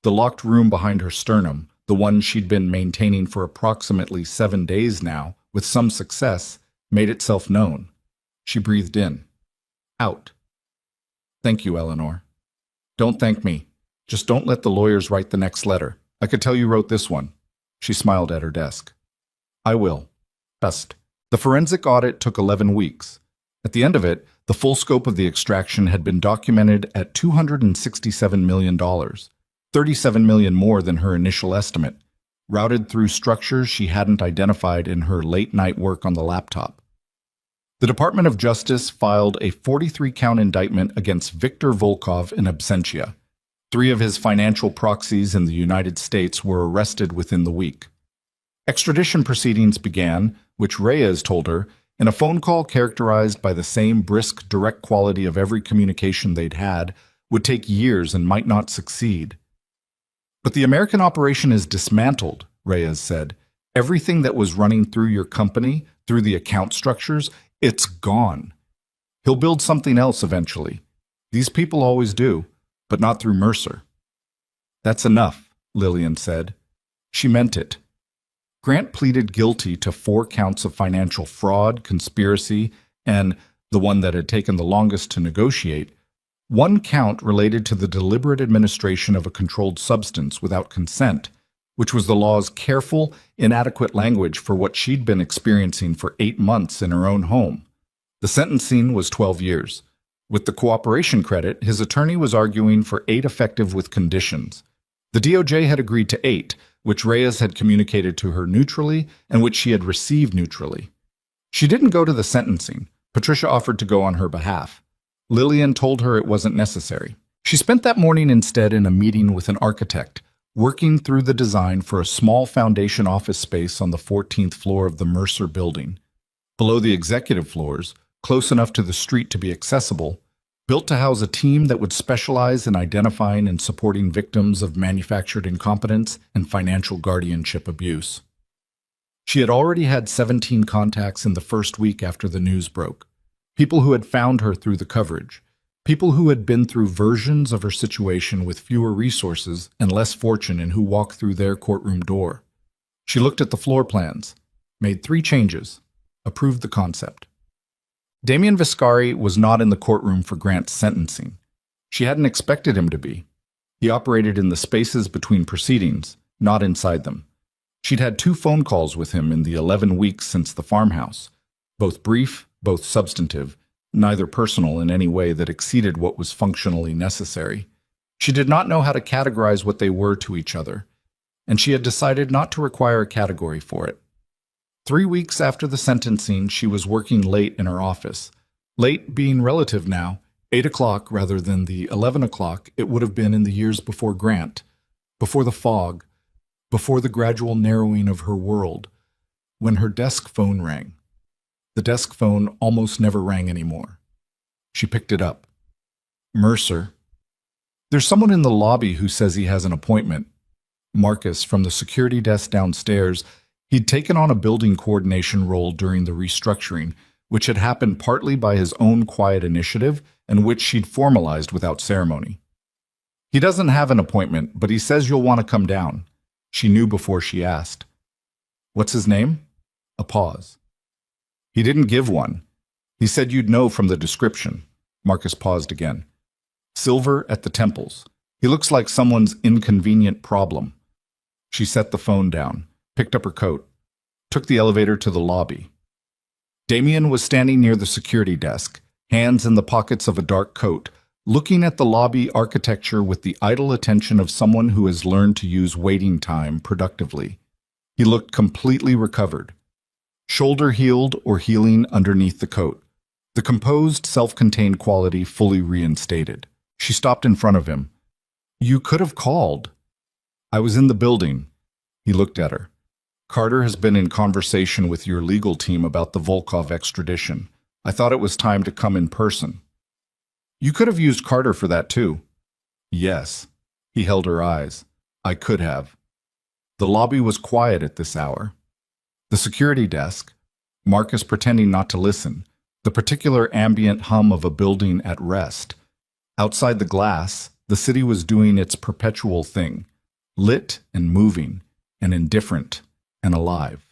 The locked room behind her sternum, the one she'd been maintaining for approximately 7 days now, with some success, made itself known. She breathed in. Out. "Thank you, Eleanor. Don't thank me. Just don't let the lawyers write the next letter. I could tell you wrote this one." She smiled at her desk. "I will. Best." The forensic audit took 11 weeks. At the end of it, the full scope of the extraction had been documented at $267 million, $37 million more than her initial estimate, routed through structures she hadn't identified in her late-night work on the laptop. The Department of Justice filed a 43-count indictment against Viktor Volkov in absentia. 3 of his financial proxies in the United States were arrested within the week. Extradition proceedings began, which Reyes told her, in a phone call characterized by the same brisk, direct quality of every communication they'd had, would take years and might not succeed. "But the American operation is dismantled," Reyes said. "Everything that was running through your company, through the account structures, it's gone. He'll build something else eventually. These people always do, but not through Mercer." "That's enough," Lillian said. She meant it. Grant pleaded guilty to 4 counts of financial fraud, conspiracy, and, the one that had taken the longest to negotiate, 1 count related to the deliberate administration of a controlled substance without consent, which was the law's careful, inadequate language for what she'd been experiencing for 8 months in her own home. The sentencing was 12 years. With the cooperation credit, his attorney was arguing for 8 effective with conditions. The DOJ had agreed to 8, which Reyes had communicated to her neutrally and which she had received neutrally. She didn't go to the sentencing. Patricia offered to go on her behalf. Lillian told her it wasn't necessary. She spent that morning instead in a meeting with an architect, working through the design for a small foundation office space on the 14th floor of the Mercer building. Below the executive floors, close enough to the street to be accessible, built to house a team that would specialize in identifying and supporting victims of manufactured incompetence and financial guardianship abuse. She had already had 17 contacts in the first week after the news broke. People who had found her through the coverage. People who had been through versions of her situation with fewer resources and less fortune and who walked through their courtroom door. She looked at the floor plans, made 3 changes, approved the concept. Damien Viscari was not in the courtroom for Grant's sentencing. She hadn't expected him to be. He operated in the spaces between proceedings, not inside them. She'd had 2 phone calls with him in the 11 weeks since the farmhouse, both brief, both substantive, neither personal in any way that exceeded what was functionally necessary. She did not know how to categorize what they were to each other, and she had decided not to require a category for it. 3 weeks after the sentencing, she was working late in her office. Late being relative now, 8 o'clock rather than the 11 o'clock it would have been in the years before Grant, before the fog, before the gradual narrowing of her world, when her desk phone rang. The desk phone almost never rang anymore. She picked it up. "Mercer. There's someone in the lobby who says he has an appointment." Marcus, from the security desk downstairs, he'd taken on a building coordination role during the restructuring, which had happened partly by his own quiet initiative and which she'd formalized without ceremony. "He doesn't have an appointment, but he says you'll want to come down." She knew before she asked. "What's his name?" A pause. "He didn't give one. He said you'd know from the description." Marcus paused again. "Silver at the temples. He looks like someone's inconvenient problem." She set the phone down, picked up her coat, took the elevator to the lobby. Damien was standing near the security desk, hands in the pockets of a dark coat, looking at the lobby architecture with the idle attention of someone who has learned to use waiting time productively. He looked completely recovered. Shoulder healed or healing underneath the coat. The composed, self-contained quality fully reinstated. She stopped in front of him. "You could have called." "I was in the building." He looked at her. "Carter has been in conversation with your legal team about the Volkov extradition. I thought it was time to come in person. You could have used Carter for that too. Yes. He held her eyes. I could have. The lobby was quiet at this hour. The security desk, Marcus pretending not to listen, the particular ambient hum of a building at rest. Outside the glass, the city was doing its perpetual thing, lit and moving and indifferent and alive.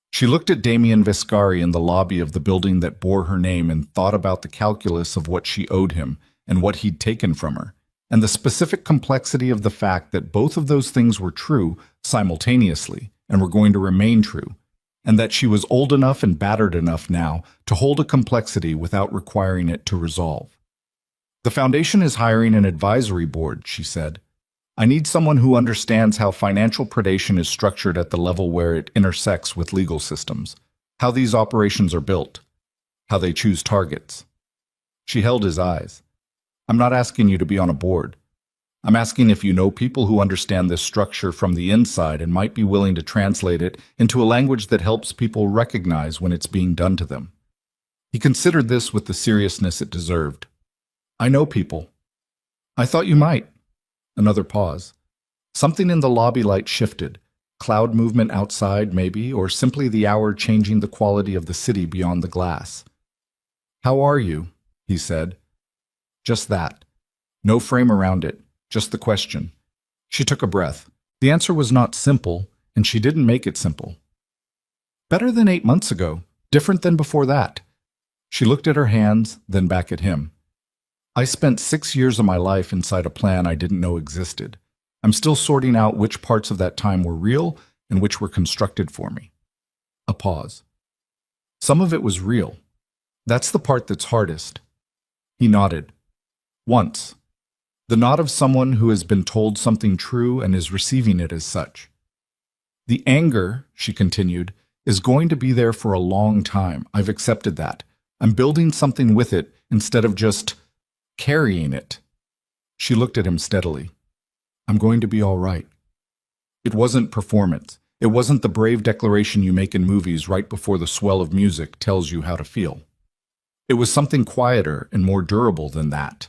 She looked at Damien Viscari in the lobby of the building that bore her name and thought about the calculus of what she owed him and what he'd taken from her, and the specific complexity of the fact that both of those things were true simultaneously and were going to remain true, and that she was old enough and battered enough now to hold a complexity without requiring it to resolve. The Foundation is hiring an advisory board, she said. I need someone who understands how financial predation is structured at the level where it intersects with legal systems, how these operations are built, how they choose targets. She held his eyes. I'm not asking you to be on a board. I'm asking if you know people who understand this structure from the inside and might be willing to translate it into a language that helps people recognize when it's being done to them. He considered this with the seriousness it deserved. I know people. I thought you might. Another pause. Something in the lobby light shifted. Cloud movement outside, maybe, or simply the hour changing the quality of the city beyond the glass. How are you? He said. Just that. No frame around it, just the question. She took a breath. The answer was not simple, and she didn't make it simple. Better than 8 months ago, different than before that. She looked at her hands, then back at him. I spent 6 years of my life inside a plan I didn't know existed. I'm still sorting out which parts of that time were real and which were constructed for me. A pause. Some of it was real. That's the part that's hardest. He nodded. Once. The nod of someone who has been told something true and is receiving it as such. The anger, she continued, is going to be there for a long time. I've accepted that. I'm building something with it instead of just carrying it. She looked at him steadily. I'm going to be all right. It wasn't performance. It wasn't the brave declaration you make in movies right before the swell of music tells you how to feel. It was something quieter and more durable than that.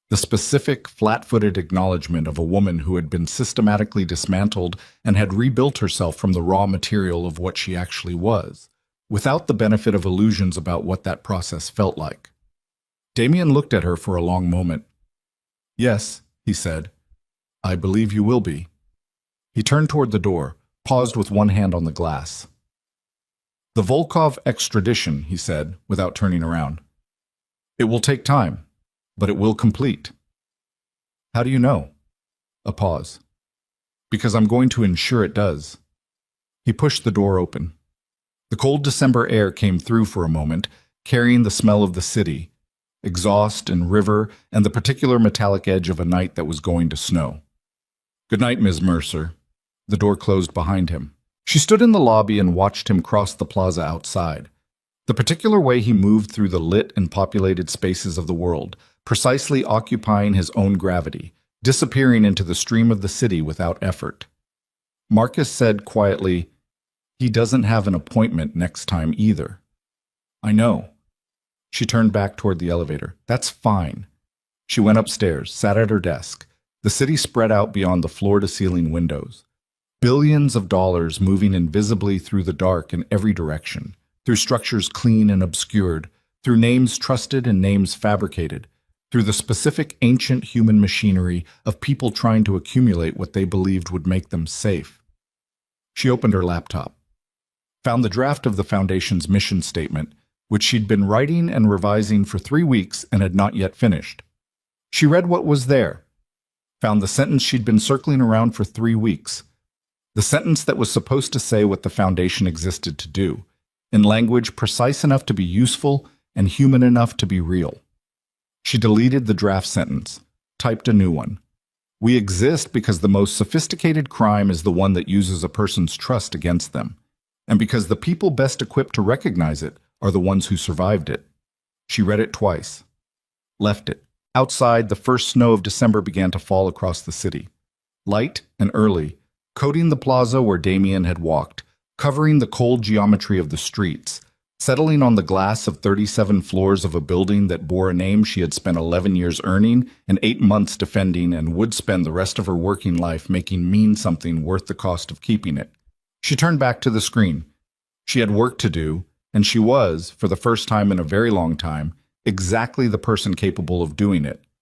The specific, flat-footed acknowledgement of a woman who had been systematically dismantled and had rebuilt herself from the raw material of what she actually was, without the benefit of illusions about what that process felt like. Damien looked at her for a long moment. Yes, he said. I believe you will be. He turned toward the door, paused with one hand on the glass. The Volkov extradition, he said, without turning around. It will take time, but it will complete. How do you know? A pause. Because I'm going to ensure it does. He pushed the door open. The cold December air came through for a moment, carrying the smell of the city, exhaust and river, and the particular metallic edge of a night that was going to snow. Good night, Ms. Mercer. The door closed behind him. She stood in the lobby and watched him cross the plaza outside. The particular way he moved through the lit and populated spaces of the world, precisely occupying his own gravity, disappearing into the stream of the city without effort. Marcus said quietly, He doesn't have an appointment next time either. I know. She turned back toward the elevator. That's fine. She went upstairs, sat at her desk. The city spread out beyond the floor-to-ceiling windows. Billions of dollars moving invisibly through the dark in every direction, through structures clean and obscured, through names trusted and names fabricated, through the specific ancient human machinery of people trying to accumulate what they believed would make them safe. She opened her laptop, found the draft of the Foundation's mission statement, which she'd been writing and revising for 3 weeks and had not yet finished. She read what was there, found the sentence she'd been circling around for 3 weeks, the sentence that was supposed to say what the Foundation existed to do, in language precise enough to be useful and human enough to be real. She deleted the draft sentence, typed a new one. We exist because the most sophisticated crime is the one that uses a person's trust against them, and because the people best equipped to recognize it are the ones who survived it. She read it twice. Left it. Outside, the first snow of December began to fall across the city. Light and early, coating the plaza where Damien had walked, covering the cold geometry of the streets, settling on the glass of 37 floors of a building that bore a name she had spent 11 years earning and 8 months defending and would spend the rest of her working life making mean something worth the cost of keeping it. She turned back to the screen. She had work to do, and she was, for the first time in a very long time, exactly the person capable of doing it.